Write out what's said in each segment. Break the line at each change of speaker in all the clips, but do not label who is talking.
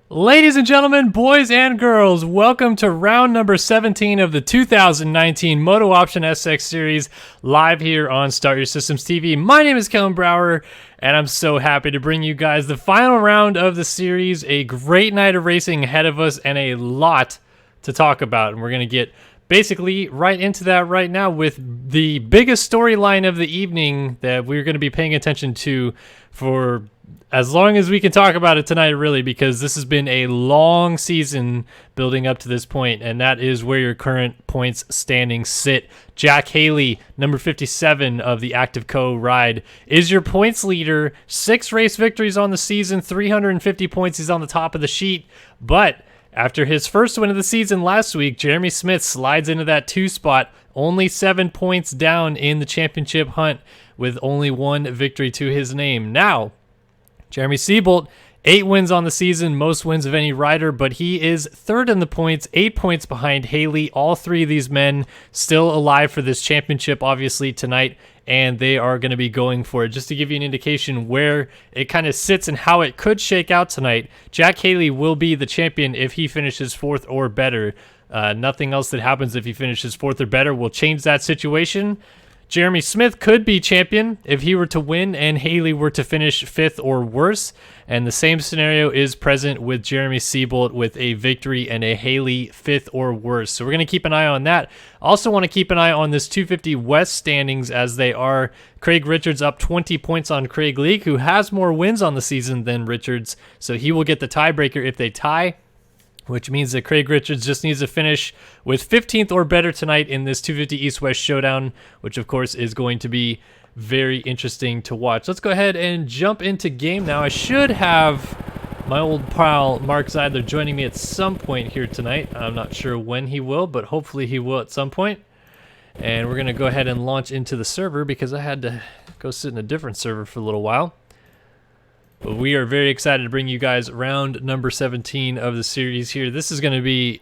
Ladies and gentlemen, boys and girls, welcome to round number 17 of the 2019 MotoOption SX Series, live here on Start Your Systems TV. My name is Kellen Brower, and I'm so happy to bring you guys the final round of the series. A great night of racing ahead of us and a lot to talk about, and we're going to get basically right into that right now with the biggest storyline of the evening that we're going to be paying attention to for as long as we can talk about it tonight, really, because this has been a long season building up to this point, and that is where your current points standings sit. Jack Haley, number 57 of the Active Co. ride, is your points leader. 6 race victories on the season, 350 points. He's on the top of the sheet, but after his first win of the season last week, Jeremy Smith slides into that 2 spot, only 7 points down in the championship hunt with only 1 victory to his name. Now, Jeremy Seebolt, 8 wins on the season, most wins of any rider, but he is third in the points, 8 points behind Haley. All 3 of these men still alive for this championship, obviously, tonight, and they are going to be going for it. Just to give you an indication where it kind of sits and how it could shake out tonight, Jack Haley will be the champion if he finishes 4th or better. Nothing else that happens if he finishes 4th or better will change that situation. Jeremy Smith could be champion if he were to win and Haley were to finish 5th or worse. And the same scenario is present with Jeremy Seebolt with a victory and a Haley 5th or worse. So we're going to keep an eye on that. Also want to keep an eye on this 250 West standings as they are. Craig Richards up 20 points on Craig Leake, who has more wins on the season than Richards. So he will get the tiebreaker if they tie, which means that Craig Richards just needs to finish with 15th or better tonight in this 250 East-West showdown, which of course is going to be very interesting to watch. Let's go ahead and jump into game now. I should have my old pal Mark Zeidler joining me at some point here tonight. I'm not sure when he will, but hopefully he will at some point. And we're going to go ahead and launch into the server because I had to go sit in a different server for a little while. But we are very excited to bring you guys round number 17 of the series here. This is going to be,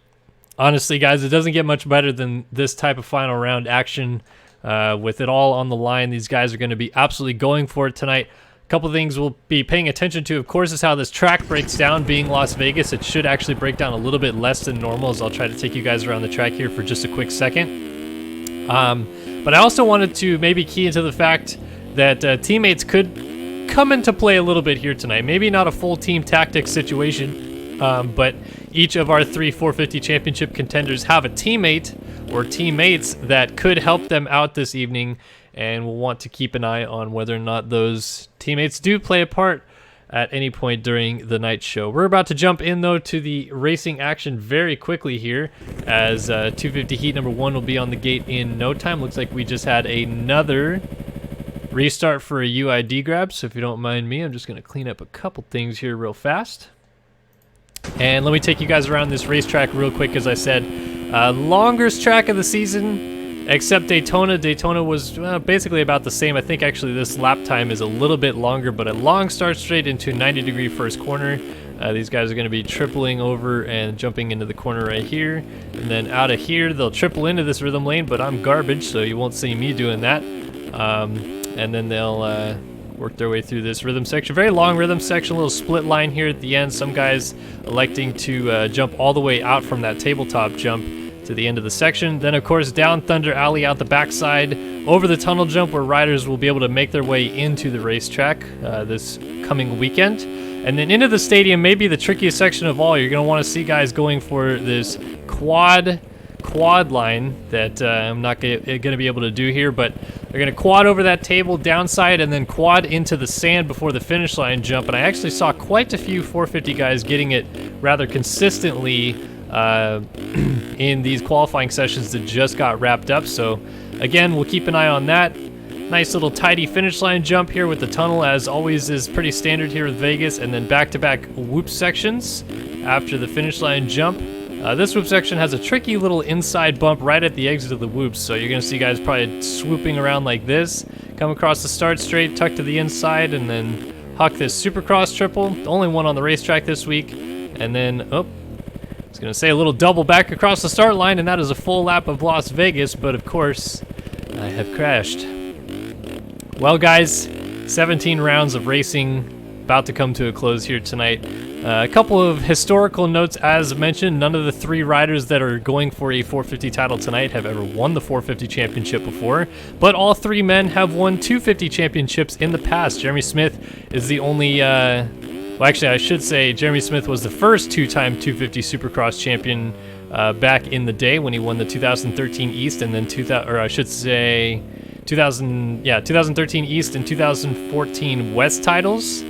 honestly, guys, it doesn't get much better than this type of final round action. With it all on the line, these guys are going to be absolutely going for it tonight. A couple things we'll be paying attention to, of course, is how this track breaks down. Being Las Vegas, it should actually break down a little bit less than normal, as I'll try to take you guys around the track here for just a quick second. But I also wanted to maybe key into the fact that teammates could come into play a little bit here tonight. Maybe not a full team tactics situation, but each of our 3 450 championship contenders have a teammate or teammates that could help them out this evening, and we'll want to keep an eye on whether or not those teammates do play a part at any point during the night show. We're about to jump in, though, to the racing action very quickly here, as 250 Heat number 1 will be on the gate in no time. Looks like we just had another restart for a UID grab, so if you don't mind me, I'm just going to clean up a couple things here real fast. And let me take you guys around this racetrack real quick. As I said, longest track of the season, except Daytona. Daytona was basically about the same. I think actually this lap time is a little bit longer, but a long start straight into 90-degree first corner. These guys are going to be tripling over and jumping into the corner right here. And then out of here, they'll triple into this rhythm lane, but I'm garbage, so you won't see me doing that. And then they'll work their way through this rhythm section. Very long rhythm section, a little split line here at the end. Some guys electing to jump all the way out from that tabletop jump to the end of the section. Then, of course, down Thunder Alley out the backside, over the tunnel jump where riders will be able to make their way into the racetrack this coming weekend. And then into the stadium, maybe the trickiest section of all. You're going to want to see guys going for this quad line that I'm not going to be able to do here, but they're going to quad over that table downside and then quad into the sand before the finish line jump. And I actually saw quite a few 450 guys getting it rather consistently in these qualifying sessions that just got wrapped up. So again, we'll keep an eye on that. Nice little tidy finish line jump here with the tunnel, as always is pretty standard here with Vegas, and then back-to-back whoop sections after the finish line jump. This whoop section has a tricky little inside bump right at the exit of the whoops, so you're going to see guys probably swooping around like this, come across the start straight, tuck to the inside, and then huck this Supercross triple, the only one on the racetrack this week, and then, I was going to say a little double back across the start line, and that is a full lap of Las Vegas, but of course, I have crashed. Well, guys, 17 rounds of racing about to come to a close here tonight. A couple of historical notes, as mentioned. None of the 3 riders that are going for a 450 title tonight have ever won the 450 championship before, but all 3 men have won 250 championships in the past. Jeremy Smith is the only, well, actually, I should say Jeremy Smith was the first 2-time 250 Supercross champion back in the day when he won the 2013 East and then 2013 East and 2014 West titles.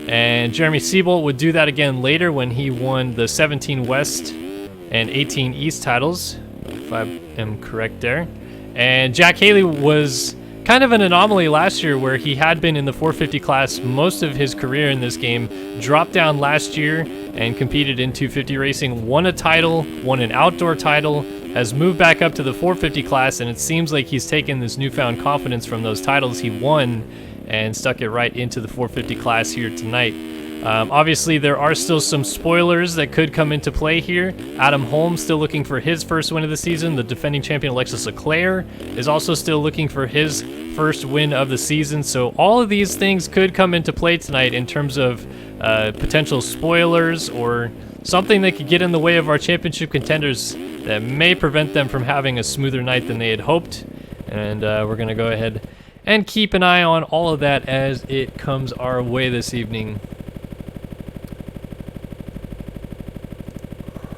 And Jeremy Siebold would do that again later when he won the 17 West and 18 East titles, if I am correct there. And Jack Haley was kind of an anomaly last year where he had been in the 450 class most of his career in this game, dropped down last year and competed in 250 racing, won a title, won an outdoor title, has moved back up to the 450 class, and it seems like he's taken this newfound confidence from those titles he won and stuck it right into the 450 class here tonight. Obviously, there are still some spoilers that could come into play here. Adam Holmes still looking for his first win of the season. The defending champion Alexis Leclerc is also still looking for his first win of the season. So all of these things could come into play tonight in terms of potential spoilers or something that could get in the way of our championship contenders that may prevent them from having a smoother night than they had hoped. And we're going to go ahead and keep an eye on all of that as it comes our way this evening.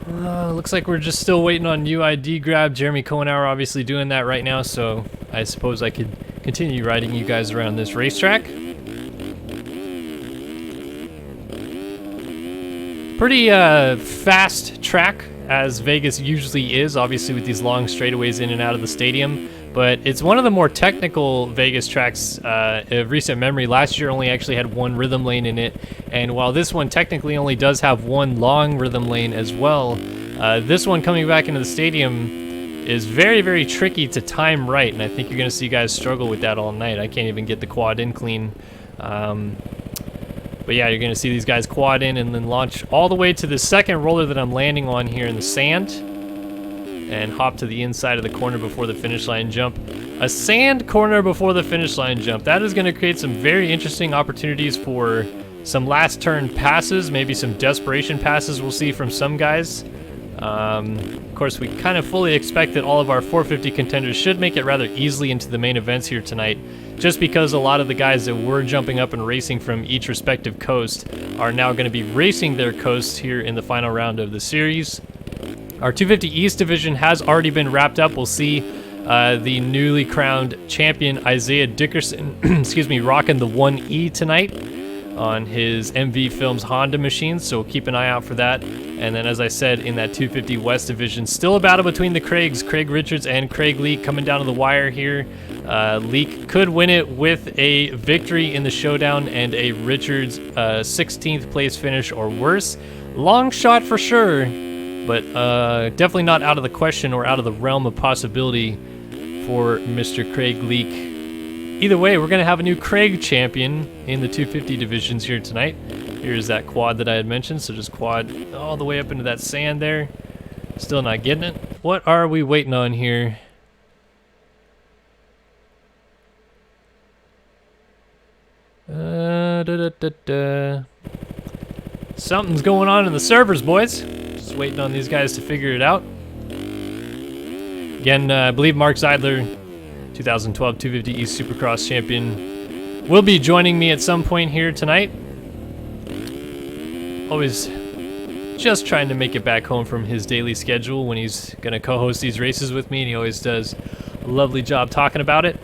Looks like we're just still waiting on UID grab. Jeremy Cohenauer obviously doing that right now, so I suppose I could continue riding you guys around this racetrack. Pretty fast track, as Vegas usually is, obviously with these long straightaways in and out of the stadium. But it's one of the more technical Vegas tracks of recent memory. Last year only actually had 1 rhythm lane in it, and while this one technically only does have 1 long rhythm lane as well, this one coming back into the stadium is very, very tricky to time right, and I think you're going to see guys struggle with that all night. I can't even get the quad in clean. But yeah, you're going to see these guys quad in and then launch all the way to the second roller that I'm landing on here in the sand, and hop to the inside of the corner before the finish line jump. A sand corner before the finish line jump. That is going to create some very interesting opportunities for some last turn passes, maybe some desperation passes we'll see from some guys. Of course, we kind of fully expect that all of our 450 contenders should make it rather easily into the main events here tonight, just because a lot of the guys that were jumping up and racing from each respective coast are now going to be racing their coasts here in the final round of the series. Our 250 East division has already been wrapped up. We'll see the newly crowned champion Isaiah Dickerson, excuse me, rocking the 1E tonight on his MV Films Honda machine, so keep an eye out for that. And then, as I said, in that 250 West division, still a battle between the Craigs, Craig Richards and Craig Leake coming down to the wire here. Leake could win it with a victory in the showdown and a Richards 16th place finish or worse. Long shot for sure, but definitely not out of the question or out of the realm of possibility for Mr. Craig Leake. Either way, we're going to have a new Craig champion in the 250 divisions here tonight. Here's that quad that I had mentioned, so just quad all the way up into that sand there. Still not getting it. What are we waiting on here? Something's going on in the servers, boys. Just waiting on these guys to figure it out. Again, I believe Mark Zeidler, 2012 250 East Supercross champion, will be joining me at some point here tonight. Always just trying to make it back home from his daily schedule when he's going to co-host these races with me, and he always does a lovely job talking about it.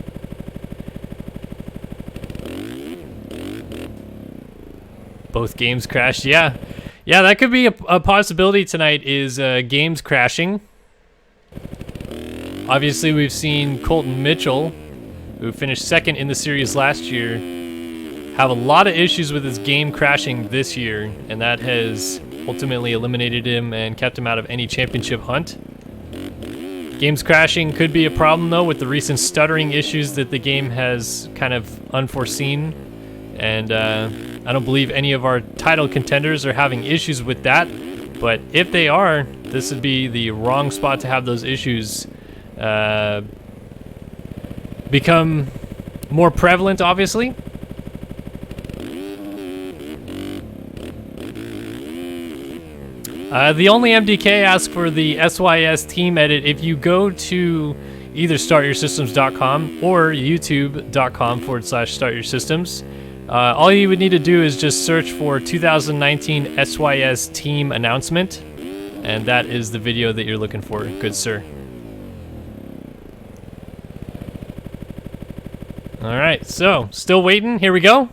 Both games crashed. Yeah, that could be a possibility tonight, is games crashing. Obviously, we've seen Colton Mitchell, who finished second in the series last year, have a lot of issues with his game crashing this year, and that has ultimately eliminated him and kept him out of any championship hunt. Games crashing could be a problem, though, with the recent stuttering issues that the game has kind of unforeseen, and I don't believe any of our title contenders are having issues with that, but if they are, this would be the wrong spot to have those issues become more prevalent, obviously. The only MDK asks for the SYS team edit. If you go to either startyoursystems.com or youtube.com/startyoursystems, all you would need to do is just search for 2019 SYS team announcement, and that is the video that you're looking for, good sir. Alright, so, still waiting. Here we go.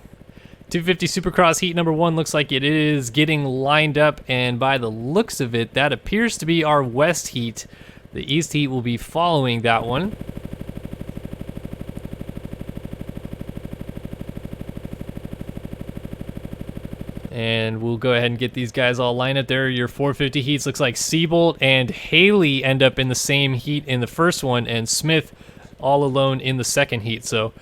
250 Supercross Heat number 1 looks like it is getting lined up, and by the looks of it, that appears to be our West Heat. The East Heat will be following that one. And we'll go ahead and get these guys all lined up there. Your 450 heats. Looks like Seabolt and Haley end up in the same heat in the first one, and Smith all alone in the second heat. So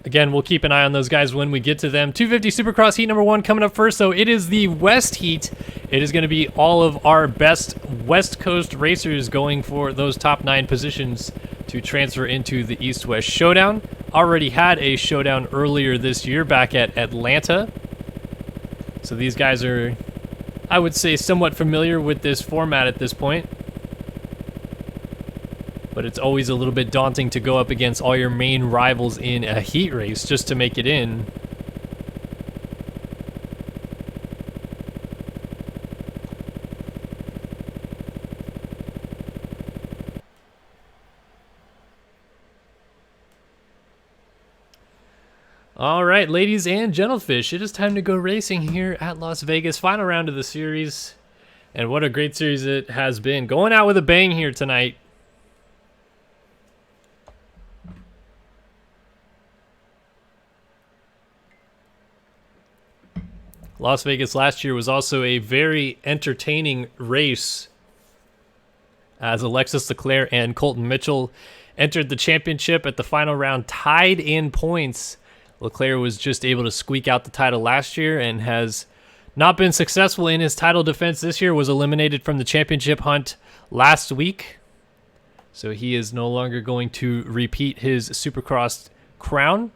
again, we'll keep an eye on those guys when we get to them. 250 Supercross Heat number 1 coming up first. So it is the West Heat. It is going to be all of our best West Coast racers going for those top 9 positions to transfer into the East-West Showdown. Already had a showdown earlier this year back at Atlanta. So these guys are, I would say, somewhat familiar with this format at this point. But it's always a little bit daunting to go up against all your main rivals in a heat race just to make it in. All right, ladies and gentlefish, it is time to go racing here at Las Vegas. Final round of the series. And what a great series it has been. Going out with a bang here tonight. Las Vegas last year was also a very entertaining race, as Alexis Leclerc and Colton Mitchell entered the championship at the final round tied in points. Leclerc was just able to squeak out the title last year and has not been successful in his title defense this year, was eliminated from the championship hunt last week. So he is no longer going to repeat his Supercross crown,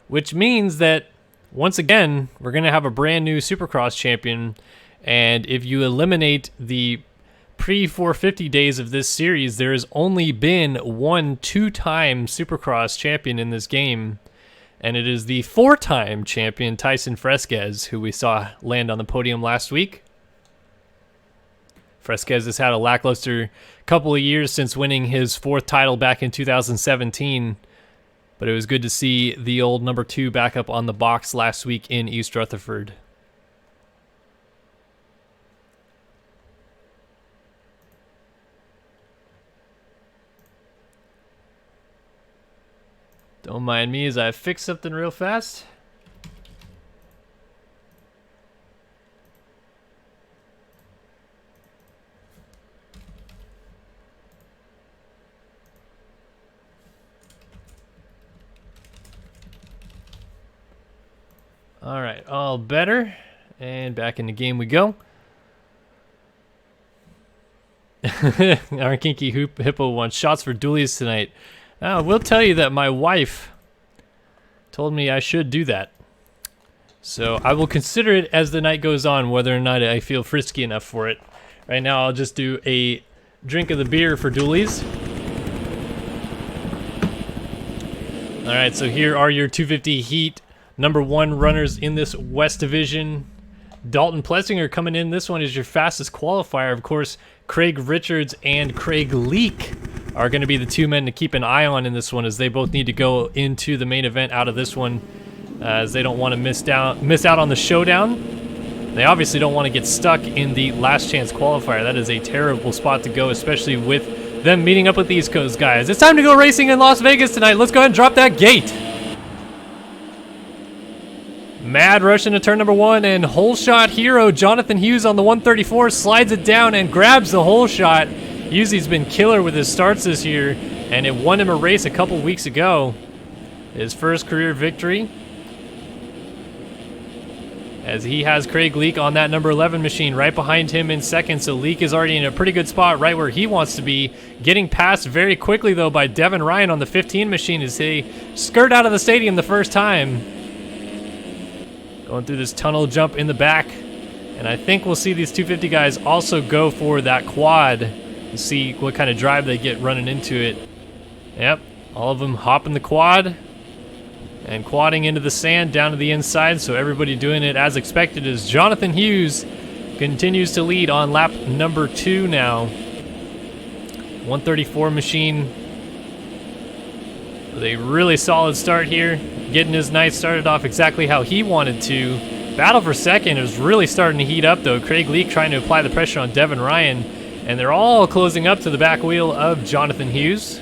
which means that once again, we're going to have a brand new Supercross champion, and if you eliminate the pre-450 days of this series, there has only been one two-time Supercross champion in this game, and it is the 4-time champion Tyson Fresquez, who we saw land on the podium last week. Fresquez has had a lackluster couple of years since winning his 4th title back in 2017, but it was good to see the old number 2 back up on the box last week in East Rutherford. Don't mind me as I fix something real fast. All right, all better, and back in the game we go. Our Kinky Hippo wants shots for dualies tonight. I will tell you that my wife told me I should do that. So I will consider it as the night goes on, whether or not I feel frisky enough for it. Right now I'll just do a drink of the beer for dualies. All right, so here are your 250 Heat number 1 runners in this West Division. Dalton Plessinger coming in. This one is your fastest qualifier. Of course, Craig Richards and Craig Leake are going to be the 2 men to keep an eye on in this one, as they both need to go into the main event out of this one, as they don't want to miss out on the showdown. They obviously don't want to get stuck in the last chance qualifier. That is a terrible spot to go, especially with them meeting up with the East Coast guys. It's time to go racing in Las Vegas tonight. Let's go ahead and drop that gate. Mad rush into turn number 1, and hole shot hero Jonathan Hughes on the 134 slides it down and grabs the hole shot. Hughes been killer with his starts this year, and it won him a race a couple weeks ago. His first career victory, as he has Craig Leake on that number 11 machine right behind him in second. So Leake is already in a pretty good spot right where he wants to be. Getting passed very quickly, though, by Devin Ryan on the 15 machine as they skirt out of the stadium the first time. Going through this tunnel jump in the back. And I think we'll see these 250 guys also go for that quad and see what kind of drive they get running into it. Yep, all of them hopping the quad and quadding into the sand down to the inside, so everybody doing it as expected as Jonathan Hughes continues to lead on lap number 2 now. 134 machine with a really solid start here, getting his night started off exactly how he wanted to. Battle for second is really starting to heat up though. Craig Leake trying to apply the pressure on Devin Ryan, and they're all closing up to the back wheel of Jonathan Hughes.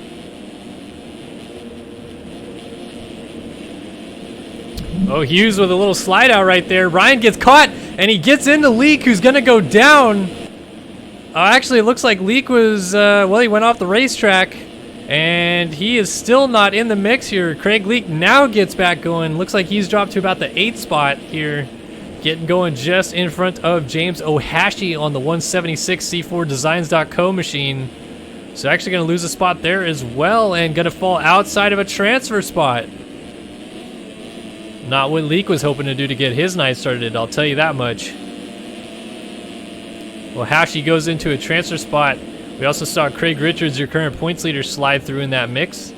Oh, Hughes with a little slide out right there. Ryan gets caught, and he gets into Leake, who's going to go down. Actually, it looks like Leake was, well, he went off the racetrack, and he is still not in the mix here. Craig Leake now gets back going. Looks like he's dropped to about the 8th spot here, getting going just in front of James Ohashi on the 176 C4Designs.co machine. So actually going to lose a spot there as well, and going to fall outside of a transfer spot. Not what Leake was hoping to do to get his night started, I'll tell you that much. Well, Hashi goes into a transfer spot. We also saw Craig Richards, your current points leader, slide through in that mix.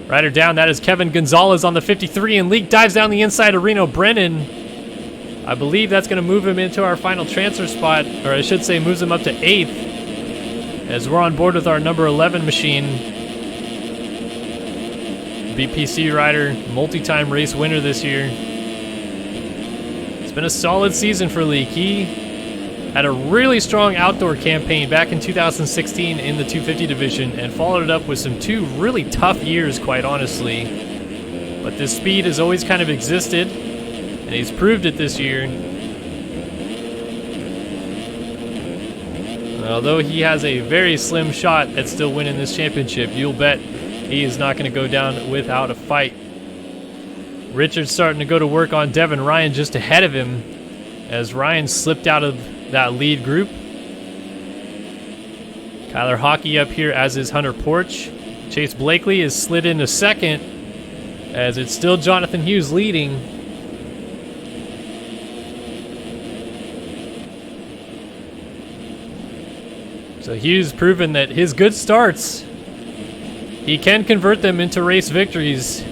Rider down, that is Kevin Gonzalez on the 53, and Leake dives down the inside of Reno Brennan. I believe that's going to move him into our final transfer spot, or I should say moves him up to 8th, as we're on board with our number 11 machine. BPC rider, multi-time race winner this year. It's been a solid season for Leake. He had a really strong outdoor campaign back in 2016 in the 250 division and followed it up with some 2 really tough years, quite honestly. But this speed has always kind of existed, and he's proved it this year. Although he has a very slim shot at still winning this championship, you'll bet he is not going to go down without a fight. Richard's starting to go to work on Devin Ryan just ahead of him as Ryan slipped out of that lead group. Kyler Hockey up here as is Hunter Porch. Chase Blakely is slid into second as it's still Jonathan Hughes leading. So Hughes proven that his good starts, he can convert them into race victories.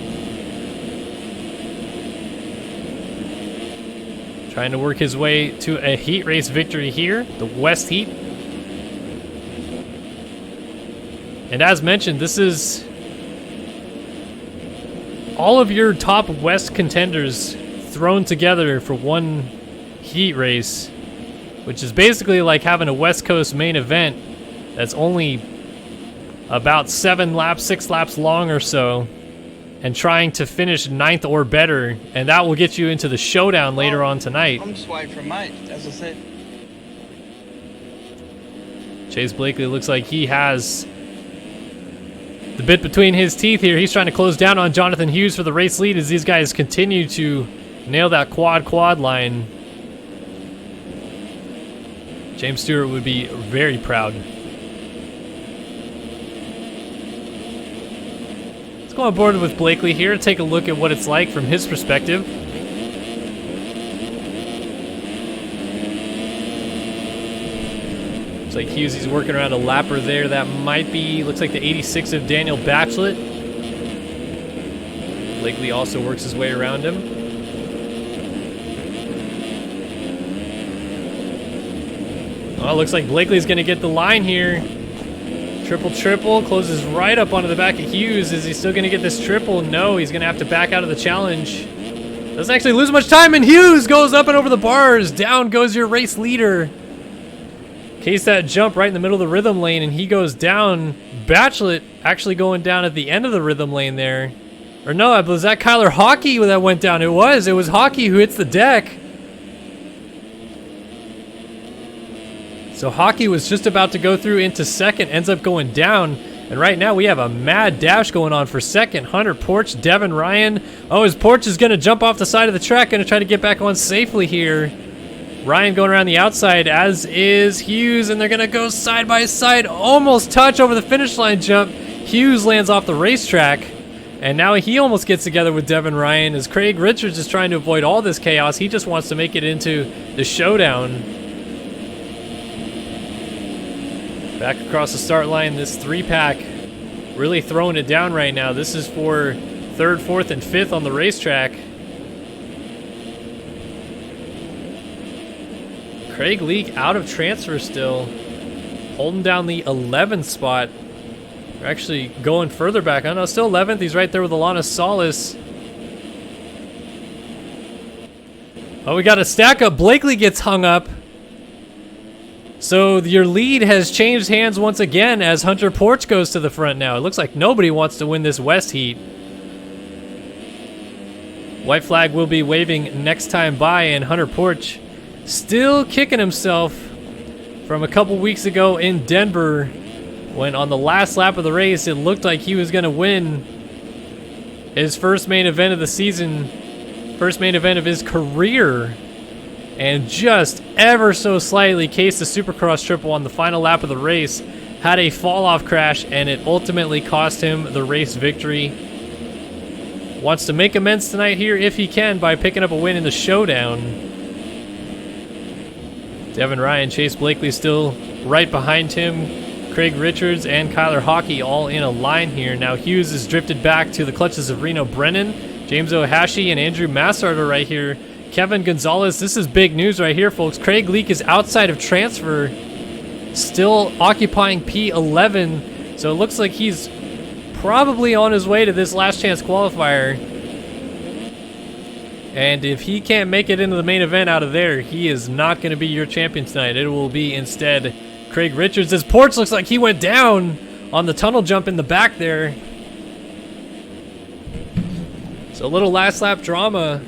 Trying to work his way to a heat race victory here, the West Heat. And as mentioned, this is all of your top West contenders thrown together for one heat race, which is basically like having a West Coast main event that's only about 6 laps long or so, and trying to finish 9th or better, and that will get you into the showdown later on tonight.
I'm just waiting for a mate, as I said.
Chase Blakely looks like he has the bit between his teeth here. He's trying to close down on Jonathan Hughes for the race lead as these guys continue to nail that quad line. James Stewart would be very proud. Let's go on board with Blakely here, take a look at what it's like from his perspective. Looks like Hughes, he's working around a lapper there. That might be, looks like the 86 of Daniel Batchelot. Blakely also works his way around him. Oh, looks like Blakely's going to get the line here. Triple, closes right up onto the back of Hughes. Is he still going to get this triple? No, he's going to have to back out of the challenge. Doesn't actually lose much time, and Hughes goes up and over the bars. Down goes your race leader. Case that jump right in the middle of the rhythm lane, and he goes down. Batchelot actually going down at the end of the rhythm lane there. Or no, was that Kyler Hockey that went down? It was Hockey who hits the deck. So Hockey was just about to go through into second, ends up going down. And right now we have a mad dash going on for second. Hunter Porch, Devin Ryan. Oh, his Porch is going to jump off the side of the track, going to try to get back on safely here. Ryan going around the outside, as is Hughes, and they're going to go side by side, almost touch over the finish line jump. Hughes lands off the racetrack, And now he almost gets together with Devin Ryan as Craig Richards is trying to avoid all this chaos. He just wants to make it into the showdown. Back across the start line, this 3-pack really throwing it down right now. This is for 3rd, 4th, and 5th on the racetrack. Craig Leak out of transfer still, holding down the 11th spot. They're actually going further back. I know, still 11th. He's right there with Alana Solis. Oh, we got a stack up. Blakely gets hung up. So your lead has changed hands once again as Hunter Porch goes to the front now. It looks like nobody wants to win this West Heat. White flag will be waving next time by, and Hunter Porch still kicking himself from a couple weeks ago in Denver when on the last lap of the race it looked like he was going to win his first main event of the season, first main event of his career, and just ever so slightly cased the Supercross triple on the final lap of the race, had a fall-off crash, and it ultimately cost him the race victory. Wants to make amends tonight here if he can by picking up a win in the showdown. Devin Ryan, Chase Blakely still right behind him. Craig Richards and Kyler Hockey all in a line here. Now Hughes is drifted back to the clutches of Reno Brennan. James Ohashi and Andrew Massard are right here. Kevin Gonzalez, this is big news right here, folks. Craig Leak is outside of transfer, still occupying P11. So it looks like he's probably on his way to this last chance qualifier. And if he can't make it into the main event out of there, he is not going to be your champion tonight. It will be instead Craig Richards. As Porch looks like he went down on the tunnel jump in the back there. So a little last lap drama.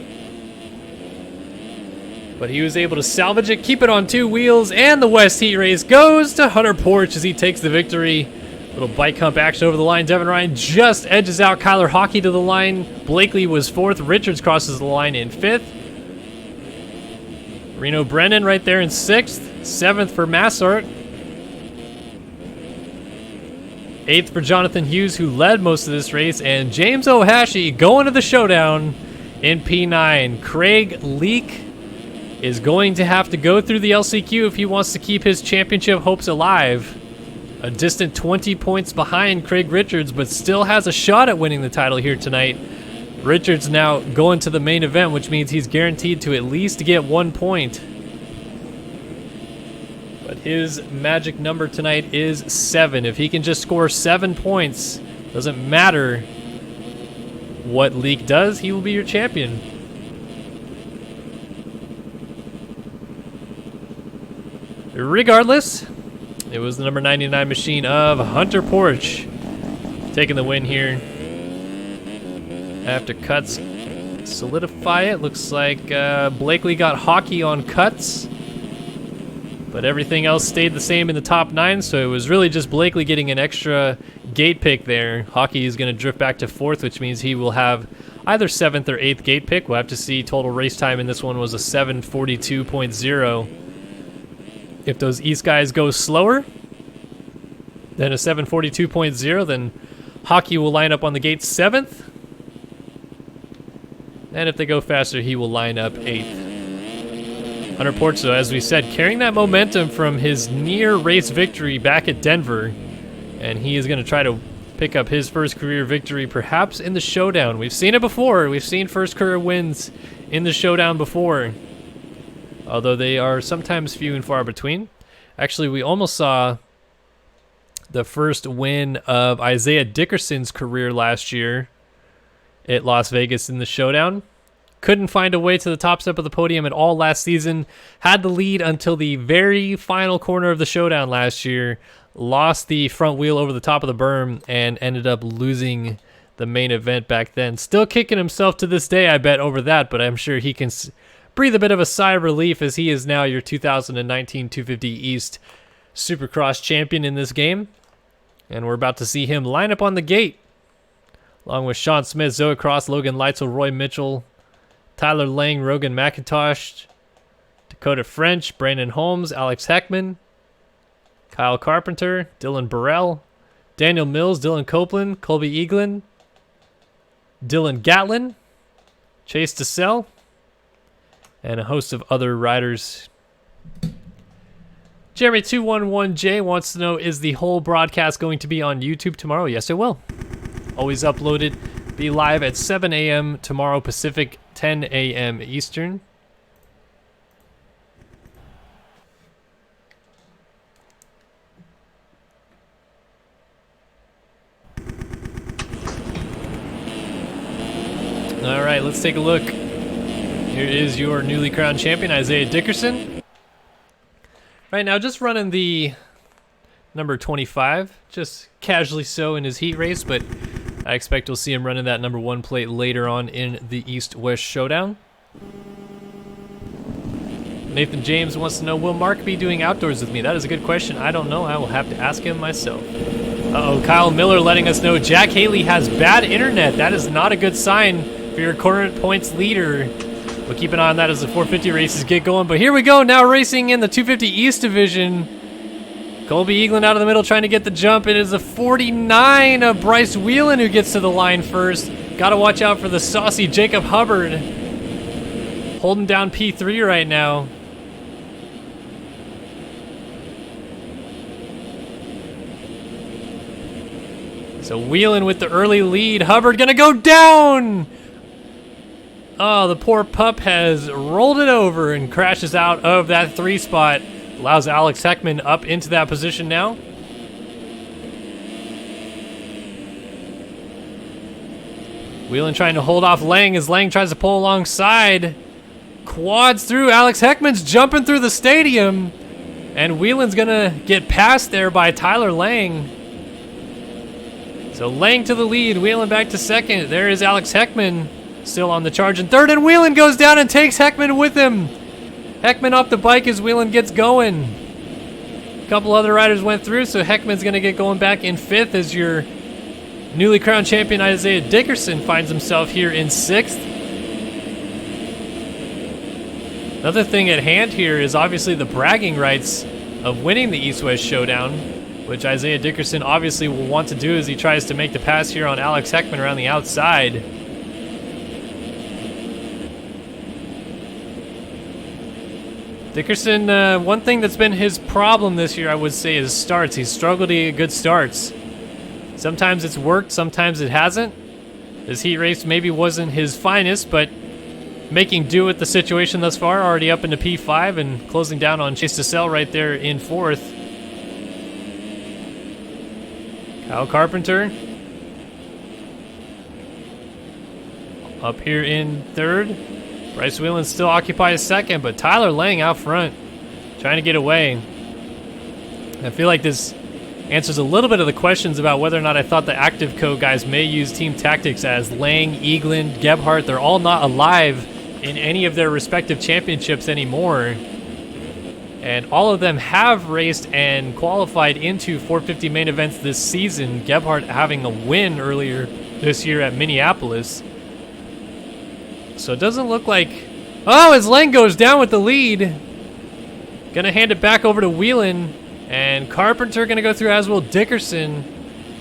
But he was able to salvage it, keep it on 2 wheels, and the West Heat race goes to Hunter Porch as he takes the victory. Little bike hump action over the line. Devin Ryan just edges out Kyler Hockey to the line. Blakely was 4th. Richards crosses the line in 5th. Reno Brennan right there in 6th. 7th for Massart. 8th for Jonathan Hughes, who led most of this race. And James Ohashi going to the showdown in P9. Craig Leak is going to have to go through the LCQ if he wants to keep his championship hopes alive. A distant 20 points behind Craig Richards, but still has a shot at winning the title here tonight. Richards now going to the main event, which means he's guaranteed to at least get 1 point. But his magic number tonight is 7. If he can just score 7 points, doesn't matter what Leak does, he will be your champion. Regardless, it was the number 99 machine of Hunter Porch taking the win here. After cuts solidify it, looks like Blakely got Hockey on cuts, but everything else stayed the same in the top 9, so it was really just Blakely getting an extra gate pick there. Hockey is going to drift back to 4th, which means he will have either 7th or 8th gate pick. We'll have to see. Total race time in this one was a 7:42.0. If those East guys go slower than a 7:42.0, then Hockey will line up on the gate 7th. And if they go faster, he will line up 8th. Hunter Porch, though, as we said, carrying that momentum from his near race victory back at Denver. And he is going to try to pick up his first career victory, perhaps in the showdown. We've seen it before. We've seen first career wins in the showdown before, although they are sometimes few and far between. Actually, we almost saw the first win of Isaiah Dickerson's career last year at Las Vegas in the showdown. Couldn't find a way to the top step of the podium at all last season. Had the lead until the very final corner of the showdown last year. Lost the front wheel over the top of the berm and ended up losing the main event back then. Still kicking himself to this day, I bet, over that, but I'm sure he can breathe a bit of a sigh of relief as he is now your 2019 250 East Supercross champion in this game. And we're about to see him line up on the gate, along with Sean Smith, Zoe Cross, Logan Leitzel, Roy Mitchell, Tyler Lang, Rogan McIntosh, Dakota French, Brandon Holmes, Alex Heckman, Kyle Carpenter, Dylan Burrell, Daniel Mills, Dylan Copeland, Colby Eaglin, Dylan Gatlin, Chase DeSell, and a host of other riders. Jeremy211J wants to know, is the whole broadcast going to be on YouTube tomorrow? Yes, it will. Always uploaded. Be live at 7 a.m. tomorrow Pacific, 10 a.m. Eastern. All right, let's take a look. Here is your newly crowned champion, Isaiah Dickerson. Right now, just running the number 25, just casually so in his heat race, but I expect we'll see him running that number 1 plate later on in the East-West Showdown. Nathan James wants to know, will Mark be doing outdoors with me? That is a good question. I don't know. I will have to ask him myself. Uh-oh, Kyle Miller letting us know Jack Haley has bad internet. That is not a good sign for your current points leader. We'll keep an eye on that as the 450 races get going. But here we go, now racing in the 250 East Division. Colby Eaglin out of the middle trying to get the jump. It is a 49 of Bryce Whelan who gets to the line first. Got to watch out for the saucy Jacob Hubbard. Holding down P3 right now. So Whelan with the early lead. Hubbard gonna go down! Oh, the poor pup has rolled it over and crashes out of that 3 spot. Allows Alex Heckman up into that position now. Whelan trying to hold off Lang as Lang tries to pull alongside. Quads through. Alex Heckman's jumping through the stadium. And Whelan's gonna get passed there by Tyler Lang. So Lang to the lead, Whelan back to second. There is Alex Heckman. Still on the charge in third, and Whelan goes down and takes Heckman with him. Heckman off the bike as Whelan gets going. A couple other riders went through, so Heckman's going to get going back in 5th as your newly crowned champion Isaiah Dickerson finds himself here in 6th. Another thing at hand here is obviously the bragging rights of winning the East-West Showdown, which Isaiah Dickerson obviously will want to do as he tries to make the pass here on Alex Heckman around the outside. Dickerson, one thing that's been his problem this year, I would say, is starts. He's struggled to get good starts. Sometimes it's worked, sometimes it hasn't. This heat race maybe wasn't his finest, but making do with the situation thus far, already up into P5 and closing down on Chase DeSell right there in 4th. Kyle Carpenter up here in 3rd. Bryce Whelan still occupies 2nd, but Tyler Lang out front, trying to get away. I feel like this answers a little bit of the questions about whether or not I thought the Active Co guys may use team tactics, as Lang, Eaglin, Gebhardt, they're all not alive in any of their respective championships anymore. And all of them have raced and qualified into 450 main events this season, Gebhardt having a win earlier this year at Minneapolis. So it doesn't look like... Oh, as Lang goes down with the lead. Gonna hand it back over to Whelan. And Carpenter gonna go through as well Dickerson.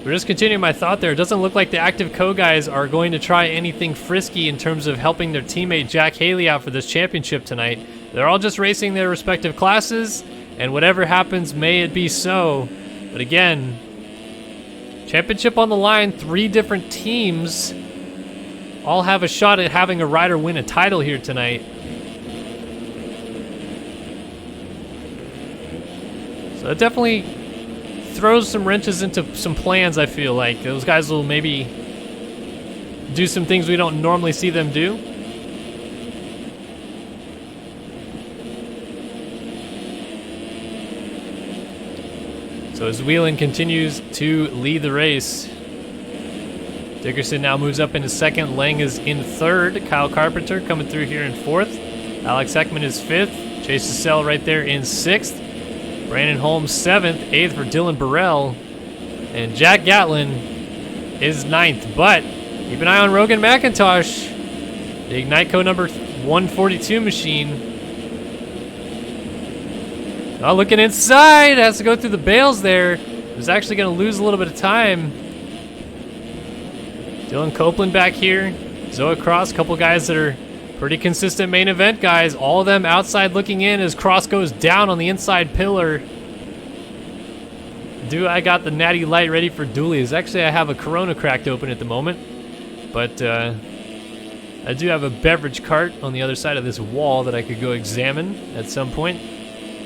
We're just continuing my thought there. It doesn't look like the Active Co guys are going to try anything frisky in terms of helping their teammate Jack Haley out for this championship tonight. They're all just racing their respective classes, and whatever happens, may it be so. But again, championship on the line, 3 different teams all have a shot at having a rider win a title here tonight. So it definitely throws some wrenches into some plans, I feel like. Those guys will maybe do some things we don't normally see them do. So as Whelan continues to lead the race, Dickerson now moves up into 2nd. Lang is in 3rd. Kyle Carpenter coming through here in 4th. Alex Heckman is 5th. Chase DeSell right there in 6th. Brandon Holmes 7th. 8th for Dylan Burrell. And Jack Gatlin is 9th. But keep an eye on Rogan McIntosh, the Ignite Co number 142 machine. Oh, looking inside. Has to go through the bales there. Was actually going to lose a little bit of time. Dylan Copeland back here. Zoe Cross, couple guys that are pretty consistent main event guys. All of them outside looking in as Cross goes down on the inside pillar. I got the Natty Light ready for dualies. Actually, I have a Corona cracked open at the moment. But I do have a beverage cart on the other side of this wall that I could go examine at some point.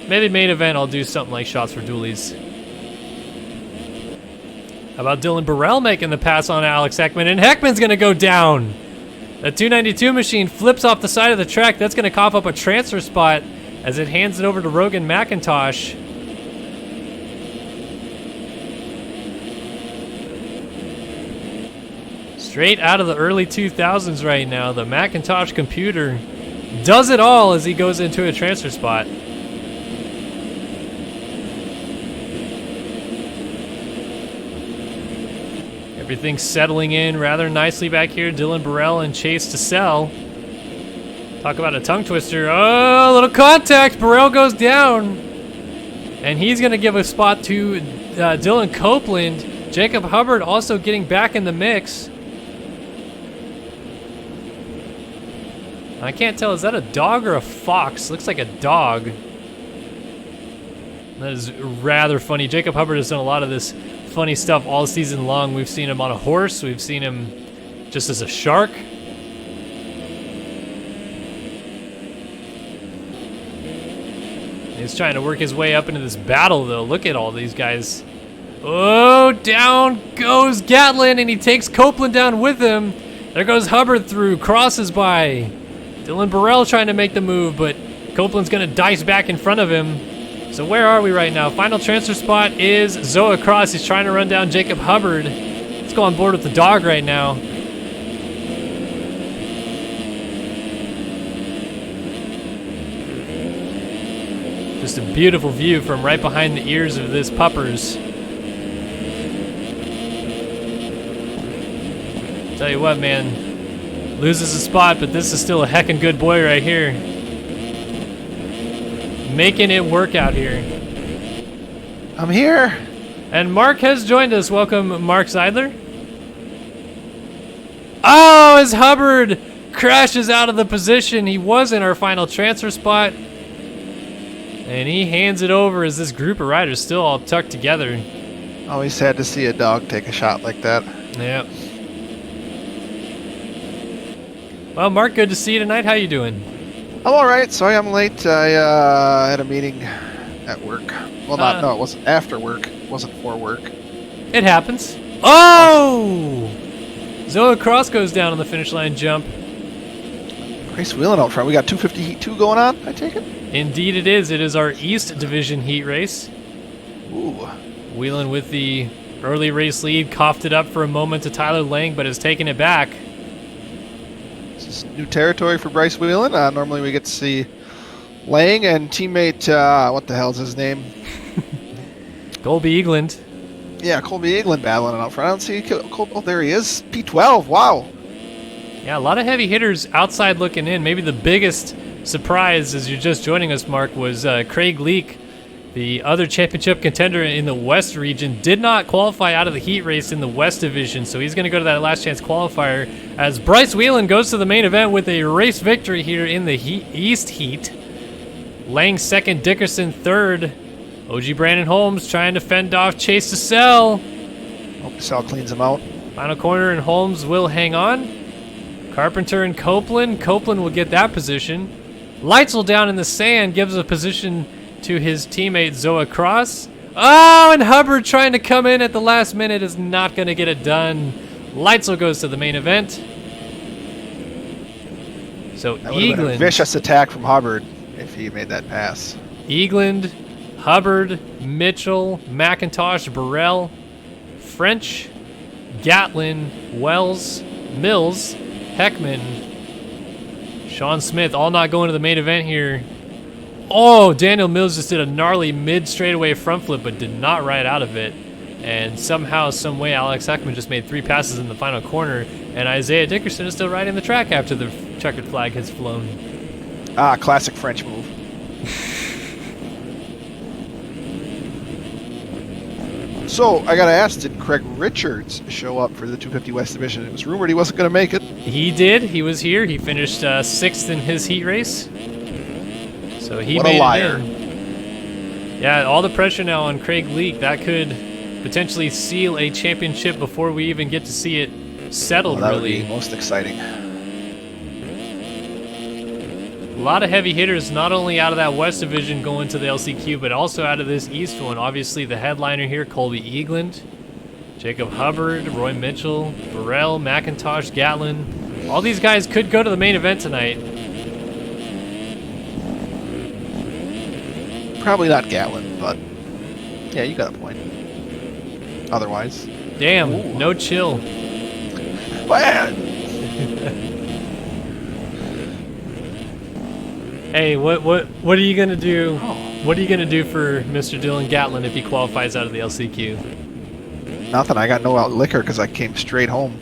Maybe main event I'll do something like shots for dualies. How about Dylan Burrell making the pass on Alex Heckman? And Heckman's going to go down. The 292 machine flips off the side of the track. That's going to cough up a transfer spot as it hands it over to Rogan McIntosh. Straight out of the early 2000s right now, the Macintosh computer does it all as he goes into a transfer spot. Everything's settling in rather nicely back here. Dylan Burrell and Chase to sell. Talk about a tongue twister. Oh, a little contact. Burrell goes down. And he's going to give a spot to Dylan Copeland. Jacob Hubbard also getting back in the mix. I can't tell, is that a dog or a fox? Looks like a dog. That is rather funny. Jacob Hubbard has done a lot of this funny stuff all season long. We've seen him on a horse. We've seen him just as a shark. He's trying to work his way up into this battle, though. Look at all these guys. Oh, down goes Gatlin, and he takes Copeland down with him. There goes Hubbard through, crosses by. Dylan Burrell trying to make the move, but Copeland's going to dice back in front of him. So where are we right now? Final transfer spot is Zoa Cross. He's trying to run down Jacob Hubbard. Let's go on board with the dog right now. Just a beautiful view from right behind the ears of this puppers. Tell you what, man. Loses a spot, but this is still a heckin' good boy right here. Making it work out here.
I'm here.
And Mark has joined us. Welcome, Mark Zeidler. Oh, as Hubbard crashes out of the position. He was in our final transfer spot. And he hands it over as this group of riders still all tucked together.
Always sad to see a dog take a shot like that.
Yep. Well, Mark, good to see you tonight. How you doing?
I'm all right. Sorry I'm late. I had a meeting at work. Well, no, it wasn't after work. It wasn't for work.
It happens. Oh! Zoa Cross goes down on the finish line jump.
Bryce Wheelan out front. We got 250 Heat 2 going on, I take it?
Indeed it is. It is our East Division Heat race.
Ooh.
Wheelan with the early race lead. Coughed it up for a moment to Tyler Lang, but has taken it back.
This is new territory for Bryce Wheelan. Normally we get to see Lang and teammate, what the hell's his name?
Colby Eagland.
Yeah, Colby Eagland battling out front. I don't see Colby. Oh, there he is. P12. Wow.
Yeah, a lot of heavy hitters outside looking in. Maybe the biggest surprise as you're just joining us, Mark, was Craig Leake, the other championship contender in the West region, did not qualify out of the heat race in the West division, so he's going to go to that last chance qualifier as Bryce Wheelan goes to the main event with a race victory here in the East Heat. Lang second, Dickerson third. OG Brandon Holmes trying to fend off Chase to Sell.
Hope Sal cleans him out.
Final corner, and Holmes will hang on. Carpenter and Copeland. Copeland will get that position. Leitzel down in the sand gives a position to his teammate Zoa Cross. Oh, and Hubbard trying to come in at the last minute is not going to get it done. Leitzel goes to the main event. So
That would have been a
Eagland,
vicious attack from Hubbard if he made that pass.
Eagland, Hubbard, Mitchell, McIntosh, Burrell, French, Gatlin, Wells, Mills, Heckman, Sean Smith, all not going to the main event here. Oh, Daniel Mills just did a gnarly mid-straightaway front flip, but did not ride out of it. And somehow, some way, Alex Heckman just made 3 passes in the final corner, and Isaiah Dickerson is still riding the track after the checkered flag has flown.
Ah, classic French move. So, I gotta ask, did Craig Richards show up for the 250 West Division? It was rumored he wasn't gonna make it.
He did. He was here. He finished 6th in his heat race. So he
What
made
a liar.
it in. Yeah, all the pressure now on Craig Leake. That could potentially seal a championship before we even get to see it settled,
That would
really.
be most exciting.
A lot of heavy hitters, not only out of that West Division going to the LCQ, but also out of this East one. Obviously, the headliner here, Colby Eagland, Jacob Hubbard, Roy Mitchell, Burrell, McIntosh, Gatlin. All these guys could go to the main event tonight.
Probably not Gatlin, but yeah, you got a point. Otherwise.
Damn,
Ooh.
no chill.
Well,
Hey, what are you gonna do? What are you gonna do for Mr. Dylan Gatlin if he qualifies out of the LCQ?
nothing. I got no out liquor because I came straight home.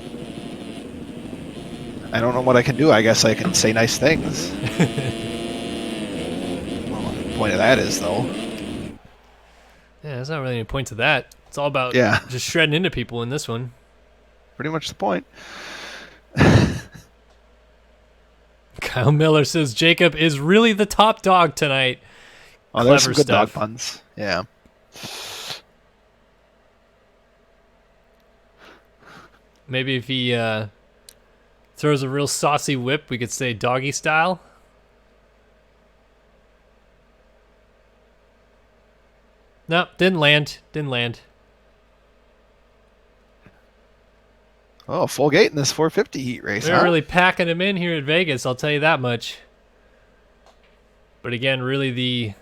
I don't know what I can do. I guess I can say nice things. Well, the point of that is, though.
Yeah, there's not really any point to that. It's all about
Yeah.
just shredding into people in this one.
Pretty much the point.
Kyle Miller says Jacob is really the top dog tonight.
Oh, there's some
Clever
good dog
stuff.
puns. Yeah.
Maybe if he throws a real saucy whip, we could say doggy style. No, didn't land. Didn't land.
Oh, full gate in this 450 heat race,
They're
huh?
really packing him in here at Vegas, I'll tell you that much. But again, really the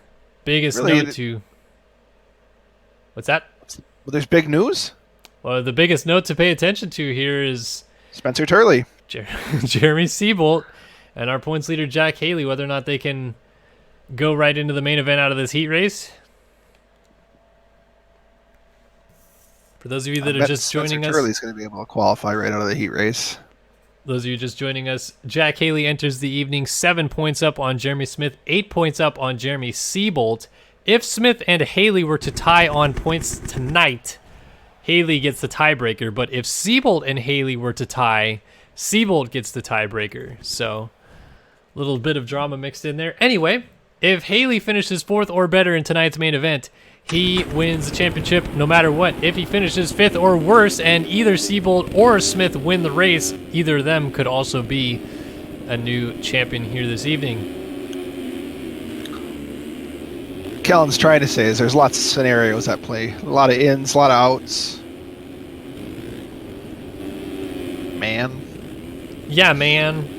biggest
Really,
note to... What's that?
Well, there's big news.
Well, the biggest note to pay attention to here is
Spencer Turley.
Jeremy Seabolt and our points leader Jack Haley, whether or not they can go right into the main event out of this heat race. For those of you that are just joining us,
Turley's going to be able to qualify right out of the heat race.
those of you just joining us, Jack Haley enters the evening 7 points up on Jeremy Smith, 8 points up on Jeremy Seabolt. If Smith and Haley were to tie on points tonight, Haley gets the tiebreaker. But if Seabolt and Haley were to tie, Seabolt gets the tiebreaker. So a little bit of drama mixed in there. Anyway, if Haley finishes 4th or better in tonight's main event, he wins the championship no matter what. If he finishes 5th or worse and either Seabolt or Smith win the race, either of them could also be a new champion here this evening.
Kellen's trying to say is there's lots of scenarios at play. A lot of ins, a lot of outs. Man.
Yeah, man.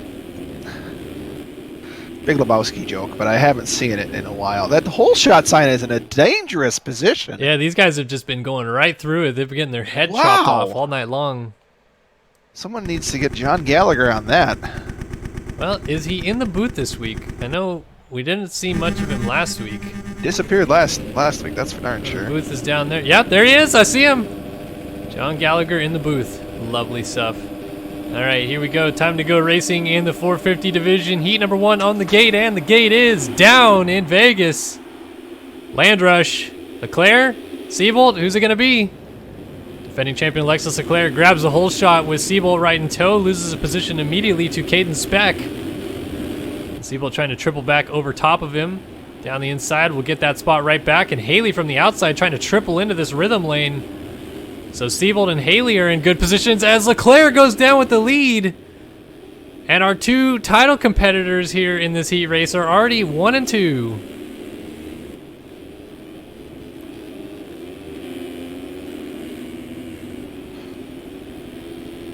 Big Lebowski joke, but I haven't seen it in a while. That whole shot sign is in a dangerous position.
Yeah, these guys have just been going right through it. They've been getting their head
Wow.
chopped off all night long.
Someone needs to get John Gallagher on that.
Well, is he in the booth this week? I know we didn't see much of him last week.
Disappeared last week, that's for darn sure.
Booth is down there. Yep, there he is. I see him. John Gallagher in the booth. Lovely stuff. All right, here we go. Time to go racing in the 450 division. Heat number 1 on the gate, and the gate is down in Vegas. Land rush. Leclerc, Seabolt, who's it going to be? Defending champion Alexis Leclerc grabs a hole shot with Seabolt right in tow, loses a position immediately to Caden Speck. Seabolt trying to triple back over top of him. Down the inside, we'll get that spot right back, and Haley from the outside trying to triple into this rhythm lane. So Seabolt and Haley are in good positions as Leclerc goes down with the lead. And our 2 title competitors here in this heat race are already 1 and 2.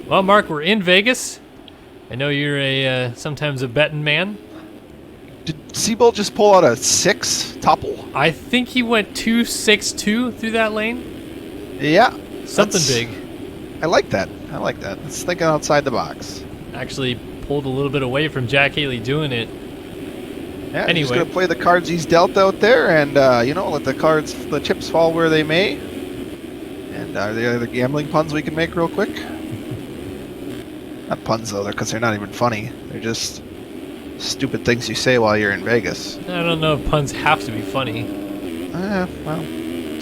Well, Mark, we're in Vegas. I know you're a sometimes a betting man.
Did Seabolt just pull out a 6 topple?
I think he went 2.62 through that lane.
Yeah.
Something
that's-
big.
I like that. I like that. It's thinking outside the box.
Actually pulled a little bit away from Jack Haley doing it.
Yeah,
Anyway.
he's going to play the cards he's dealt out there, and let the chips fall where they may. And are there other gambling puns we can make real quick? Not puns though, because they're not even funny. They're just stupid things you say while you're in Vegas.
I don't know if puns have to be funny.
Well,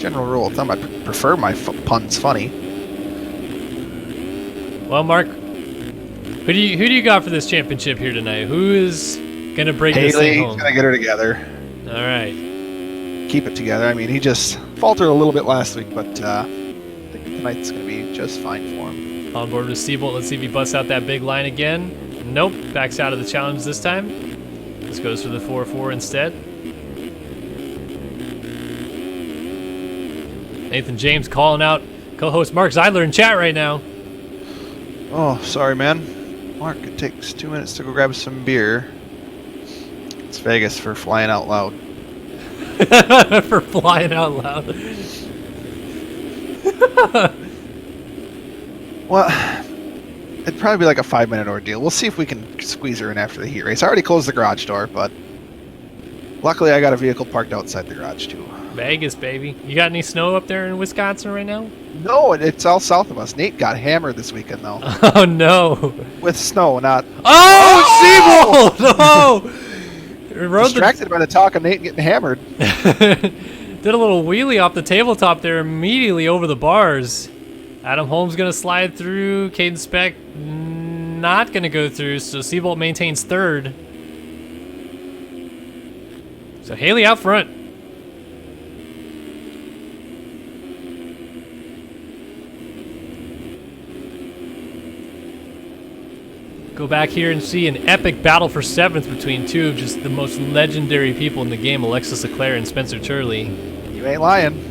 General rule of thumb, I prefer my puns funny.
Well, Mark, who do you got for this championship here tonight? Who is gonna break this thing
Haley's
home?
gonna get her together.
All right.
Keep it together. I mean, he just faltered a little bit last week, but I think tonight's gonna be just fine for him.
On board with Seabolt. Let's see if he busts out that big line again. Nope. Backs out of the challenge this time. This goes for the 4-4 instead. Nathan James calling out co-host Mark Zeidler in chat right now.
Oh, sorry, man. Mark, it takes 2 minutes to go grab some beer. It's Vegas for flying out loud.
For flying out loud.
Well, it'd probably be like a 5-minute ordeal. We'll see if we can squeeze her in after the heat race. I already closed the garage door, but luckily I got a vehicle parked outside the garage too.
Vegas, baby. You got any snow up there in Wisconsin right now?
No, it's all south of us. Nate got hammered this weekend though.
Oh no.
With snow, not...
Oh, Seabolt! No!
Distracted by the talk of Nate getting hammered.
Did a little wheelie off the tabletop there immediately over the bars. Adam Holmes going to slide through. Caden Speck not going to go through, so Seabolt maintains third. So Haley out front. Go back here and see an epic battle for 7th between two of just the most legendary people in the game, Alexis Leclerc and Spencer Turley.
You ain't lying.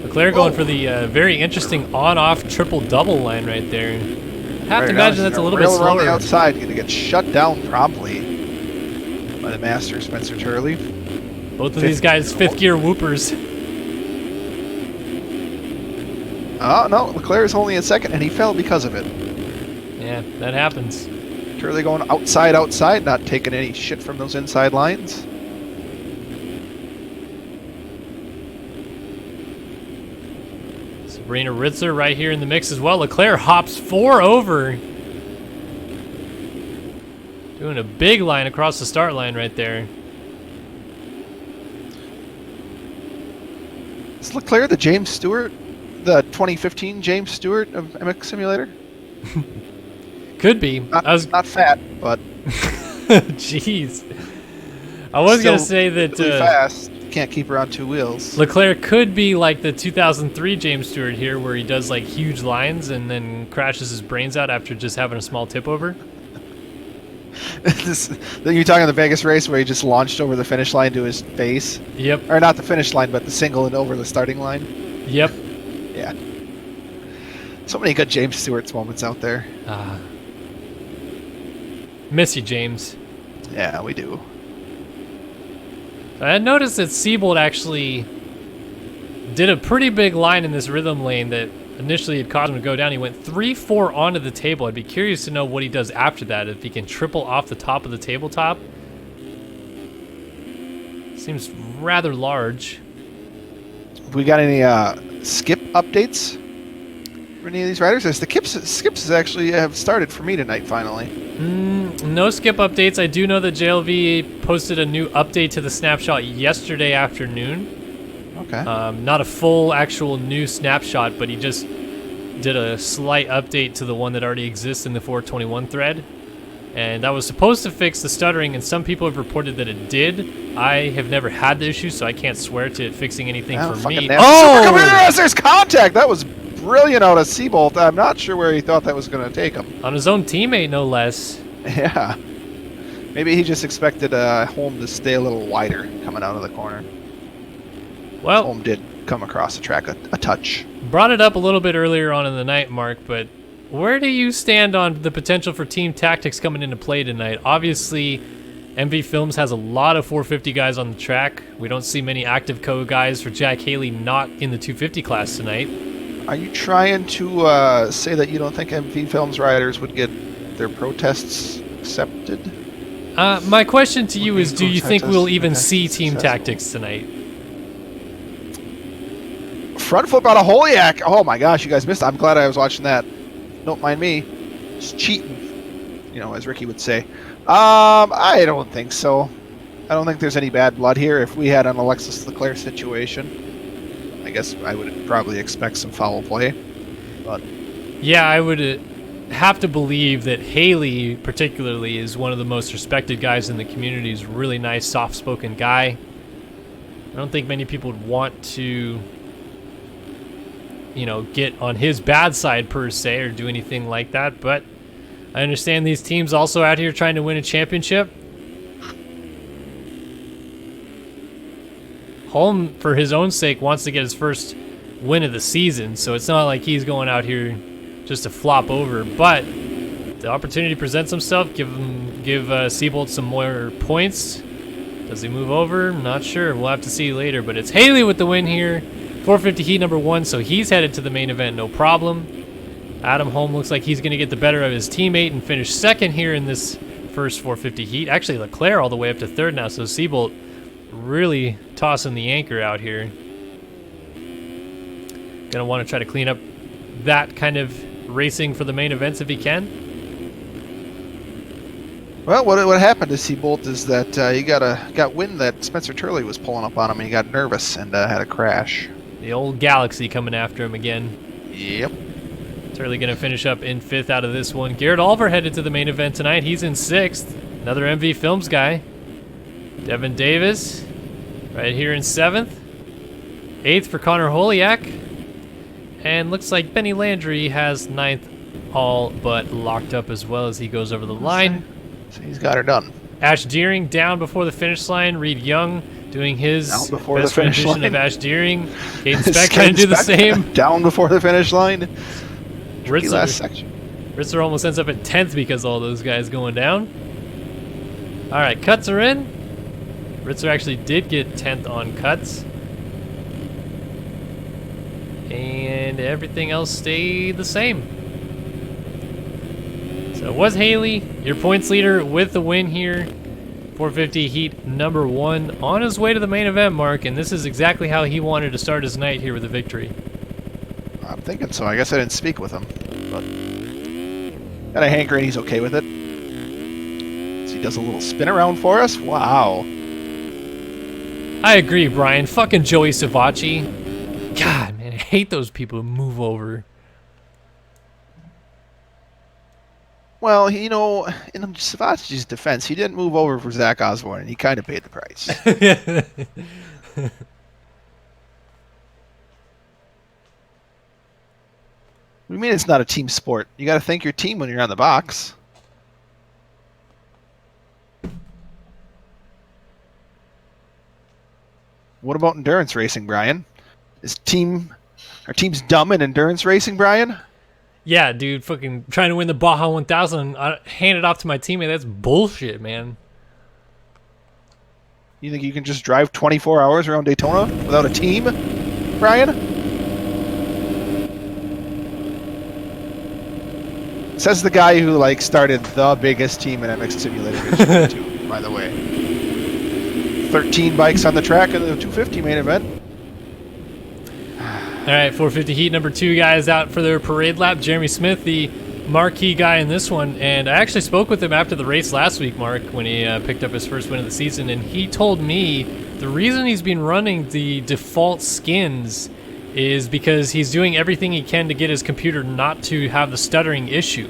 Leclerc going for the very interesting on-off triple-double line right there. I have to imagine that's a little bit slower.
On the outside, going to get shut down promptly by the master, Spencer Turley.
Both of these guys, fifth-gear whoopers.
Oh, no, Leclerc is only in second, and he fell because of it.
Yeah, that happens.
Turley going outside, not taking any shit from those inside lines.
Sabrina Ritzer right here in the mix as well. Leclerc hops 4 over. Doing a big line across the start line right there.
Is Leclerc the James Stewart? The 2015 James Stewart of MX Simulator?
Could be.
Not fat, but...
Jeez. I was going to say that...
Really fast. Can't keep her on 2 wheels.
Leclerc could be like the 2003 James Stewart here, where he does like huge lines and then crashes his brains out after just having a small tip over.
You're talking the Vegas race where he just launched over the finish line to his face?
Yep.
Or not the finish line, but the single and over the starting line?
Yep.
Yeah. So many good James Stewart's moments out there.
Miss you, James.
Yeah, we do.
I noticed that Seabolt actually did a pretty big line in this rhythm lane that initially had caused him to go down. He went 3-4 onto the table. I'd be curious to know what he does after that, if he can triple off the top of the tabletop. Seems rather large.
We got any skip updates for any of these riders? The skips actually have started for me tonight, finally.
No skip updates. I do know that JLV posted a new update to the snapshot yesterday afternoon.
Okay.
Not a full actual new snapshot, but he just did a slight update to the one that already exists in the 421 thread. And that was supposed to fix the stuttering, and some people have reported that it did. I have never had the issue, so I can't swear to it fixing anything for me.
Oh! There's contact! That was brilliant out of Seabolt. I'm not sure where he thought that was going to take him.
On his own teammate, no less.
Yeah. Maybe he just expected Holm to stay a little wider coming out of the corner.
Well,
Holm did come across the track a touch.
Brought it up a little bit earlier on in the night, Mark, but where do you stand on the potential for team tactics coming into play tonight? Obviously, MV Films has a lot of 450 guys on the track. We don't see many active co-guys for Jack Haley not in the 250 class tonight.
Are you trying to say that you don't think MV Films riders would get their protests accepted?
My question to you is, do you think we'll even see team tactics tonight?
Front flip out of Holiak. Oh my gosh, you guys missed it. I'm glad I was watching that. Don't mind me. Just cheating, you know, as Ricky would say. I don't think so. I don't think there's any bad blood here. If we had an Alexis Leclerc situation, I guess I would probably expect some foul play. But
yeah, I would have to believe that Haley, particularly, is one of the most respected guys in the community. He's a really nice, soft-spoken guy. I don't think many people would want to, you know, get on his bad side per se or do anything like that, but I understand these teams also out here trying to win a championship. Holm, for his own sake, wants to get his first win of the season, so it's not like he's going out here just to flop over, but the opportunity presents himself. Give Seabolt some more points. Does he move over? Not sure. We'll have to see later, but it's Haley with the win here. 450 heat number 1, so he's headed to the main event, no problem. Adam Holm looks like he's going to get the better of his teammate and finish second here in this first 450 heat. Actually, Leclerc all the way up to third now, so Seabolt really tossing the anchor out here. Going to want to try to clean up that kind of racing for the main events if he can.
Well, what happened to Seabolt is that he got wind that Spencer Turley was pulling up on him, and he got nervous and had a crash.
The old Galaxy coming after him again.
Yep.
Turley going to finish up in 5th out of this one. Garrett Oliver headed to the main event tonight. He's in 6th. Another MV Films guy. Devin Davis right here in 7th. 8th for Connor Holiak. And looks like Benny Landry has 9th all but locked up as well as he goes over the line.
So he's got her done.
Ash Deering down before the finish line. Reed Young doing his best rendition of Ash Deering. Caden Speck trying to do the same.
Down before the finish line.
Last section. Ritzer almost ends up at 10th because all those guys going down. All right, cuts are in. Ritzer actually did get 10th on cuts. And everything else stayed the same. So it was Haley, your points leader, with the win here. 450 heat number 1 on his way to the main event, Mark, and this is exactly how he wanted to start his night here with a victory.
I'm thinking so. I guess I didn't speak with him, but got a hankering he's okay with it. So he does a little spin around for us. Wow.
I agree, Brian. Fucking Joey Savacci. God, man, I hate those people who move over.
Well, you know, in Savacci's defense, he didn't move over for Zach Osborne, and he kind of paid the price. What do you mean it's not a team sport? You got to thank your team when you're on the box. What about endurance racing, Brian? Our team's dumb in endurance racing, Brian?
Yeah, dude, fucking trying to win the Baja 1000 and hand it off to my teammate. That's bullshit, man.
You think you can just drive 24 hours around Daytona without a team, Brian? Says the guy who started the biggest team in MX Simulator history, too, by the way. 13 bikes on the track in the 250 main event.
All right, 450 heat number 2 guys out for their parade lap. Jeremy Smith, the marquee guy in this one, and I actually spoke with him after the race last week, Mark, when he picked up his first win of the season, and he told me the reason he's been running the default skins is because he's doing everything he can to get his computer not to have the stuttering issue.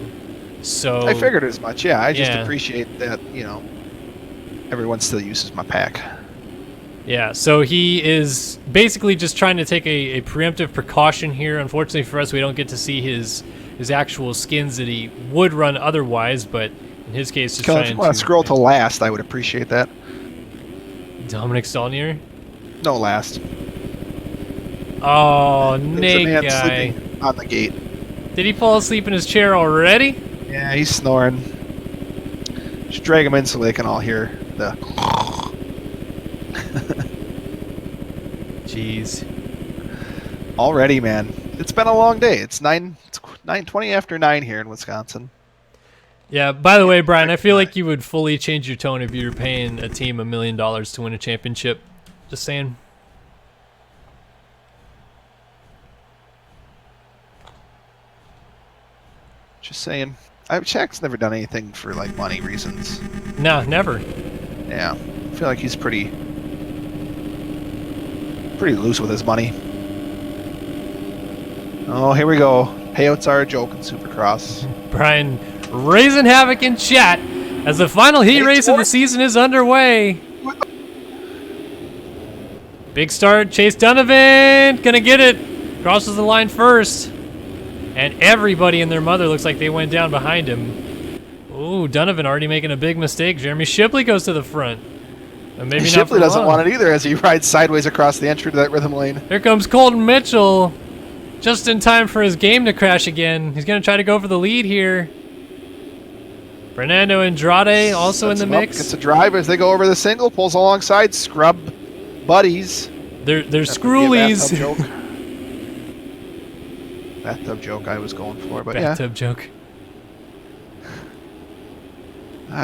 So
I figured as much. Yeah, I just appreciate that, everyone still uses my pack.
Yeah, so he is basically just trying to take a preemptive precaution here. Unfortunately for us, we don't get to see his actual skins that he would run otherwise, but in his case, just trying to... If you want to
scroll to last, I would appreciate that.
Dominic Stallnier?
No, last.
Oh, Nate guy.
On the gate.
Did he fall asleep in his chair already?
Yeah, he's snoring. Just drag him in so they can all hear the...
Jeez.
Already, man. It's been a long day. It's 9:20 after 9 here in Wisconsin.
Yeah, by the way, Brian, I feel like you would fully change your tone if you were paying a team $1 million to win a championship. Just saying.
Just saying. Shaq's never done anything for money reasons.
No, never.
Yeah. feel like he's pretty loose with his money. Oh, here we go. Payouts are a joke in Supercross.
Brian raising havoc in chat as the final heat race of the season is underway. Big start, Chase Donovan, gonna get it. Crosses the line first. And everybody and their mother looks like they went down behind him. Ooh, Donovan already making a big mistake. Jeremy Shipley goes to the front. Maybe not
Shipley
for
doesn't
long.
want it either as he rides sideways across the entry to that rhythm lane.
Here comes Colton Mitchell. Just in time for his game to crash again. He's going to try to go for the lead here. Fernando Andrade also in the mix.
Gets a drive as they go over the single. Pulls alongside. Scrub buddies.
They're screwies.
Bathtub joke I was going for, but
Bathtub joke.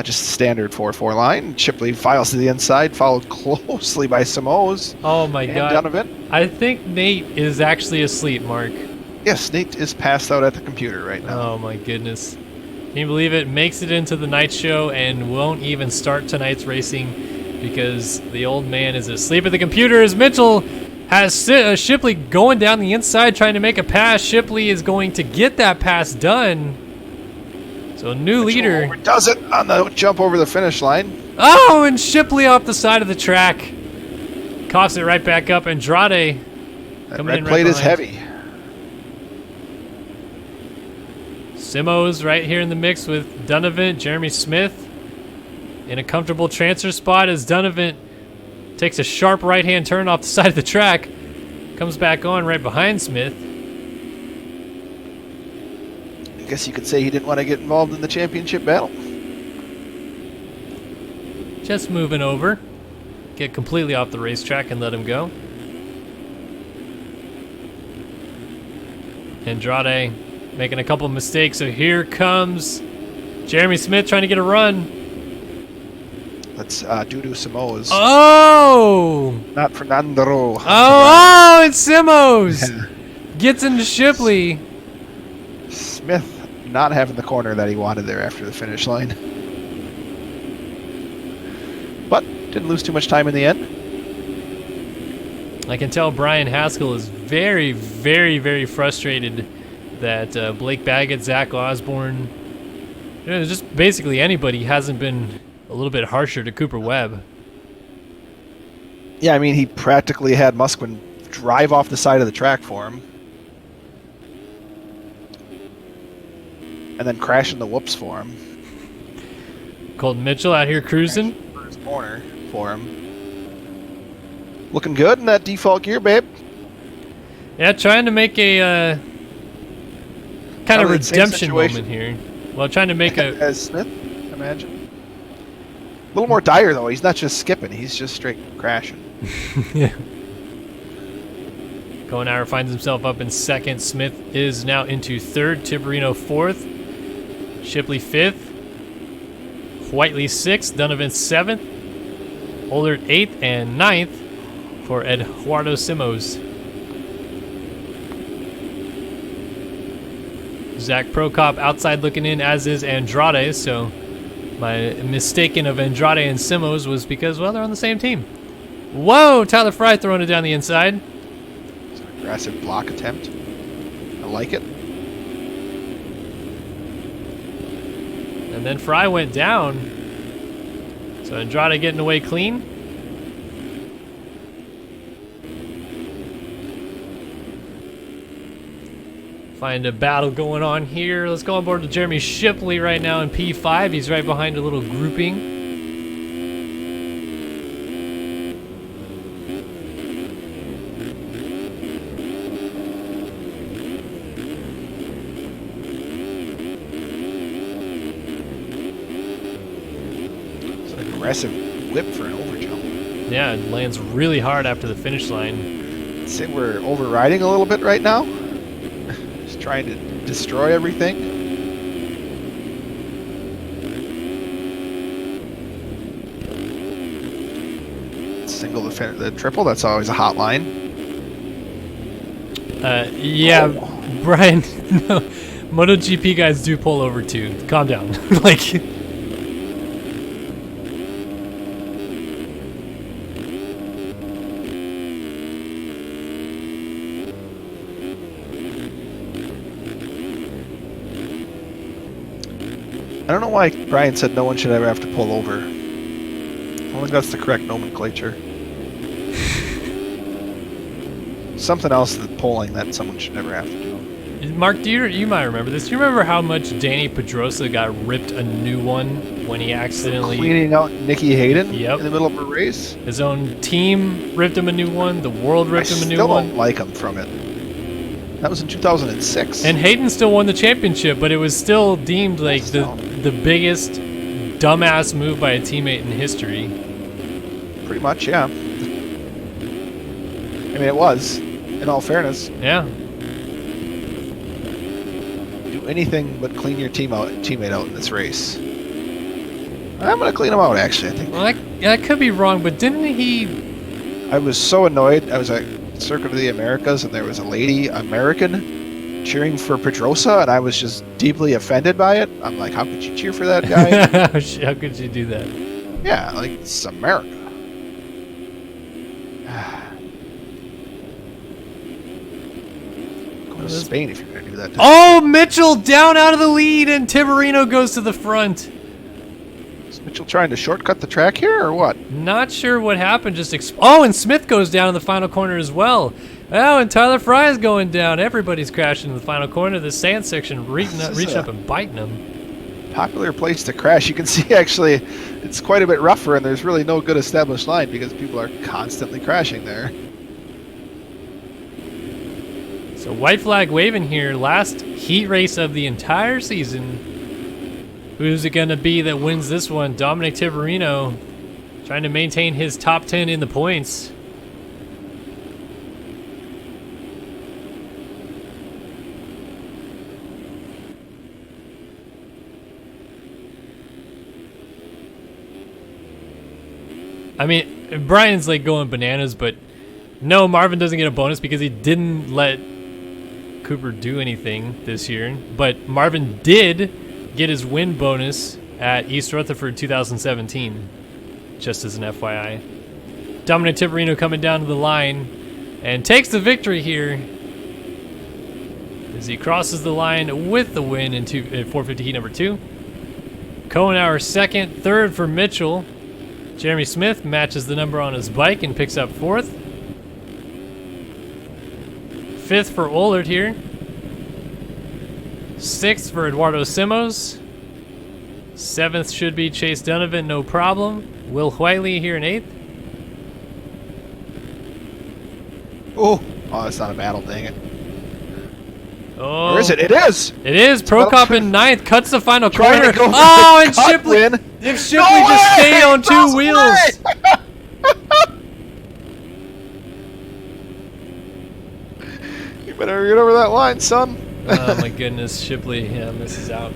Just standard 4-4 line. Shipley files to the inside, followed closely by Simoes.
Oh my God.
Donovan.
I think Nate is actually asleep, Mark.
Yes, Nate is passed out at the computer right now.
Oh my goodness. Can you believe it? Makes it into the night show and won't even start tonight's racing because the old man is asleep at the computer as Mitchell has Shipley going down the inside trying to make a pass. Shipley is going to get that pass done. So new leader.
Does it on the jump over the finish line.
Oh, and Shipley off the side of the track. Coughs it right back up. Andrade.
That red plate is heavy.
Simoes right here in the mix with Donovan. Jeremy Smith in a comfortable transfer spot as Donovan takes a sharp right-hand turn off the side of the track. Comes back on right behind Smith.
I guess you could say he didn't want to get involved in the championship battle.
Just moving over. Get completely off the racetrack and let him go. Andrade making a couple mistakes, so here comes Jeremy Smith trying to get a run.
That's Dudu Simoes.
Oh!
Not Fernando.
Oh, it's Simoes! Gets into Shipley.
Smith not having the corner that he wanted there after the finish line. But didn't lose too much time in the end.
I can tell Brian Haskell is very, very, very frustrated that Blake Baggett, Zach Osborne, just basically anybody hasn't been a little bit harsher to Cooper Webb.
Yeah, I mean, he practically had Musquin drive off the side of the track for him. And then crash in the whoops for him.
Colton Mitchell out here cruising.
For his corner for him. Looking good in that default gear, babe.
Yeah, trying to make a kind of redemption
situation.
moment here. Well, trying to make a...
As Smith, imagine. A little more dire, though. He's not just skipping. He's just straight crashing.
Yeah. Cohenauer finds himself up in second. Smith is now into third. Tiberino fourth. Shipley fifth. Whiteley sixth. Donovan seventh. Oldert eighth and ninth for Eduardo Simoes. Zach Prokop outside looking in, as is Andrade. So my mistaken of Andrade and Simoes was because, well, they're on the same team. Whoa, Tyler Fry throwing it down the inside.
It's an aggressive block attempt. I like it.
And then Fry went down. So Andrade getting away clean. Find a battle going on here. Let's go on board to Jeremy Shipley right now in P5. He's right behind a little grouping.
Aggressive whip for an overjump.
Yeah, it lands really hard after the finish line.
I'd say we're overriding a little bit right now. Just trying to destroy everything. Single the triple, that's always a hot line.
Yeah, Brian, no, MotoGP guys do pull over too. Calm down. Like...
I don't know why Brian said no one should ever have to pull over. I don't think that's the correct nomenclature. Something else than polling that someone should never have to do.
Mark, you might remember this. Do you remember how much Danny Pedrosa got ripped a new one when he accidentally...
Cleaning out Nicky Hayden
Yep.
in the middle of a race?
His own team ripped him a new one. The world ripped him a new one.
I still don't like him from it. That was in 2006.
And Hayden still won the championship, but it was still deemed like the biggest dumbass move by a teammate in history.
Pretty much, yeah. I mean, it was, in all fairness.
Yeah.
Do anything but clean your teammate out in this race. I'm going to clean him out, actually, I think.
Well, that could be wrong, but didn't he...
I was so annoyed. I was at Circuit of the Americas, and there was a lady, American, cheering for Pedrosa, and I was just deeply offended by it. I'm like, how could you cheer for that guy?
How could you do that?
Yeah, like, it's America. Go to Spain if you're going to do that.
Oh, Mitchell down out of the lead, and Tiberino goes to the front.
Is Mitchell trying to shortcut the track here, or what?
Not sure what happened. Oh, and Smith goes down in the final corner as well. Oh, and Tyler Fry's going down. Everybody's crashing in the final corner. The sand section reaching up and biting them.
Popular place to crash. You can see, actually, it's quite a bit rougher, and there's really no good established line because people are constantly crashing there.
So white flag waving here. Last heat race of the entire season. Who's it going to be that wins this one? Dominic Tiberino trying to maintain his top 10 in the points. I mean, Brian's like going bananas, but no, Marvin doesn't get a bonus because he didn't let Cooper do anything this year. But Marvin did get his win bonus at East Rutherford 2017, just as an FYI. Dominic Tiberino coming down to the line and takes the victory here as he crosses the line with the win in 450 heat number 2. Kohenauer second, third for Mitchell. Jeremy Smith matches the number on his bike and picks up 4th. 5th for Ollard here. 6th for Eduardo Simos. 7th should be Chase Donovan, no problem. Will Whiteley here in 8th.
Oh, it's not a battle, dang it.
Oh,
Or is it? It is!
It is. Prokop in 9th, cuts the final
Trying
corner.
to go for
Oh,
the
and
cut
Shipley.
win.
If Shipley just stayed on 2 wheels.
You better get over that line, son.
Oh my goodness, Shipley misses out.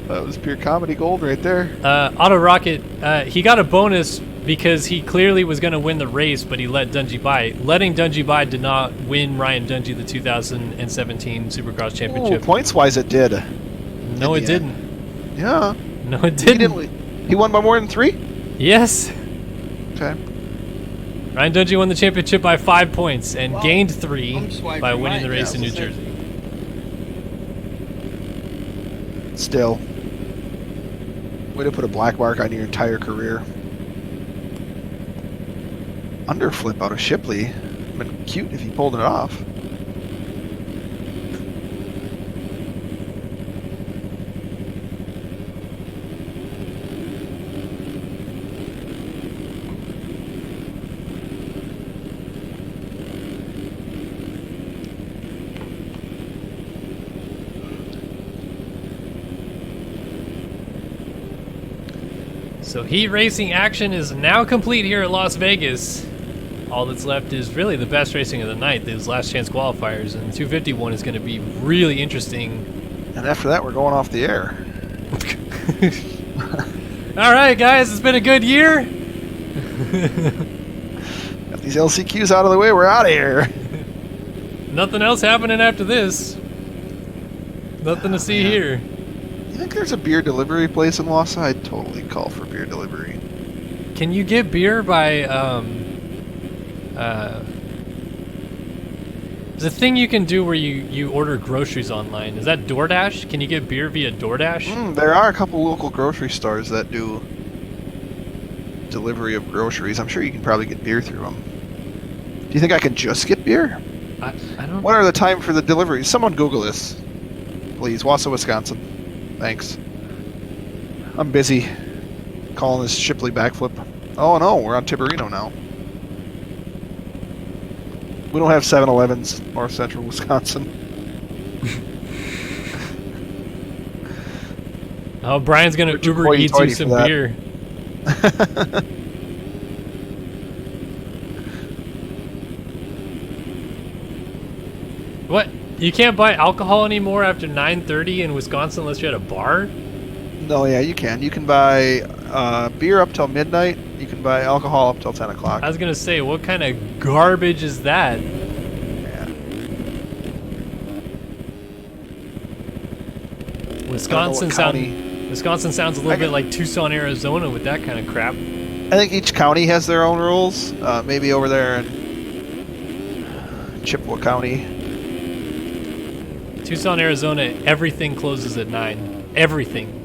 That was pure comedy gold right there.
Auto Rocket, he got a bonus because he clearly was going to win the race, but he let Dungey by. Letting Dungey by did not win Ryan Dungey the 2017 Supercross Championship.
Ooh, points-wise, it did.
No, it didn't.
Yeah.
No, it didn't.
He won by more than 3?
Yes.
Okay.
Ryan Dungey won the championship by 5 points and gained 3
I'm swiping
by winning
right,
the race
yeah,
in New
that's it.
Jersey.
Still. Way to put a black mark on your entire career. Underflip out of Shipley. Would have been cute if he pulled it off.
So heat racing action is now complete here at Las Vegas. All that's left is really the best racing of the night, those last chance qualifiers, and the 251 is going to be really interesting.
And after that, we're going off the air.
All right, guys, it's been a good year.
Got these LCQs out of the way, we're out of here.
Nothing else happening after this. Nothing to see here.
You think there's a beer delivery place in Wausau? I'd totally call for beer delivery.
Can you get beer by There's a thing you can do where you order groceries online. Is that DoorDash? Can you get beer via DoorDash?
There are a couple local grocery stores that do delivery of groceries. I'm sure you can probably get beer through them. Do you think I can just get beer?
I don't.
What are the time for the deliveries? Someone Google this, please. Wausau, Wisconsin. Thanks. I'm busy calling this Shipley backflip. Oh no, we're on Tiberino now. We don't have 7-Elevens north central Wisconsin.
Oh, Brian's gonna Uber Eats you some beer. What? You can't buy alcohol anymore after 9:30 in Wisconsin unless you're at a bar?
No, yeah, you can. You can buy beer up till midnight. You can buy alcohol up till 10 o'clock.
I was gonna say, what kind of garbage is that?
Yeah.
Wisconsin sounds a little bit like Tucson, Arizona with that kind of crap.
I think each county has their own rules. Maybe over there in Chippewa County.
Tucson, Arizona, everything closes at 9. Everything.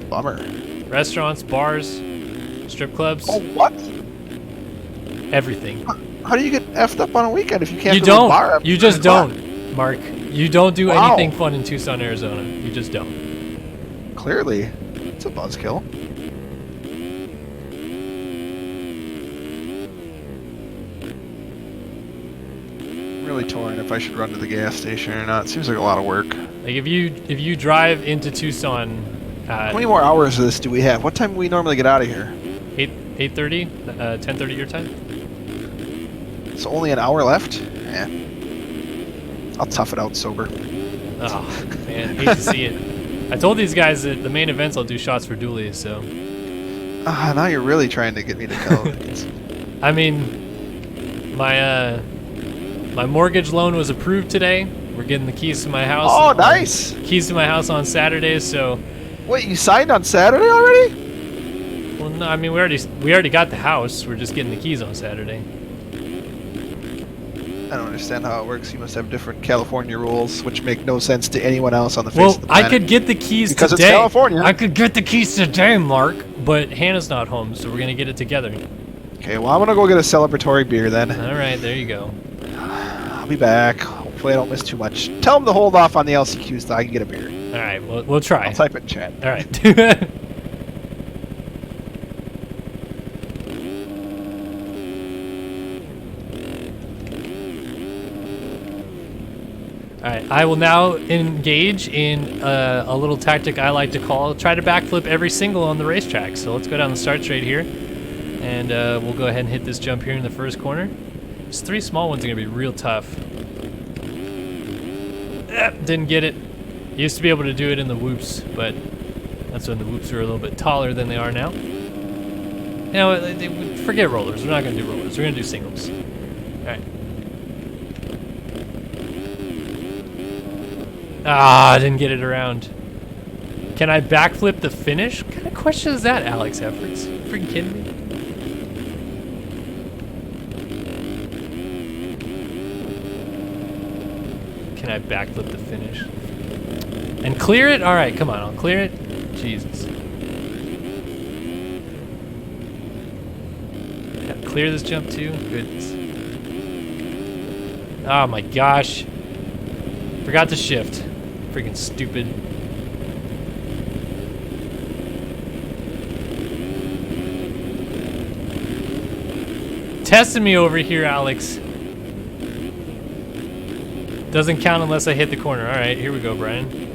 Bummer.
Restaurants, bars, strip clubs.
Oh, what?
Everything.
How do you get effed up on a weekend if you can't
You
go to a
don't.
bar?
You just don't, Mark. You don't do
Wow.
anything fun in Tucson, Arizona. You just don't.
Clearly. It's a buzzkill. I'm really torn if I should run to the gas station or not. It seems like a lot of work.
Like if you drive into Tucson
How many more hours of this do we have? What time do we normally get out of here?
8:30, 10:30 your time.
It's only an hour left? Yeah. I'll tough it out sober.
Oh man, hate to see it. I told these guys that the main events I'll do shots for dualies, so.
Now you're really trying to get me to go.
I mean, my mortgage loan was approved today. We're getting the keys to my house.
Oh, nice!
Keys to my house on Saturday, so.
Wait, you signed on Saturday already?
Well, no, I mean we already got the house. We're just getting the keys on Saturday.
I don't understand how it works. You must have different California rules, which make no sense to anyone else on the face
Well,
of the planet.
I could get the keys
because
today.
it's California.
I could get the keys today, Mark, but Hannah's not home, so we're gonna get it together.
Okay, well, I'm gonna go get a celebratory beer then.
All right, there you go.
I'll be back. Hopefully I don't miss too much. Tell them to hold off on the LCQs so I can get a beer.
All right, we'll try.
I'll type it in chat.
All right. Alright, I will now engage in a little tactic I like to call try to backflip every single on the racetrack. So let's go down the start straight here, and we'll go ahead and hit this jump here in the first corner. These 3 small ones are going to be real tough. Didn't get it. Used to be able to do it in the whoops, but that's when the whoops were a little bit taller than they are now. You know, forget rollers. We're not going to do rollers. We're going to do singles. Alright. Ah, I didn't get it around. Can I backflip the finish? What kind of question is that, Alex Efforts? Freaking kidding me? Can I backflip the finish? And clear it? Alright, come on, I'll clear it. Jesus. Gotta clear this jump too? Goodness. Oh my gosh. Forgot to shift. Freaking stupid. Testing me over here, Alex. Doesn't count unless I hit the corner. Alright, here we go, Brian.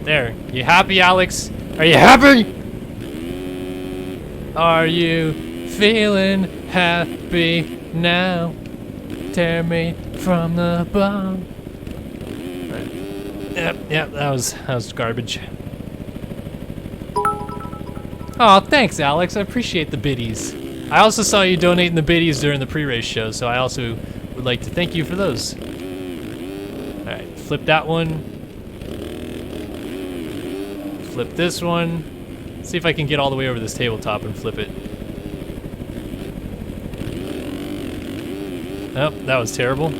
There. You happy, Alex? Are you happy? Are you feeling happy now? Tear me from the bottom. Right. Yep, that was garbage. Oh, thanks, Alex. I appreciate the biddies. I also saw you donating the biddies during the pre-race show, so I also would like to thank you for those. Alright, flip that one. Flip this one. See if I can get all the way over this tabletop and flip it. Oh, that was terrible.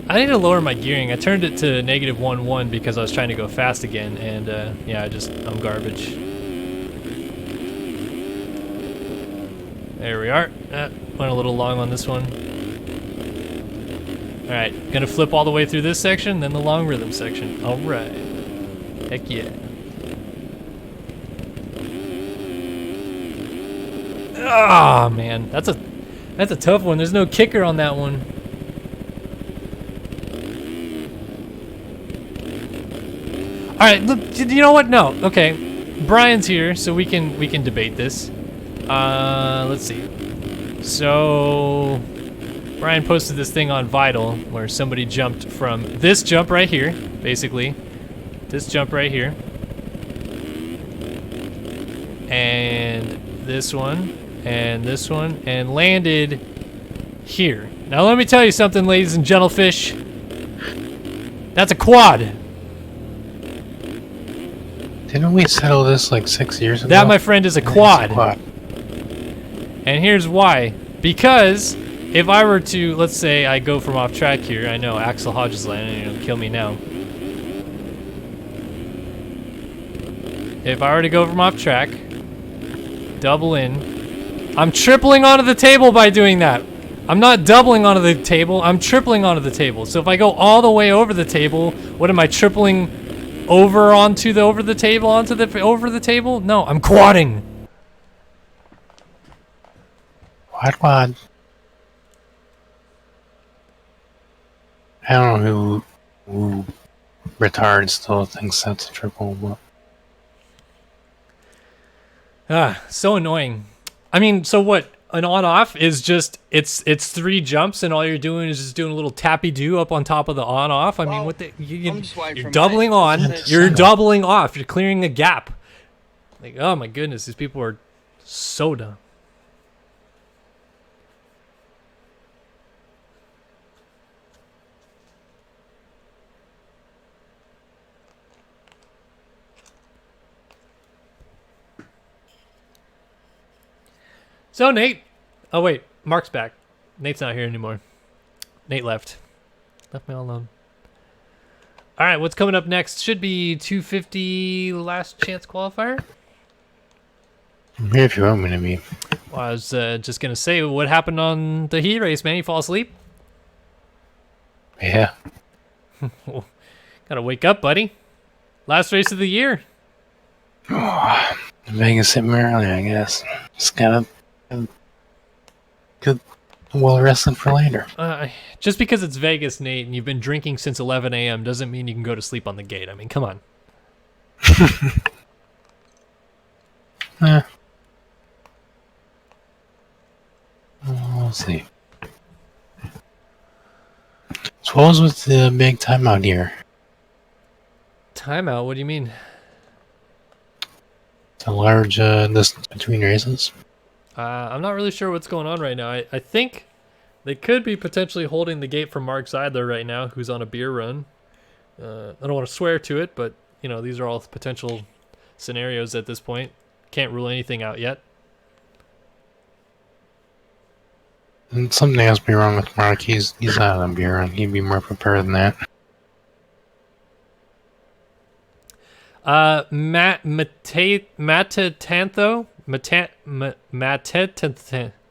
I need to lower my gearing. I turned it to -1.1 because I was trying to go fast again, and yeah, I'm garbage. There we are. Went a little long on this one. Alright, gonna flip all the way through this section, then the long rhythm section. Alright. Heck yeah. Ah, man, that's a tough one. There's no kicker on that one. All right, look, you know what? No, okay. Brian's here, so we can debate this. Let's see. So Brian posted this thing on Vital where somebody jumped from this jump right here, basically. This jump right here. And this one. And this one, and landed here. Now let me tell you something, ladies and gentlefish. That's a quad.
Didn't we settle this like 6 years ago?
That, my friend, is a quad.
It's a quad.
And here's why. Because if I were to, let's say I go from off track here, I know Axel Hodges landing, it'll kill me now. If I were to go from off track, double in, I'm tripling onto the table by doing that. I'm not doubling onto the table, I'm tripling onto the table. So if I go all the way over the table, what am I tripling over onto the over the table? No, I'm quadding.
Quad. I don't know who retards still thinks that's a triple, but
So annoying. I mean, so what? An on-off is just it's 3 jumps, and all you're doing is just doing a little tappy-do up on top of the on-off. I mean, what the you're doubling on, you're doubling off, you're clearing a gap. Like, oh my goodness, these people are so dumb. So Nate, oh wait, Mark's back. Nate's not here anymore. Nate left me all alone. All right, what's coming up next? Should be 250 last chance qualifier.
I'm here if you want me to be.
Well, I was just gonna say, what happened on the heat race, man? You fall asleep?
Yeah.
Well, gotta wake up, buddy. Last race of the year.
Vegas hit me early, I guess. Just gotta good, well rested for later.
Just because it's Vegas, Nate, and you've been drinking since 11 a.m. doesn't mean you can go to sleep on the gate. I mean, come on.
We'll see. So what was with the big timeout here?
Timeout? What do you mean?
The large distance between races?
I'm not really sure what's going on right now. I think they could be potentially holding the gate for Mark Seidler right now, who's on a beer run. I don't want to swear to it, but you know, these are all potential scenarios at this point. Can't rule anything out yet.
And something has to be wrong with Mark. He's not on a beer run. He'd be more prepared than that.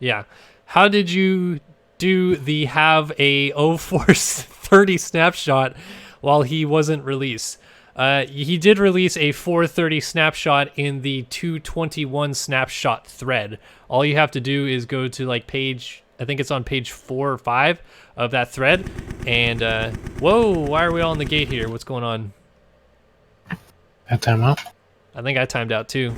Yeah. How did you do the have a 0430 snapshot while he wasn't released? He did release a 430 snapshot in the 221 snapshot thread. All you have to do is go to like page, I think it's on page 4 or 5 of that thread. And, whoa, why are we all in the gate here? What's going on?
That time out?
I think I timed out too.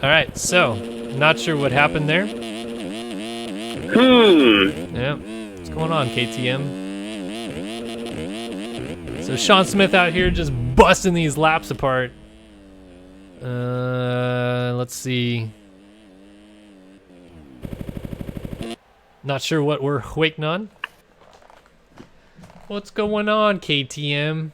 All right, so not sure what happened there. Yeah, what's going on, KTM? So Sean Smith out here just busting these laps apart. Let's see. Not sure what we're waiting on. What's going on, KTM?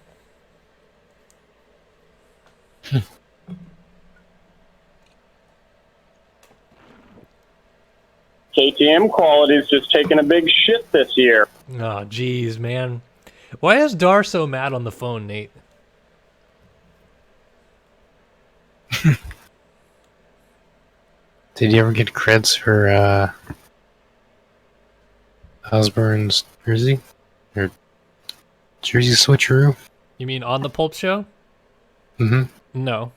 KTM quality's just taking a big shit this year.
Oh, jeez, man. Why is Dar so mad on the phone, Nate?
Did you ever get creds for Osborne's jersey? Or jersey switcheroo?
You mean on the Pulp Show?
Mm-hmm.
No.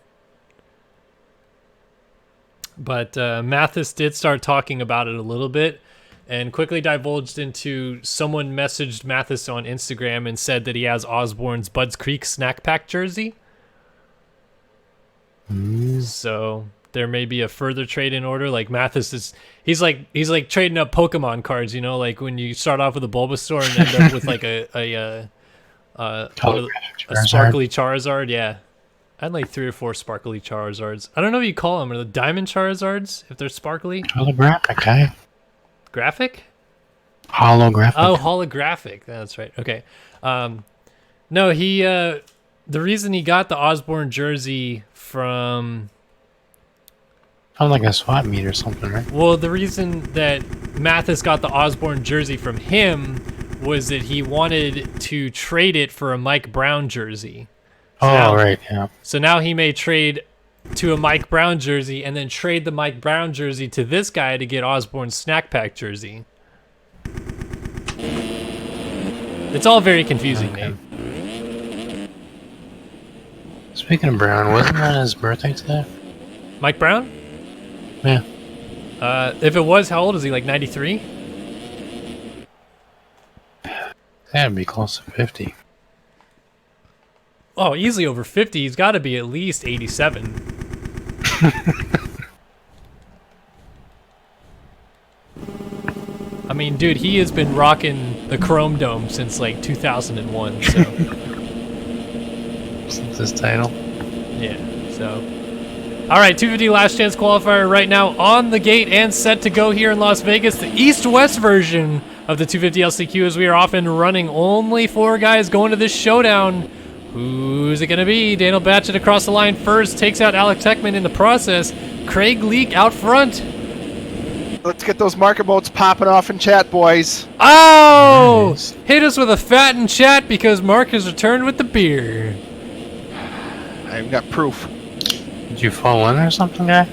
But Mathis did start talking about it a little bit and quickly divulged into someone messaged Mathis on Instagram and said that he has Osborne's Budds Creek snack pack jersey. So there may be a further trade in order. Like Mathis is, he's like trading up Pokemon cards, you know, like when you start off with a Bulbasaur and end up with like a sparkly Charizard. Yeah. I had like 3 or 4 sparkly Charizards. I don't know what you call them. Are the diamond Charizards if they're sparkly?
Holographic, guy.
Graphic?
Holographic.
Oh, holographic. That's right. Okay. No, he the reason he got the Osborne jersey from
Sounds like a swap meet or something, right?
well, the reason that Mathis got the Osborne jersey from him was that he wanted to trade it for a Mike Brown jersey. So now,
right, yeah.
So now he may trade to a Mike Brown jersey and then trade the Mike Brown jersey to this guy to get Osborne's snack pack jersey. It's all very confusing,
Okay.
Nate.
Speaking of Brown, wasn't that his birthday today?
Mike Brown?
Yeah.
If it was, how old is he? Like 93?
That'd be close to 50.
Oh, easily over 50. He's got to be at least 87. I mean, dude, he has been rocking the Chrome Dome since like 2001. So
Since his title.
yeah. So all right, 250 last chance qualifier right now on the gate and set to go here in Las Vegas. The East-West version of the 250 LCQ, as we are off and running. Only 4 guys going to this showdown. Who's it going to be? Daniel Batchett across the line first, takes out Alex Heckman in the process. Craig Leak out front.
Let's get those marker boats popping off in chat, boys.
Oh!
Nice.
Hit us with a fat in chat because Mark has returned with the beer.
I even got proof.
Did you fall in or something, guy?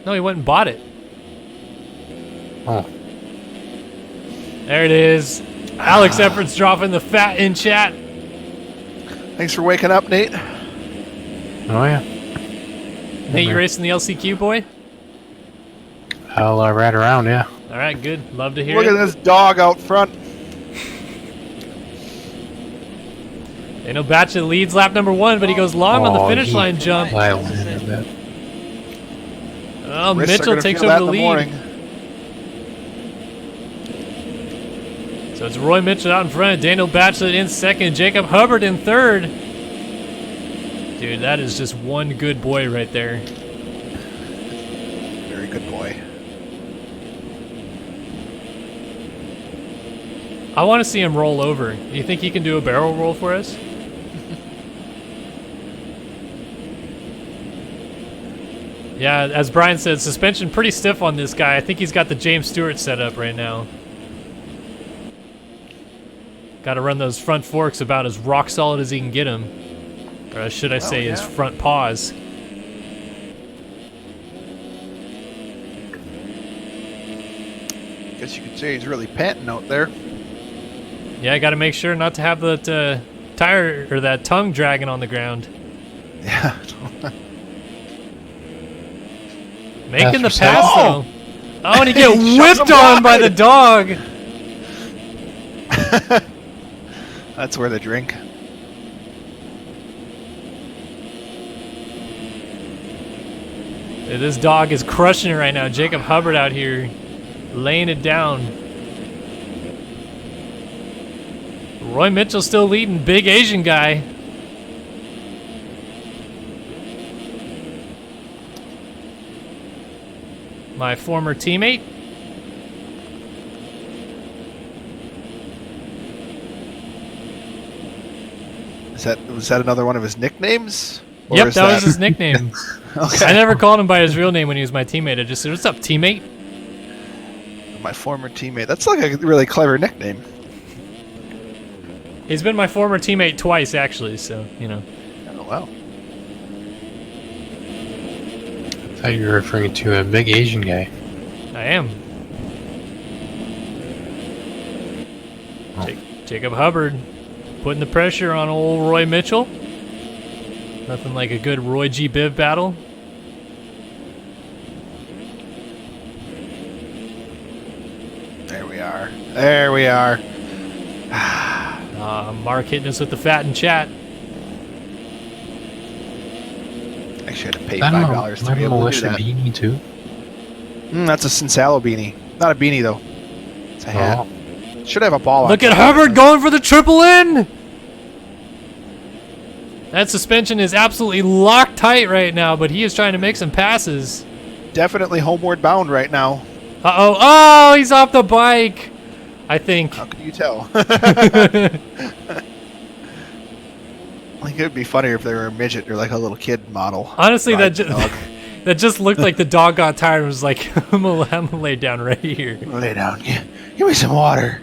No, he went and bought it.
Oh.
There it is. Alex Effort's dropping the fat in chat.
Thanks for waking up, Nate.
Oh, yeah.
Nate, you racing the LCQ, boy?
I'll ride around, yeah.
All right, good. Love to hear
Look
it.
at this dog out front.
Daniel Batchett leads lap number 1, but he goes long on the finish line jump.
I landed that.
Oh,
Wrists are
Mitchell
gonna
takes
feel
over
that
the
in
lead.
morning.
So it's Roy Mitchell out in front, Daniel Batchett in second, Jacob Hubbard in third. Dude, that is just one good boy right there.
Very good boy.
I want to see him roll over. Do you think he can do a barrel roll for us? Yeah, as Brian said, suspension pretty stiff on this guy. I think he's got the James Stewart set up right now. Got to run those front forks about as rock solid as he can get them. Or should I say his front paws.
Guess you could say he's really panting out there.
Yeah, I got to make sure not to have that tire or that tongue dragging on the ground.
Yeah.
Making the
That's
pass
for
though. Oh, and he get
He shoves
whipped
him
on by
wide.
the dog.
That's where the drink.
This dog is crushing it right now. Jacob Hubbard out here laying it down. Roy Mitchell still leading. Big Asian guy. My former teammate.
Was that another one of his nicknames? Or
Yep,
is
that was his nickname.
Okay.
I never called him by his real name when he was my teammate. I just said, "What's up, teammate?"
My former teammate. That's like a really clever nickname.
He's been my former teammate twice, actually. So you know.
Oh wow.
I thought you were referring to a big Asian guy.
I am. Jacob Hubbard putting the pressure on old Roy Mitchell. Nothing like a good Roy G. Biv battle.
There we are. There we are.
Mark hitting us with the fat in chat.
Actually, I had to pay
I don't know.
$5 to
My
be able to do
militia
that.
beanie too.
That's a Sinsalo beanie. Not a beanie though. It's a hat.
Oh.
Should have a ball on.
Look at
top.
Hubbard going for the triple in. That suspension is absolutely locked tight right now, but he is trying to make some passes.
Definitely homeward bound right now.
Uh-oh. Oh, he's off the bike, I think.
How can you tell? Like, it would be funnier if they were a midget or like a little kid model.
Honestly, that
riding a dog.
that just looked like the dog got tired and was like, I'm gonna lay down right here.
Lay down. Give me some water.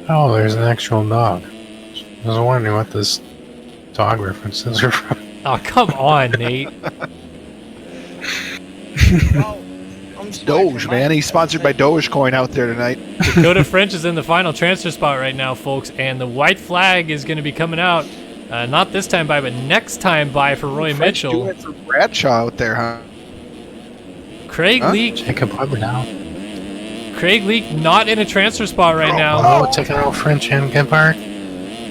Oh, there's an actual dog. I was wondering what this dog references are from.
Oh, come on, Nate.
Doge, man. He's sponsored by Dogecoin out there tonight.
Dakota French is in the final transfer spot right now, folks, and the white flag is going to be coming out. Not this time by, but next time by for Roy
French
Mitchell.
doing it for Bradshaw out there, huh?
Craig Leak.
Jacob Hubbard now.
Craig Leak not in a transfer spot right now.
Oh, taking out French and Gebhardt.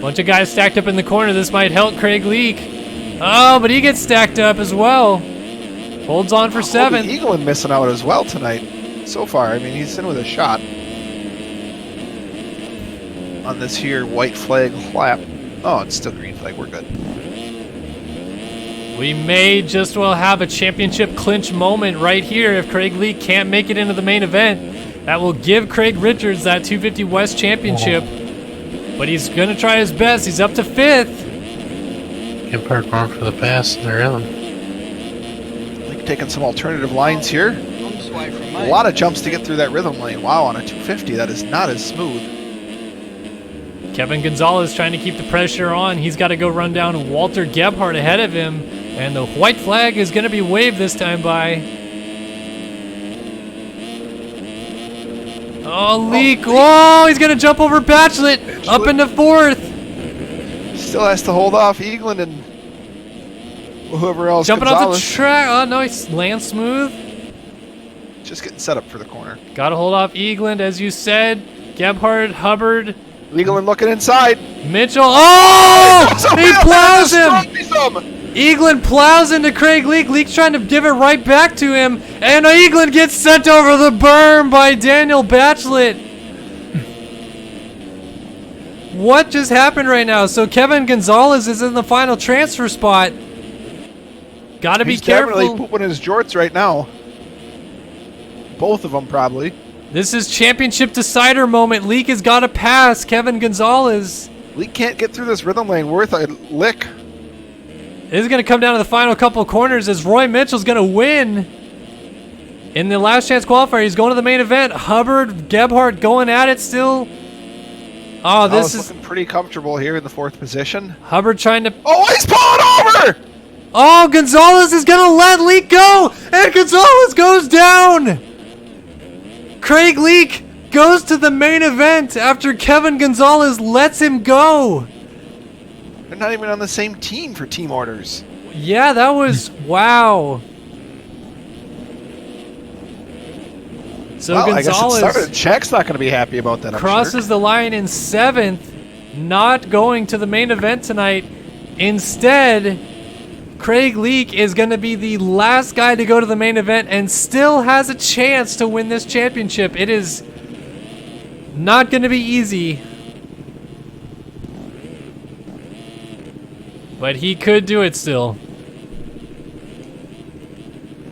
Bunch of guys stacked up in the corner. This might help Craig Leak. Oh, but he gets stacked up as well. Holds on for 7th.
Eagleman missing out as well tonight. So far, I mean, he's in with a shot on this here white flag lap. Oh, it's still green flag. We're good.
We may just well have a championship clinch moment right here if Craig Leak can't make it into the main event. That will give Craig Richards that 250 West championship. But he's going to try his best. He's up to 5th.
Gebhardt going for the pass in the rhythm.
Taking some alternative lines here. A lot of jumps to get through that rhythm lane. Wow, on a 250, that is not as smooth.
Kevin Gonzalez trying to keep the pressure on. He's got to go run down Walter Gebhardt ahead of him. And the white flag is going to be waved this time by. Oh, Leak. Whoa, he's going to jump over Batchlet. Up into 4th.
Still has to hold off Eagleman and whoever else.
Jumping
Gonzalez.
off the track. Oh, no, he lands smooth.
Just getting set up for the corner.
Got to hold off Eagland, as you said. Gebhardt, Hubbard.
Eagleman looking inside.
Mitchell. Oh! He plows him!
him!
Eagland plows into Craig Leak. Leak's trying to give it right back to him. And Eagland gets sent over the berm by Daniel Batchlet. What just happened right now? So Kevin Gonzalez is in the final transfer spot. Got to be careful.
He's definitely pooping his jorts right now. Both of them, probably.
This is championship decider moment. Leak has got to pass Kevin Gonzalez.
Leak can't get through this rhythm lane worth a lick.
This is going to come down to the final couple of corners as Roy Mitchell's going to win. In the last chance qualifier, he's going to the main event. Hubbard, Gebhardt going at it still. Oh, this is
looking pretty comfortable here in the 4th position.
Hubbard trying to...
Oh, he's pulling over!
Oh, Gonzalez is going to let Leak go! And Gonzalez goes down! Craig Leak goes to the main event after Kevin Gonzalez lets him go.
They're not even on the same team for team orders.
Yeah, that was... wow. So
well, I guess it
Gonzalez
started. Check's not going to be happy about that.
crosses the line in 7th, not going to the main event tonight. Instead, Craig Leak is going to be the last guy to go to the main event and still has a chance to win this championship. It is not going to be easy, but he could do it still.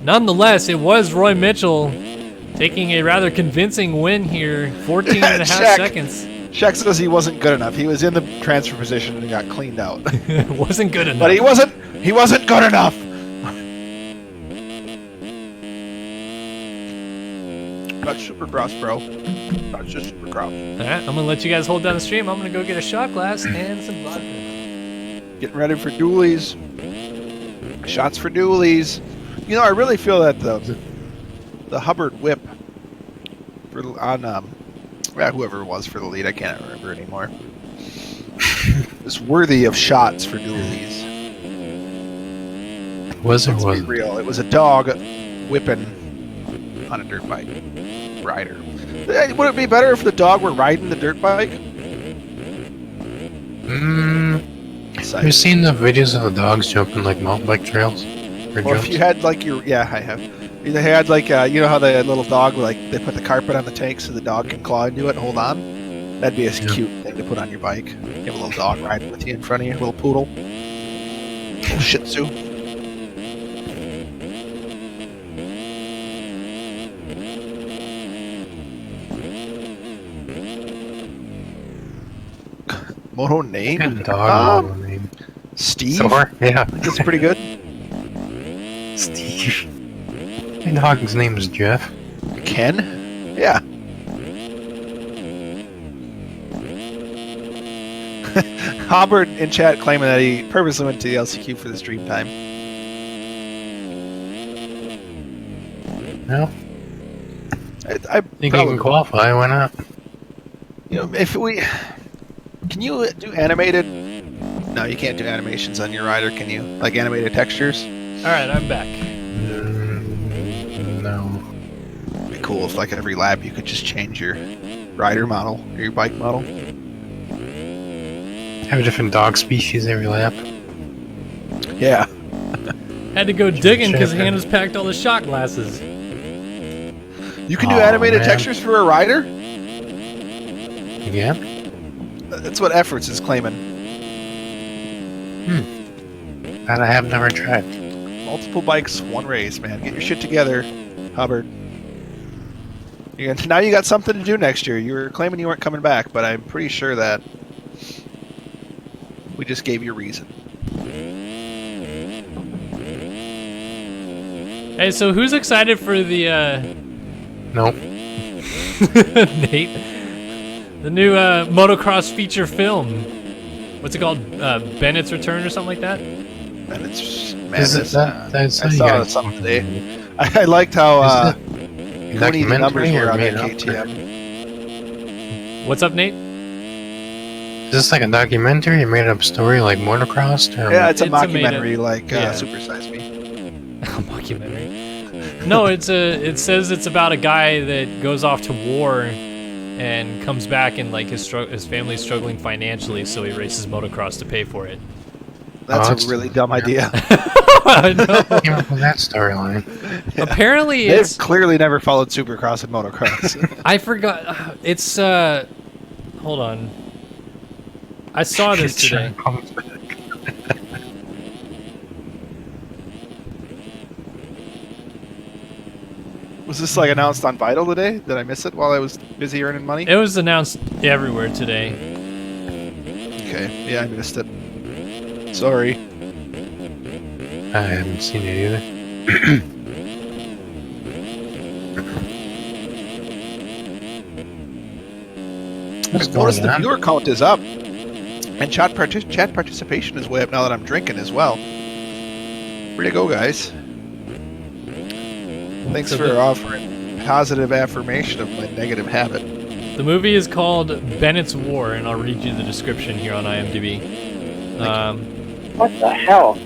Nonetheless, it was Roy Mitchell taking a rather convincing win here, 14 and a half
Check.
seconds.
Shaq says he wasn't good enough. He was in the transfer position and got cleaned out.
Wasn't good enough.
But he wasn't good enough. Not Supercross, bro. Not just Supercross.
All right, I'm gonna let you guys hold down the stream. I'm gonna go get a shot glass and some vodka.
Getting ready for dualies. Shots for dualies. You know, I really feel that the Hubbard whip on whoever it was for the lead, I can't remember anymore, is worthy of shots for dualies.
Was it
Let's be real. It was a dog whipping on a dirt bike rider. Would it be better if the dog were riding the dirt bike?
Have you seen the videos of the dogs jumping like mountain bike trails?
Or if you had like I have. They had like you know how the little dog, like they put the carpet on the tank so the dog can claw into it and hold on. That'd be a cute thing to put on your bike. You have a little dog riding with you in front of you, a little poodle, little Shih Tzu. Moto name?
Good dog name.
Steve?
Thor? Yeah.
That's pretty good.
Steve. My dog's name is Jeff.
Ken? Yeah. Hubbard in chat claiming that he purposely went to the LCQ for the stream time.
No.
I
Think you
probably
can qualify, why not?
You know, if we... Can you do animated? No, you can't do animations on your rider, can you? Like animated textures?
Alright, I'm back.
No.
It'd be cool if like every lap you could just change your rider model or your bike model.
Have a different dog species every lap.
Yeah.
Had to go digging because Hannah's packed all the shot glasses.
You can do animated
man.
textures for a rider?
Yeah?
That's what Efforts is claiming.
That I have never tried.
Multiple bikes, one race, man. Get your shit together, Hubbard. Now you got something to do next year. You were claiming you weren't coming back, but I'm pretty sure that we just gave you a reason.
Hey, so who's excited for the
Nope.
Nate? The new motocross feature film. What's it called? Bennett's Return or something like that?
And it's
Is
madness.
it that's
I saw something today. I liked how pointy the numbers were on that KTM.
What's up, Nate?
Is this like a documentary? You made up story like motocross? Or
Yeah, it's a
It's a
mockumentary like
yeah.
Super Size Me.
Mockumentary. No, it says it's about a guy that goes off to war and comes back and like his family's struggling financially, so he races motocross to pay for it.
That's
that's-
a really dumb idea.
I know.
came up with that storyline?
Apparently,
They've
it's
clearly never followed Supercross and motocross.
I forgot. It's hold on. I saw this today.
Was this like announced on Vital today? Did I miss it while I was busy earning money?
It was announced everywhere today.
Okay, yeah, I missed it. Sorry.
I haven't seen it either. What's
Notice
going
the
on?
viewer count is up, and chat participation is way up now that I'm drinking as well. Way to go, guys! Thanks
So
for offering positive affirmation of my negative habit.
The movie is called Bennett's War, and I'll read you the description here on IMDb.
What the hell?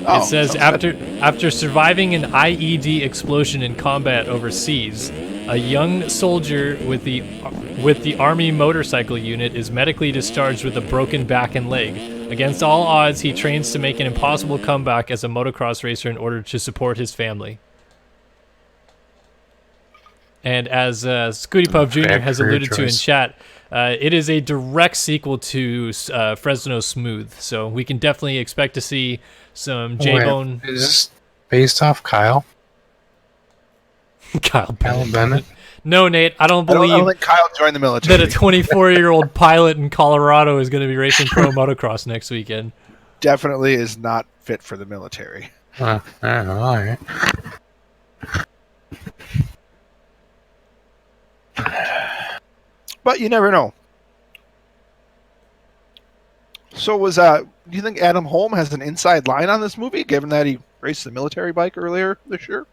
Oh,
It says
sounds good.
after surviving an IED explosion in combat overseas, a young soldier with the Army motorcycle unit is medically discharged with a broken back and leg. Against all odds, he trains to make an impossible comeback as a motocross racer in order to support his family. And as Scooty Pub Jr. has
Career
alluded to in
choice.
chat, it is a direct sequel to Fresno Smooth, so we can definitely expect to see some J-Bone.
Wait, is this based off Kyle?
Kyle Bennett.
Bennett?
No, Nate, I don't
I
believe
don't think Kyle joined the military.
that a 24-year-old pilot in Colorado is going to be racing pro motocross next weekend.
Definitely is not fit for the military.
I don't know, all right.
But you never know. So do you think Adam Holm has an inside line on this movie, given that he raced the military bike earlier this year?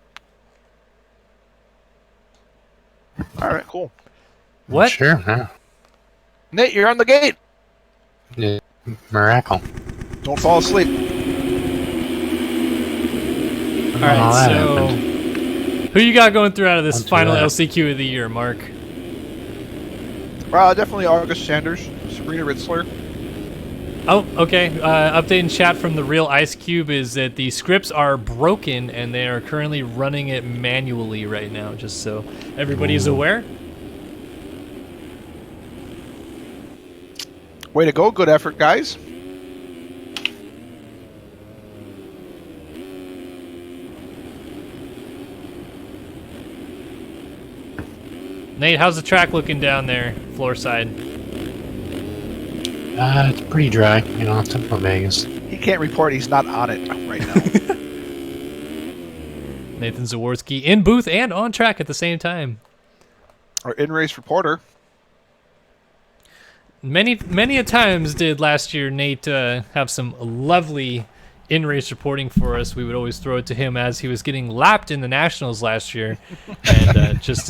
All right, cool.
What?
Sure, yeah.
Nate, you're on the gate.
Yeah, miracle.
Don't fall asleep.
All right,
Oh, that
so
happened.
who you got going through out of this
Don't do
final
that.
LCQ of the year, Mark?
Definitely August Sanders, Sabrina Ritzler.
Oh, okay. Update in chat from the real Ice Cube is that the scripts are broken and they are currently running it manually right now, just so everybody's aware.
Way to go. Good effort, guys.
Nate, how's the track looking down there, floor side?
It's pretty dry, you know, typical Vegas.
He can't report he's not on it right now.
Nathan Zaworski in booth and on track at the same time.
Our in-race reporter.
Many a times did last year Nate have some lovely in-race reporting for us. We would always throw it to him as he was getting lapped in the Nationals last year. And just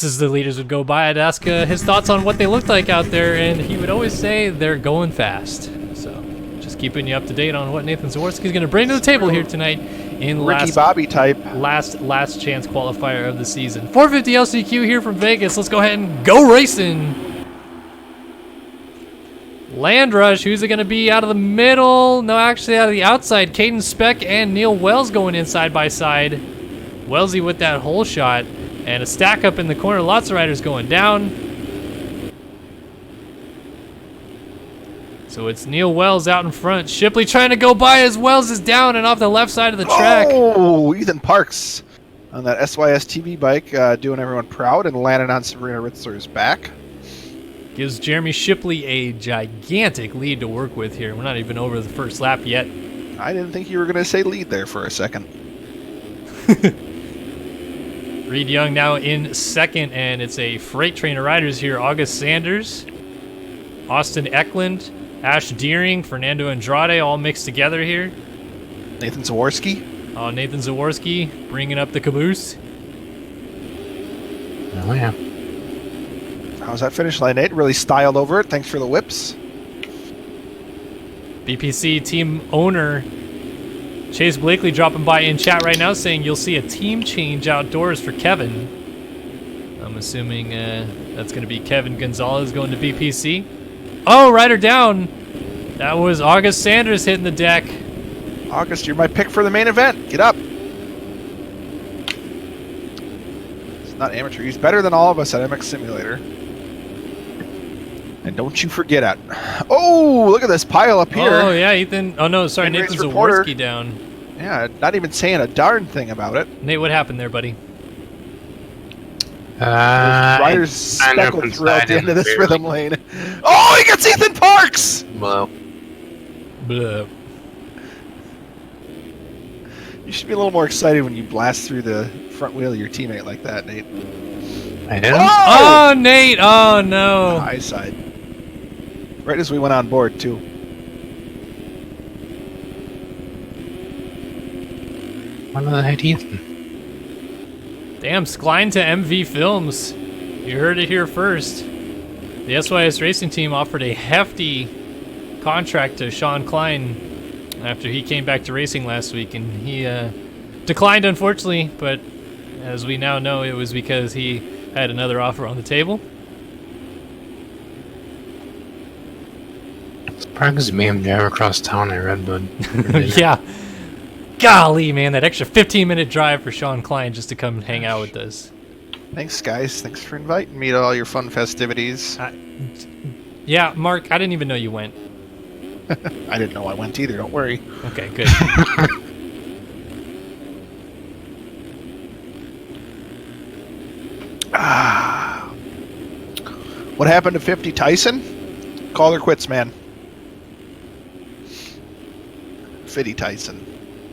as the leaders would go by, I'd ask his thoughts on what they looked like out there, and he would always say they're going fast. So just keeping you up to date on what Nathan Zaworski is going to bring to the table here tonight in
Ricky Bobby type.
last chance qualifier of the season. 450 LCQ here from Vegas. Let's go ahead and go racing. Land Rush, who's it going to be out of the middle? No, actually out of the outside. Caden Speck and Neil Wells going in side by side. Wellesley with that hole shot. And a stack up in the corner. Lots of riders going down. So it's Neil Wells out in front. Shipley trying to go by as Wells is down and off the left side of the track.
Oh, Ethan Parks on that SYS TV bike, doing everyone proud and landing on Sabrina Ritzler's back.
Gives Jeremy Shipley a gigantic lead to work with here. We're not even over the first lap yet.
I didn't think you were going to say lead there for a second.
Reed Young now in second, and it's a freight train of riders here. August Sanders, Austin Eklund, Ash Deering, Fernando Andrade, all mixed together here.
Nathan Zaworski.
Nathan Zaworski bringing up the caboose.
Oh, yeah.
How's that finish line, Nate? Really styled over it. Thanks for the whips.
BPC team owner Chase Blakely dropping by in chat right now saying you'll see a team change outdoors for Kevin. I'm assuming that's going to be Kevin Gonzalez going to BPC. Oh, rider down. That was August Sanders hitting the deck.
August, you're my pick for the main event. Get up. It's not amateur. He's better than all of us at MX Simulator. And don't you forget it. Oh, look at this pile up here.
Oh, yeah, Ethan. Oh, no, sorry,
In-race
Nathan
reporter.
Zaworski down.
Yeah, not even saying a darn thing about it.
Nate, what happened there, buddy?
Riders
I know
speckled throughout the end of this
barely.
rhythm lane. Oh, he gets Ethan Parks!
Well,
Blah.
You should be a little more excited when you blast through the front wheel of your teammate like that, Nate.
I did.
Oh, Nate! Oh, no.
High side. Right as we went on board, too.
One of the head Ethan.
Damn, Skline to MV Films. You heard it here first. The SYS Racing Team offered a hefty contract to Sean Klein after he came back to racing last week, and he declined, unfortunately, but as we now know, it was because he had another offer on the table.
Parks made him drive across town at Redwood.
Yeah. Golly, man, that extra 15-minute drive for Sean Klein just to come hang out with us.
Thanks, guys. Thanks for inviting me to all your fun festivities.
Yeah, Mark, I didn't even know you went.
I didn't know I went either, don't worry.
Okay, good.
What happened to 50 Tyson? Call her quits, man. 50 Tyson.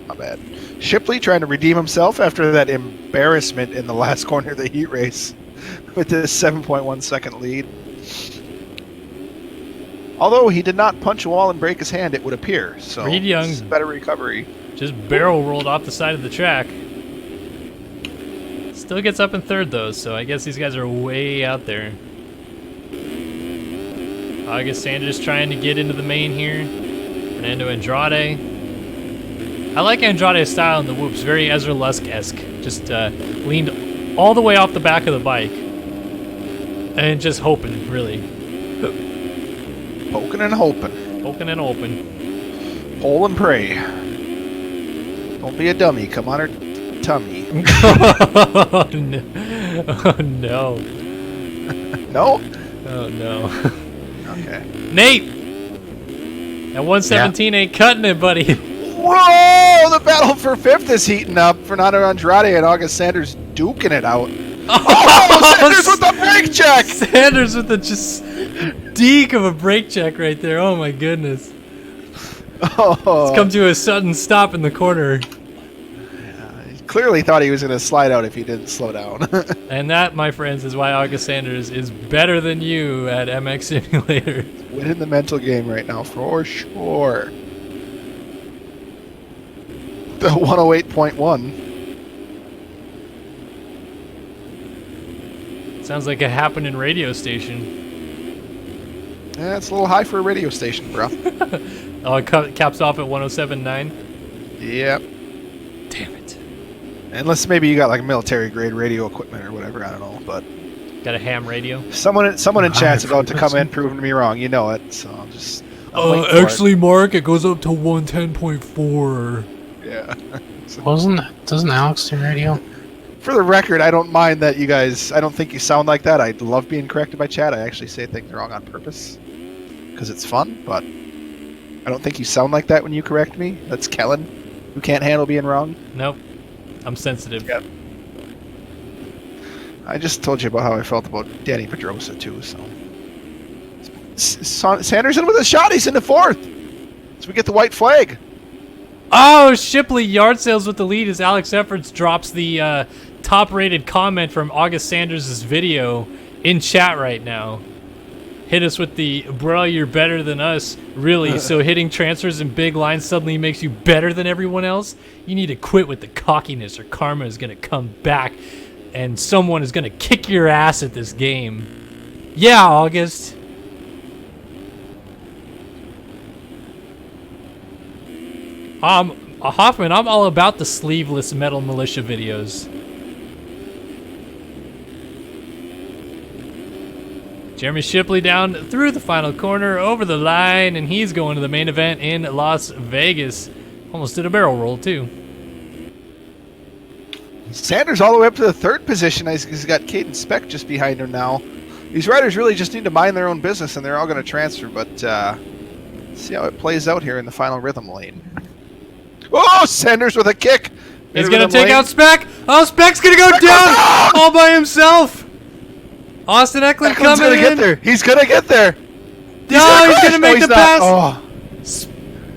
My bad. Shipley trying to redeem himself after that embarrassment in the last corner of the heat race with this 7.1 second lead. Although he did not punch a wall and break his hand, it would appear. So
Reed Young
better recovery.
just barrel rolled off the side of the track. Still gets up in third though, so I guess these guys are way out there. August Sanders trying to get into the main here. Fernando Andrade. I like Andrade's style in the whoops, very Ezra Lusk-esque. Just leaned all the way off the back of the bike. And just hoping, really.
Poking and hoping.
Poking and hoping.
Hole and pray. Don't be a dummy. Come on her tummy.
Oh, no. Oh, no.
No?
Oh, no.
Okay.
Nate! That 117 ain't cutting it, buddy.
Whoa! The battle for fifth is heating up. Fernando Andrade and August Sanders duking it out. Oh, Sanders with the brake check!
Sanders with the just deke of a brake check right there. Oh my goodness.
Oh.
It's come to a sudden stop in the corner.
He clearly thought he was going to slide out if he didn't slow down.
And that, my friends, is why August Sanders is better than you at MX Simulator.
Winning the mental game right now, for sure. The 108.1.
Sounds like a happening radio station.
Yeah, it's a little high for a radio station, bro.
Oh, it caps off at 107.9.
Yep.
Damn it.
Unless maybe you got like military grade radio equipment or whatever, I don't know. But
Got a ham radio.
someone in chat's about to come in proving me wrong. You know it, so I'll just. I'll wait for
Actually, Mark, it goes up to 110.4.
it. Yeah.
Doesn't Alex do radio?
For the record, I don't mind that you guys. I don't think you sound like that. I love being corrected by chat. I actually say things wrong on purpose because it's fun. But I don't think you sound like that when you correct me. That's Kellen, who can't handle being wrong.
Nope. I'm sensitive.
Yep. I just told you about how I felt about Danny Pedrosa too. So Sanderson with a shot. He's in the fourth. So we get the white flag.
Oh, Shipley yard sales with the lead as Alex Efforts drops the top-rated comment from August Sanders' video in chat right now. Hit us with the, bro, you're better than us. Really? So hitting transfers in big lines suddenly makes you better than everyone else? You need to quit with the cockiness or karma is going to come back and someone is going to kick your ass at this game. Yeah, August. Hoffman, I'm all about the sleeveless Metal Militia videos. Jeremy Shipley down through the final corner, over the line, and he's going to the main event in Las Vegas. Almost did a barrel roll, too.
Sanders all the way up to the third position. He's got Caden Speck just behind him now. These riders really just need to mind their own business, and they're all going to transfer. But see how it plays out here in the final rhythm lane. Oh, Sanders with a kick.
He's going to take out Speck. Oh, Speck's going to go down all by himself. Austin Eklund coming
gonna
in.
get there. He's going to get there.
No, he's going to make
he's
the
not.
pass.
Oh.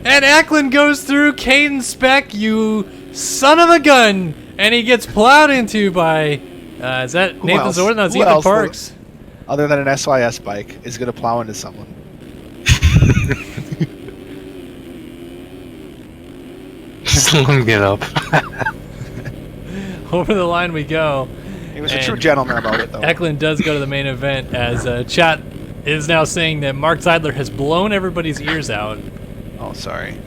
And Eklund goes through Caden Speck, you son of a gun. And he gets plowed into by, is that
Who
Nathan
else?
Zorn? No, it's
Who
Ethan
else?
Parks.
Other than an SYS bike, is going to plow into someone.
Just let him get up.
Over the line we go.
He was a
And
true gentleman about it, though.
Eklund does go to the main event as chat is now saying that Mark Zeidler has blown everybody's ears out.
Oh, sorry.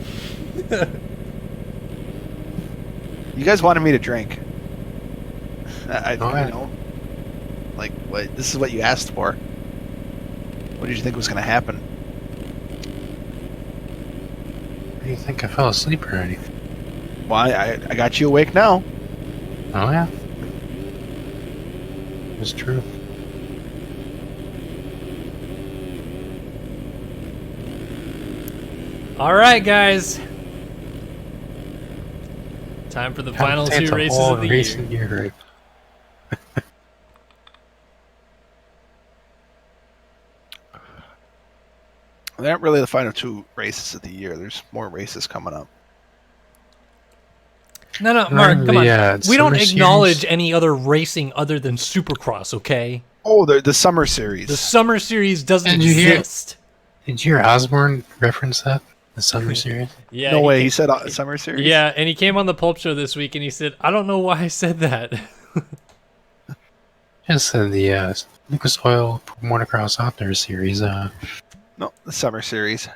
You guys wanted me to drink. You know, like, what, this is what you asked for. What did you think was going to happen?
What do you think? I fell asleep already.
Well, I got you awake now.
Oh yeah, it's true.
All right, guys. Time for the final two races of the year.
Year, right?
They aren't really the final 2 races of the year. There's more races coming up.
No, Mark, come on. We don't
Summer
acknowledge
Series.
any other racing other than Supercross, okay?
Oh, the Summer Series.
The Summer Series doesn't
Did you hear-
exist.
Did you hear Osborne reference that? The Summer Series?
Yeah,
No way. He said Summer Series?
Yeah, and he came on the Pulp Show this week and he said, I don't know why I said that.
Just said the Lucas Oil Motocross Outdoor Series.
No, the Summer Series.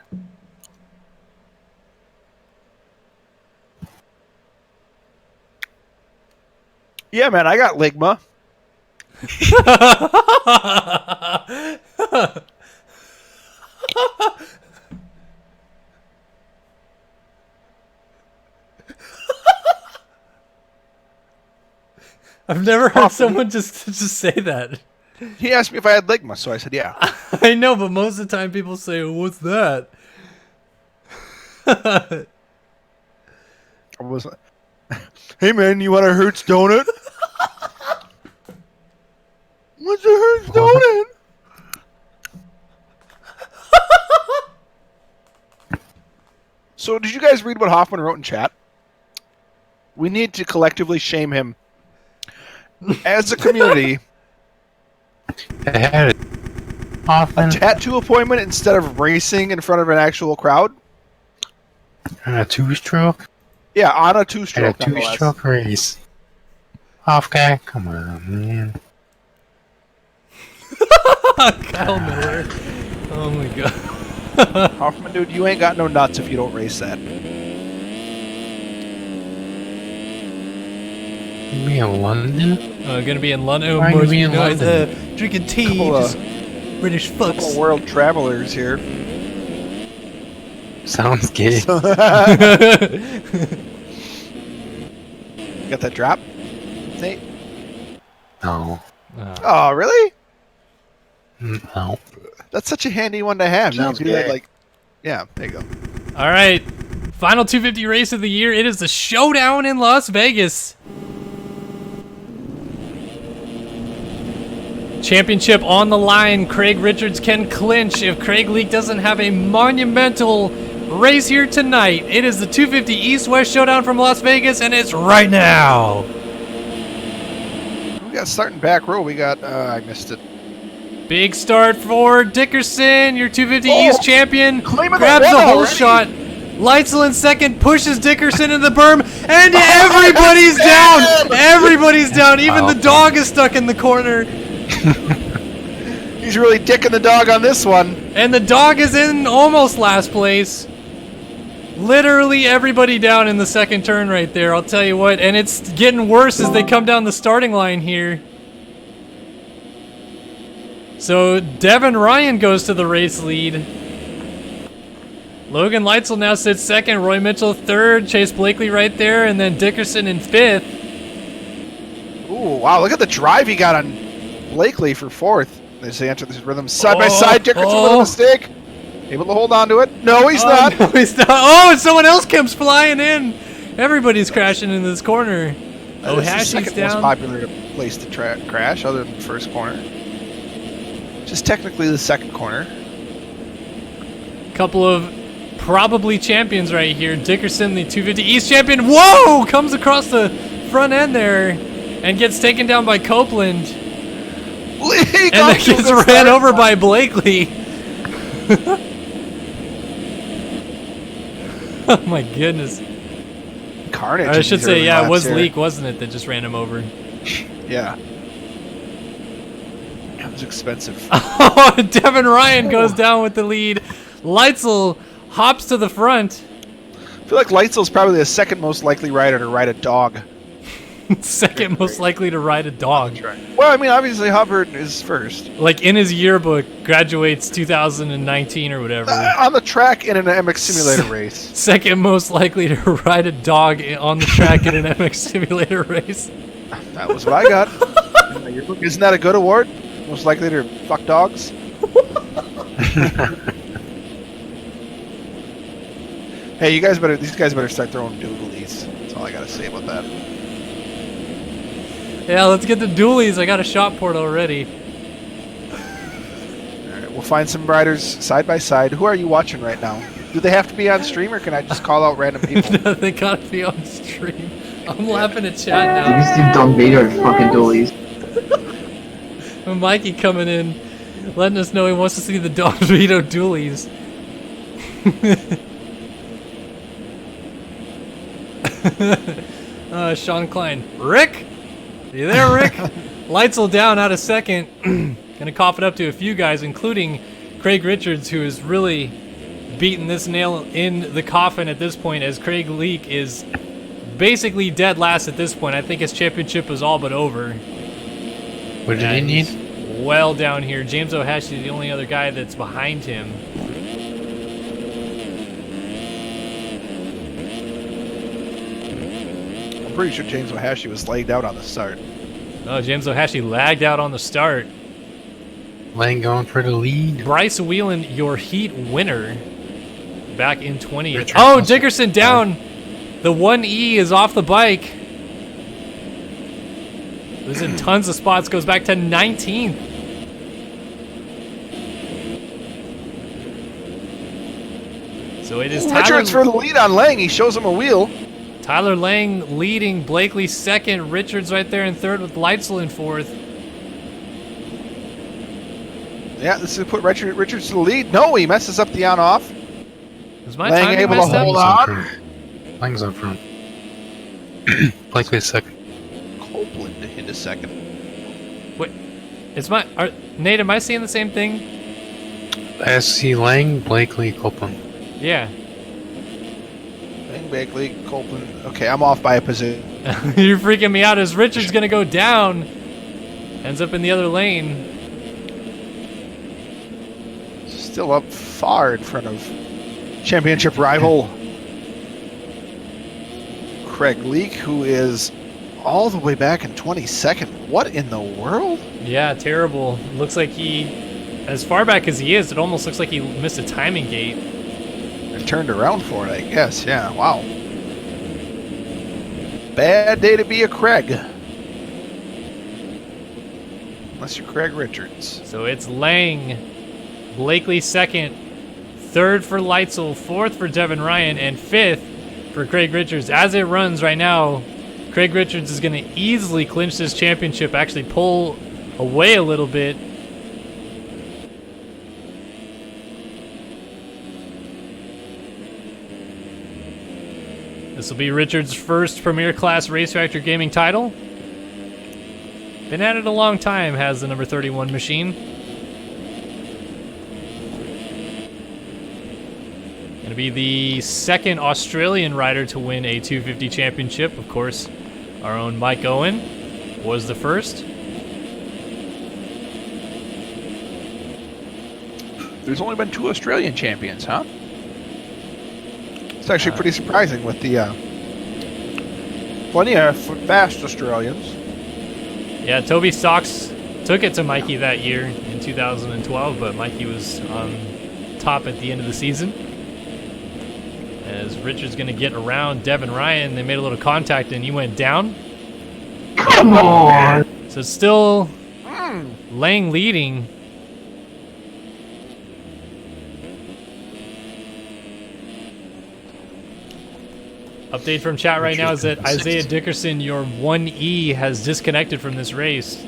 Yeah, man, I got Ligma.
I've never heard someone just say that.
He asked me if I had Ligma, so I said yeah.
I know, but most of the time people say, what's that?
I was like, hey, man, you want a Hertz donut? What's a Hertz donut? So, did you guys read what Hoffman wrote in chat? We need to collectively shame him as a community.
I had it. Often
Tattoo appointment instead of racing in front of an actual crowd.
on a two-stroke.
Yeah, on a
At a
two-stroke. nonetheless.
two-stroke race. Off guy, come on, man.
Kyle Miller. Oh my god.
Hoffman, dude, you ain't got no nuts if you don't race that.
Me in London?
Gonna be in London.
Why are you in London?
Drinking tea,
Couple of-
just British
Couple
fucks.
world travelers here.
Sounds gay.
Got that drop, Nate?
No.
Oh, really?
No.
That's such a handy one to have. You can
Sounds
do that,
gay.
like, yeah, there you go.
All right, final 250 race of the year. It is the showdown in Las Vegas. Championship on the line. Craig Richards can clinch if Craig Leake doesn't have a monumental race here tonight. It is the 250 East-West Showdown from Las Vegas, and it's right now.
We got starting back row. We got, I missed it.
Big start for Dickerson, your 250
Oh,
East champion.
claiming the
Grabs the
win
whole
already.
shot. Leitzel in second, pushes Dickerson in the berm, and everybody's down. Everybody's down. Even the dog is stuck in the corner.
He's really dicking the dog on this one.
And the dog is in almost last place. Literally everybody down in the second turn right there, I'll tell you what. And it's getting worse as they come down the starting line here. So Devin Ryan goes to the race lead. Logan Leitzel now sits second, Roy Mitchell third, Chase Blakely right there, and then Dickerson in fifth.
Ooh, wow, look at the drive he got on Blakely for fourth. As they enter this rhythm side by side, Dickerson with a mistake. Able to hold on to it. No, he's not.
No, he's not. Oh, and someone else comes flying in. Everybody's crashing in this corner. Oh,
This is the
Hashi's
second most
down.
popular place to crash, other than the first corner. Just technically the second corner.
Couple of probably champions right here. Dickerson, the 250 East champion. Whoa! Comes across the front end there and gets taken down by Copeland.
And
And then gets ran over by Blakely. Oh my goodness.
Carnage.
I
in
should
these
say,
early
yeah, it
laps
was
here.
Leak, wasn't it, that just ran him over?
Yeah. That was expensive.
Oh, Devin Ryan goes down with the lead. Leitzel hops to the front.
I feel like Leitzel's probably the second most likely rider to ride a dog.
Second most likely to ride a dog.
Well, I mean, obviously Hubbard is first.
Like in his yearbook, graduates 2019 or whatever.
On the track in an MX Simulator race.
Second most likely to ride a dog on the track in an MX Simulator race.
That was what I got. Isn't that a good award? Most likely to fuck dogs? Hey, these guys better start their own doodlies. That's all I gotta say about that.
Yeah, let's get the dualies. I got a shot port already.
Alright, we'll We'll find some riders side by side. Who are you watching right now? Do they have to be on stream, or can I just call out random people?
They gotta be on stream. I'm laughing at chat now.
These two dumb beta fucking doolies.
Mikey coming in, letting us know he wants to see the Don Vito dualies. Sean Klein. Rick? Are you there, Rick? Lightsel down out of second. Gonna cough it up to a few guys, including Craig Richards, who is really beating this nail in the coffin at this point, as Craig Leake is basically dead last at this point. I think his championship was all but over.
What did he need?
Well down here. James O'Hashi is the only other guy that's behind him.
I'm pretty sure James O'Hashi was laid out on the start.
Oh, James O'Hashi lagged out on the start.
Lang going for the lead.
Bryce Whelan, your Heat winner back in 20th.
Richard
Oh,
Russell.
Dickerson down. The 1E is off the bike. Losing tons of spots, goes back to 19th. So it is
Richards for the lead on Lang. He shows him a wheel.
Tyler Lang leading, Blakely second, Richards right there in third with Leitzel in fourth.
Yeah, this is put Richards to the lead. No, he messes up the on-off.
Was my
Lang
timing
able to
messed up?
hold on.
Lang's up front. Blakely second.
Copeland into second.
Wait, Nate, am I seeing the same thing?
SC Lang, Blakely, Copeland.
Yeah.
Lang, Bagley, Copeland. Okay, I'm off by a position.
You're freaking me out as Richards gonna go down. Ends up in the other lane.
Still up far in front of championship rival Craig Leake, who is all the way back in 22nd. What in the world?
Yeah, terrible. Looks like he, as far back as he is, it almost looks like he missed a timing gate.
And turned around for it, I guess. Yeah, wow. Bad day to be a Craig. Unless you're Craig Richards.
So it's Lang, Blakely second, third for Leitzel, fourth for Devin Ryan, and fifth for Craig Richards. As it runs right now, Craig Richards is going to easily clinch this championship, actually pull away a little bit. This will be Richards' first Premier Class Race Factor Gaming title. Been at it a long time, has the number 31 machine. Going to be the second Australian rider to win a 250 championship. Of course, our own Mike Owen was the first.
There's only been 2 Australian champions, huh? It's actually pretty surprising with the plenty of fast Australians.
Yeah, Toby Stocks took it to Mikey that year in 2012, but Mikey was on top at the end of the season. As Richard's going to get around Devin Ryan, they made a little contact and he went down.
Come on!
So it's still Lang leading. Update from chat right now is that Isaiah Dickerson, your 1E, has disconnected from this race.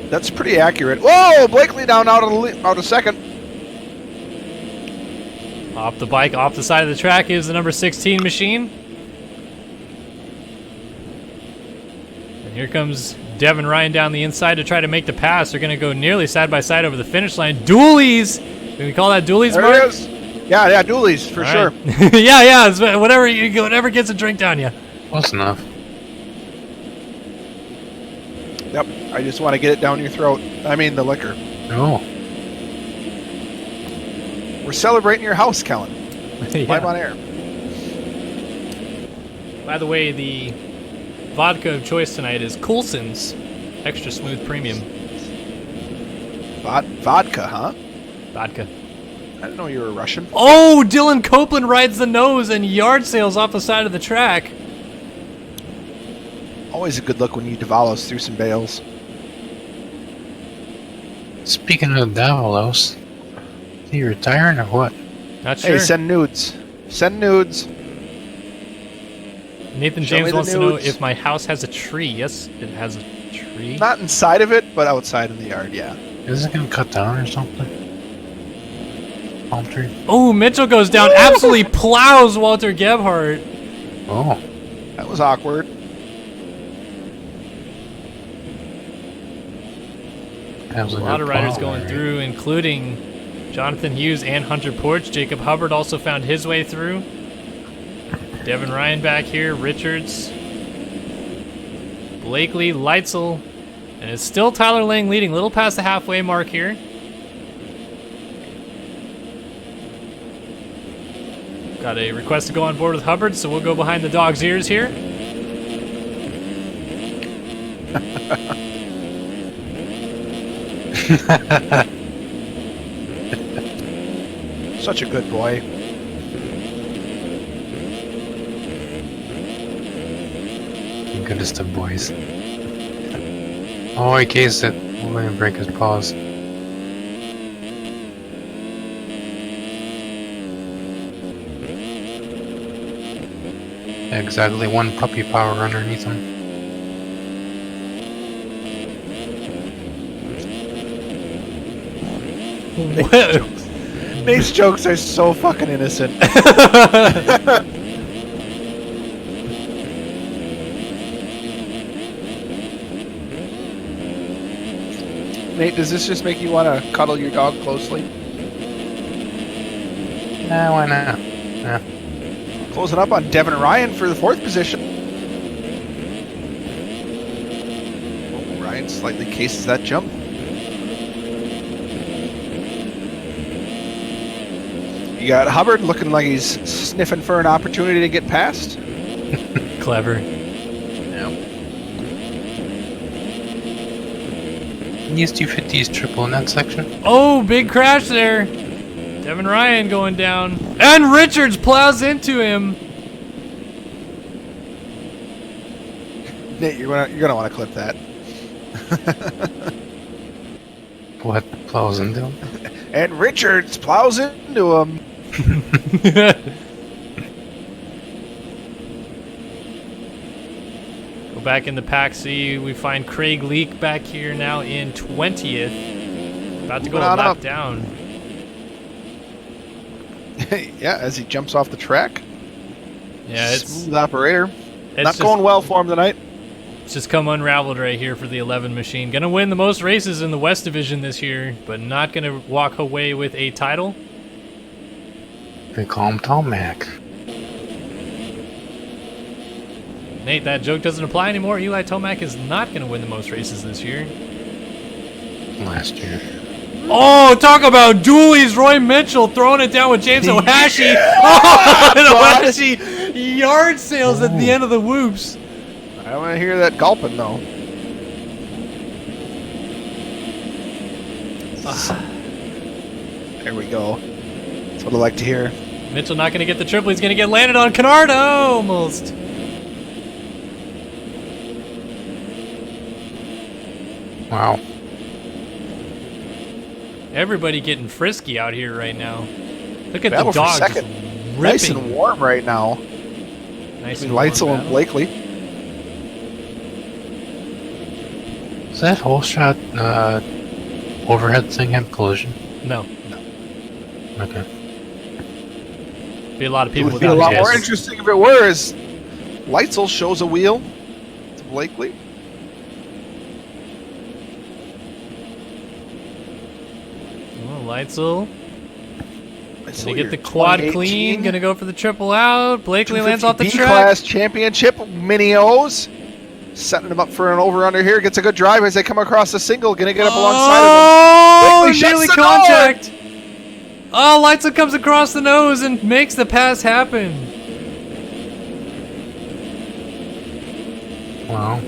That's pretty accurate. Whoa! Blakely down out of second.
Off the bike, off the side of the track is the number 16 machine. And here comes Devin Ryan down the inside to try to make the pass. They're going to go nearly side by side over the finish line. Dualies! Can we call that dualies,
There
Mark?
it is. Yeah, dualies for
All
sure.
right. yeah, it's whatever gets a drink down you.
Close enough.
Yep. I just want to get it down your throat. I mean the liquor.
No.
We're celebrating your house, Kellen.
Yeah.
Live on air.
By the way, the vodka of choice tonight is Coulson's Extra Smooth Premium
Vodka, huh?
vodka.
I didn't know you were Russian.
Oh, Dylan Copeland rides the nose and yard sales off the side of the track.
Always a good look when you Davalos through some bales.
Speaking of Davalos, is he retiring or what?
Not sure.
Hey, send nudes. Send nudes.
Nathan
Show me
James
the
wants to know
nudes.
if my house has a tree. Yes, it has a tree.
Not inside of it, but outside in the yard, yeah.
Is it gonna cut down or something? Palm tree?
Oh, Mitchell goes down, absolutely plows Walter Gebhardt.
Oh.
That was awkward.
That was
A lot of riders
plow,
going
right?
through, including Jonathan Hughes and Hunter Porch. Jacob Hubbard also found his way through. Devin Ryan back here, Richards, Blakely, Leitzel, and it's still Tyler Lang leading, a little past the halfway mark here. Got a request to go on board with Hubbard, so we'll go behind the dog's ears here.
Such a good boy.
Goodness of boys. Oh, he cased it. We'll let him break his paws. Exactly one puppy power underneath him.
Nate's jokes are so fucking innocent. Nate, does this just make you want to cuddle your dog closely?
Nah, why not? Yeah.
Closing up on Devin Ryan for the 4th position. Oh, Ryan slightly cases that jump. You got Hubbard looking like he's sniffing for an opportunity to get past.
Clever.
These 250s triple in that section.
Oh, big crash there. Devin Ryan going down. And Richards plows into him.
Nate, you're gonna want to clip that.
What plows into him?
And Richards plows into him.
Go back in the pack, see we find Craig Leake back here now in 20th. About to go a
Moving on
lap
up.
down.
Yeah, as he jumps off the track.
Yeah, it's
Smooth operator. Not
just,
going well for him tonight.
it's just come unraveled right here for the 11 machine. Gonna win the most races in the West Division this year, but not gonna walk away with a title.
They call him Tom Mac.
Nate, that joke doesn't apply anymore. Eli Tomac is not gonna win the most races this year.
Last year.
Oh, talk about dualies. Roy Mitchell throwing it down with James Ohashi. Oh, and Ohashi yard sales at the end of the whoops.
I don't want to hear that gulping though. There we go. That's what I like to hear.
Mitchell not going to get the triple. He's going to get landed on Canardo almost.
Wow.
Everybody getting frisky out here right now. Look at
Battle
the
for
dog just
second.
ripping.
Nice and warm right now.
Nice
Between
and warm
Leitzel and
battle.
Blakely.
Is that whole shot overhead thing have collision?
No.
Okay.
Be a lot of
It
people
would be a
without
lot more
gas.
interesting if it were, as Leitzel shows a wheel to Blakely.
Oh, Leitzel.
Leitzel,
Gonna get
your
the quad
2018
clean. Gonna go for the triple out. Blakely lands off the
250B
track.
class championship mini O's. Setting him up for an over-under here. Gets a good drive as they come across the single. Gonna get up alongside
Oh,
Blakely shuts
nearly
the door.
contact. Oh, Leitzel comes across the nose and makes the pass happen.
Wow.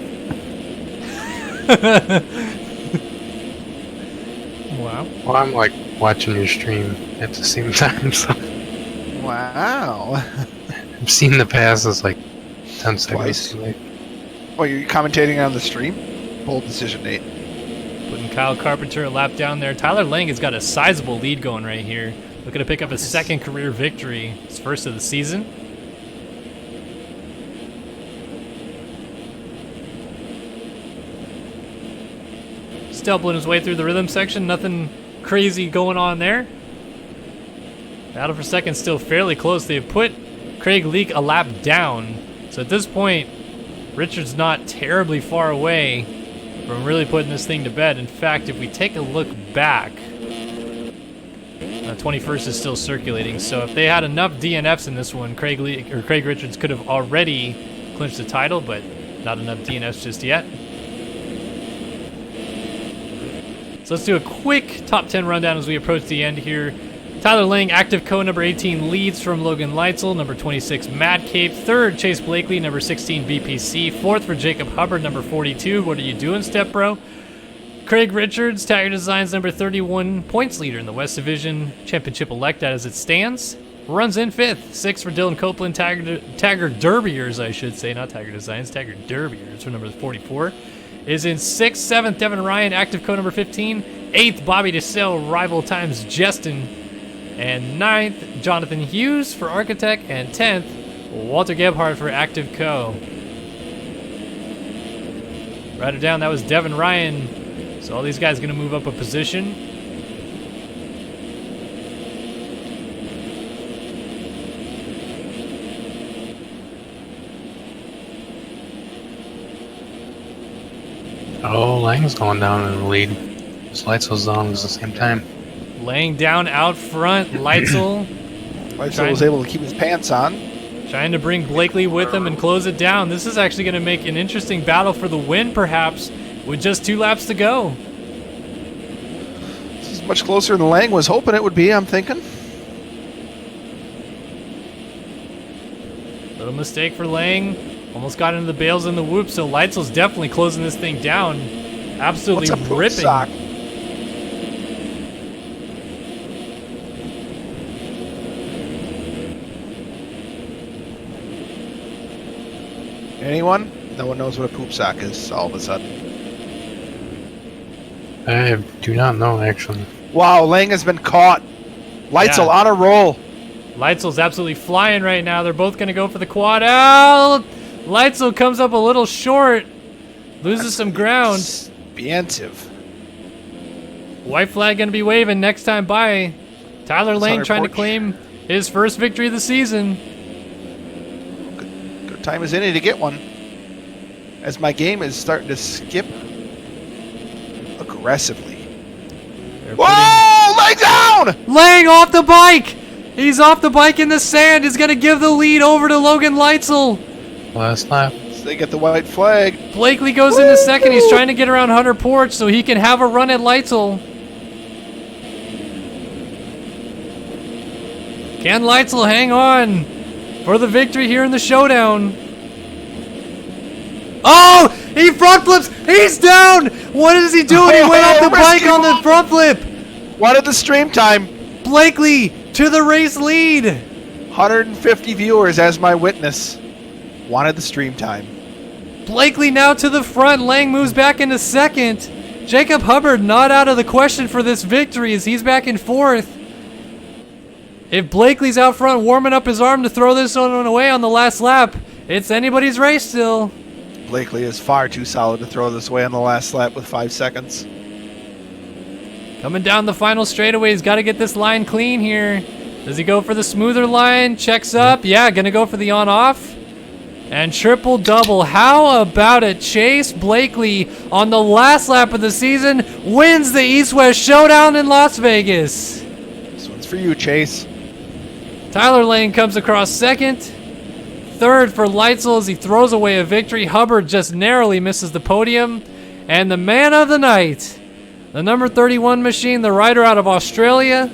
Wow.
Well, I'm like watching your stream at the same time, so
of. Wow.
I'm seeing the passes like 10 seconds
Twice.
too late.
Well, you're commentating on the stream? Bold decision, Nate.
Putting Kyle Carpenter a lap down there. Tyler Lang has got a sizable lead going right here. Looking to pick up his second career victory. His first of the season. Stumbling his way through the rhythm section. Nothing crazy going on there. Battle for second still fairly close. They've put Craig Leake a lap down. So at this point, Richard's not terribly far away from really putting this thing to bed. In fact, if we take a look back, 21st is still circulating. So if they had enough DNFs in this one, Craig Richards could have already clinched the title, but not enough DNFs just yet. So let's do a quick top 10 rundown as we approach the end here. Tyler Lang, active co number 18, leads from Logan Leitzel. Number 26, Mad Cape. Third, Chase Blakely. Number 16, BPC. Fourth for Jacob Hubbard. Number 42, What Are You Doing, Step Bro? Craig Richards, Tiger Designs, number 31, points leader in the West Division Championship elect as it stands. Runs in fifth. Sixth for Dylan Copeland. Tiger Derbyers, I should say, not Tiger Designs. Tiger Derbyers for number 44. Is in sixth. Seventh, Devin Ryan, active co number 15. Eighth, Bobby DeSalle, rival times Justin. And ninth, Jonathan Hughes for Architect. And 10th, Walter Gebhardt for Active Co. Write it down, that was Devin Ryan. So all these guys going to move up a position.
Oh, Lang's going down in the lead. Leitzel's down at the same time.
Laying down out front, Leitzel.
Leitzel was able to keep his pants on.
Trying to bring Blakely with him and close it down. This is actually going to make an interesting battle for the win, perhaps, with just 2 laps to go.
This is much closer than Lang was hoping it would be, I'm thinking.
Little mistake for Lang. Almost got into the bales and the whoop, so Leitzel's definitely closing this thing down. Absolutely
What's a poop
ripping.
sock? Anyone? No one knows what a poop sock is all of a sudden.
I do not know, actually.
Wow, Lang has been caught. Leitzel on a roll.
Leitzel's absolutely flying right now. They're both going to go for the quad out. Leitzel comes up a little short. Loses some ground.
Expensive.
White flag going to be waving next time by. Tyler Lang trying to claim his first victory of the season.
Good time is any to get one. As my game is starting to skip aggressively. Whoa! Leg down!
Lang off the bike! He's off the bike in the sand. He's going to give the lead over to Logan Leitzel.
Last lap.
So they get the white flag.
Blakely goes into second. He's trying to get around Hunter Porch so he can have a run at Leitzel. Can Leitzel hang on for the victory here in the showdown? Oh! He front flips! He's down! What is he doing? He went off the bike on the front flip!
Wanted the stream time.
Blakely to the race lead.
150 viewers as my witness. Wanted the stream time.
Blakely now to the front. Lang moves back into second. Jacob Hubbard not out of the question for this victory as he's back in fourth. If Blakely's out front warming up his arm to throw this one away on the last lap, it's anybody's race still.
Blakely is far too solid to throw this away on the last lap with 5 seconds.
Coming down the final straightaway, he's got to get this line clean here. Does he go for the smoother line? Checks up. Yeah, gonna go for the on-off. And triple-double. How about it? Chase Blakely on the last lap of the season wins the East-West Showdown in Las Vegas.
This one's for you, Chase.
Tyler Lang comes across second. Third for Leitzel as he throws away a victory. Hubbard just narrowly misses the podium. And the man of the night, the number 31 machine, the rider out of Australia,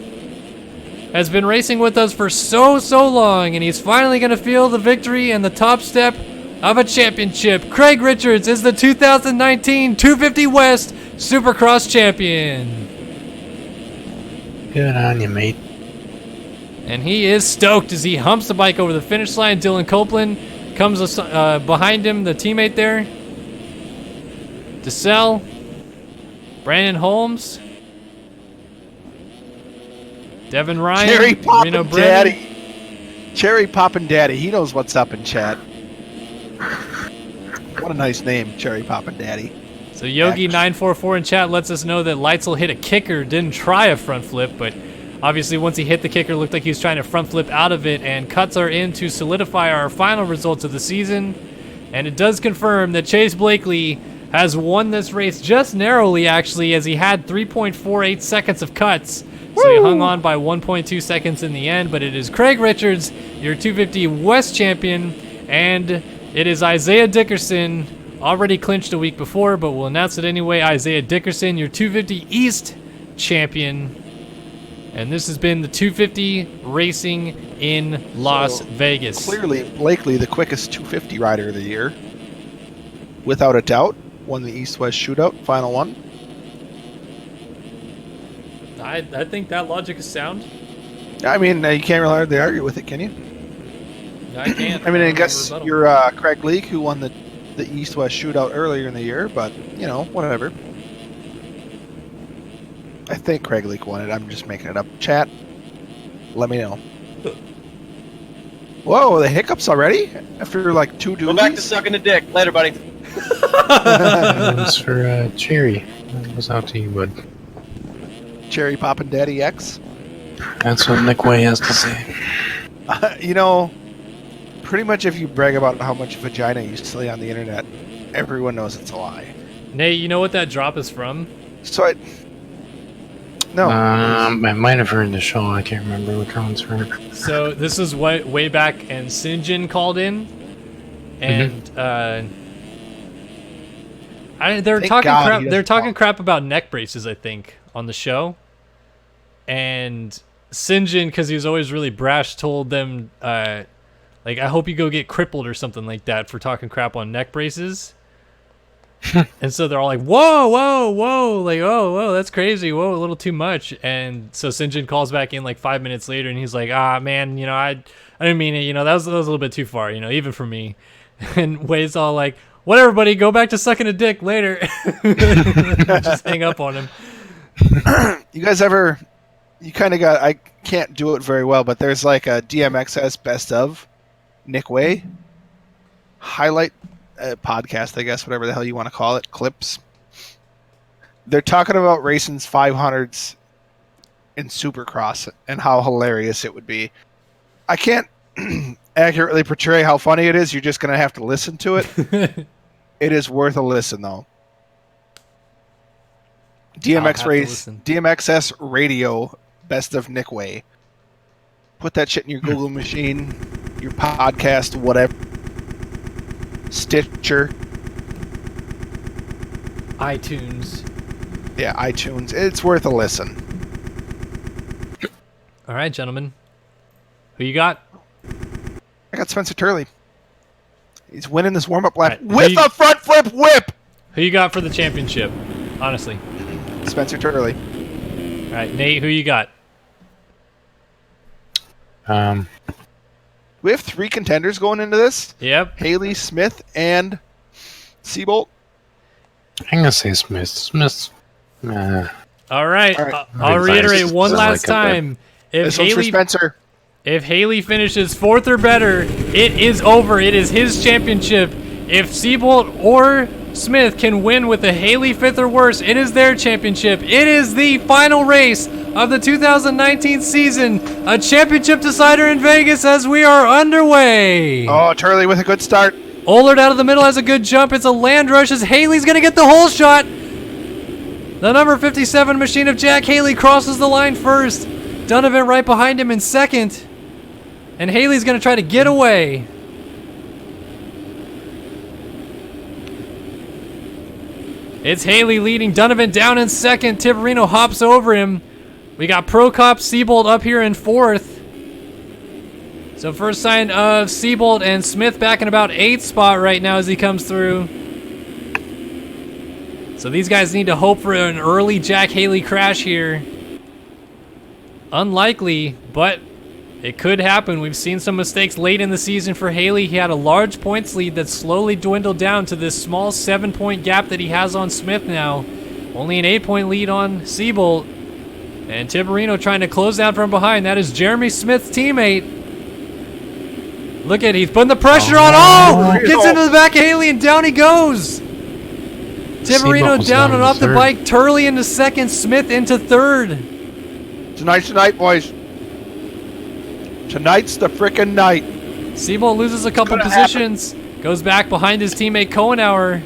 has been racing with us for so long, and he's finally going to feel the victory and the top step of a championship. Craig Richards is the 2019 250 West Supercross champion.
Good on you, mate.
And he is stoked as he humps the bike over the finish line. Dylan Copeland comes behind him, the teammate there. DeSalle, Brandon Holmes, Devin Ryan,
Cherry
Reno
Poppin'
Brennan.
Daddy. Cherry Poppin' Daddy. He knows what's up in chat. What a nice name, Cherry Poppin' Daddy.
So Yogi944 in chat lets us know that Leitzel hit a kicker, didn't try a front flip, but obviously once he hit the kicker, it looked like he was trying to front flip out of it, and cuts are in to solidify our final results of the season. And it does confirm that Chase Blakely has won this race just narrowly, actually, as he had 3.48 seconds of cuts. So he hung on by 1.2 seconds in the end, but it is Craig Richards, your 250 West champion, and it is Isaiah Dickerson, already clinched a week before, but we'll announce it anyway. Isaiah Dickerson, your 250 East champion. And this has been the 250 racing in Las Vegas.
Clearly, Blakely, the quickest 250 rider of the year. Without a doubt. Won the East-West shootout, final one.
I think that logic is sound.
I mean, you can't really hardly argue with it, can you?
I can't.
I mean, I
don't
guess
have a rebuttal.
you're Craig Leake, who won the East-West shootout earlier in the year, but, you know, whatever. I think Craig Leake won it. I'm just making it up. Chat, let me know. Whoa, the hiccups already? After like 2 dualies?
Go back to sucking the dick. Later, buddy.
That was for Cherry. That was out to you, bud.
Cherry Poppin' Daddy X.
That's what Nick Way has to say.
You know, pretty much if you brag about how much vagina you see on the internet, everyone knows it's a lie.
Nate, you know what that drop is from?
So no.
I might have heard the show. I can't remember which one's from.
So this is way back, and Sinjin called in, and they're
Thank
talking
God
crap.
he
They're
doesn't
talking
talk.
crap about neck braces, I think, on the show. And Sinjin, because he was always really brash, told them, like, I hope you go get crippled or something like that for talking crap on neck braces. And so they're all like, whoa, whoa, whoa, like, oh, whoa, that's crazy, whoa, a little too much. And so Sinjin calls back in like 5 minutes later, and he's like, man, you know, I didn't mean it, you know, that was a little bit too far, you know, even for me. And Wade's all like, whatever, buddy, go back to sucking a dick later. Just hang up on him.
You guys ever? You kind of got. I can't do it very well, but there's like a DMXS best of Nick Way highlight podcast, I guess, whatever the hell you want to call it, clips. They're talking about racing's 500s in Supercross and how hilarious it would be. I can't accurately portray how funny it is. You're just going to have to listen to it. It is worth a listen, though. DMXS Radio, best of Nick Way. Put that shit in your Google machine, your podcast, whatever. Stitcher.
iTunes.
Yeah, iTunes. It's worth a listen.
All right, gentlemen. Who you got?
I got Spencer Turley. He's winning this warm-up lap
Right.
with a front flip whip!
Who you got for the championship? Honestly.
Spencer Turley.
All right, Nate, who you got?
We have 3 contenders going into this.
Yep.
Haley, Smith, and Seabolt.
I'm gonna say Smith. Smith.
All right.
All right.
I'll reiterate one
Sounds
last
like a
time. If
This one's for
Haley,
Spencer.
if Haley finishes 4th or better, it is over. It is his championship. If Seabolt or Smith can win with a Haley 5th or worse, it is their championship. It is the final race of the 2019 season. A championship decider in Vegas as we are underway.
Oh, Turley with a good start.
Ollard out of the middle has a good jump. It's a land rush as Haley's going to get the whole shot. The number 57 machine of Jack Haley crosses the line first. Donovan right behind him in second. And Haley's going to try to get away. It's Haley leading Donovan down in second. Tiberino hops over him. We got Prokop Seabolt up here in 4th. So first sign of Seabolt and Smith back in about 8th spot right now as he comes through. So these guys need to hope for an early Jack Haley crash here. Unlikely, but It could happen. We've seen some mistakes late in the season for Haley. He had a large points lead that slowly dwindled down to this small 7-point gap that he has on Smith now. Only an 8-point lead on Seabolt. And Tiberino trying to close down from behind. That is Jeremy Smith's teammate. Look at, he's putting the pressure on. Oh! Gets into the back of Haley and down he goes. Tiberino down and off the bike. Turley into second. Smith into third.
Tonight, boys. Tonight's the frickin' night.
Seabolt loses a couple positions. Goes back behind his teammate Kohenauer.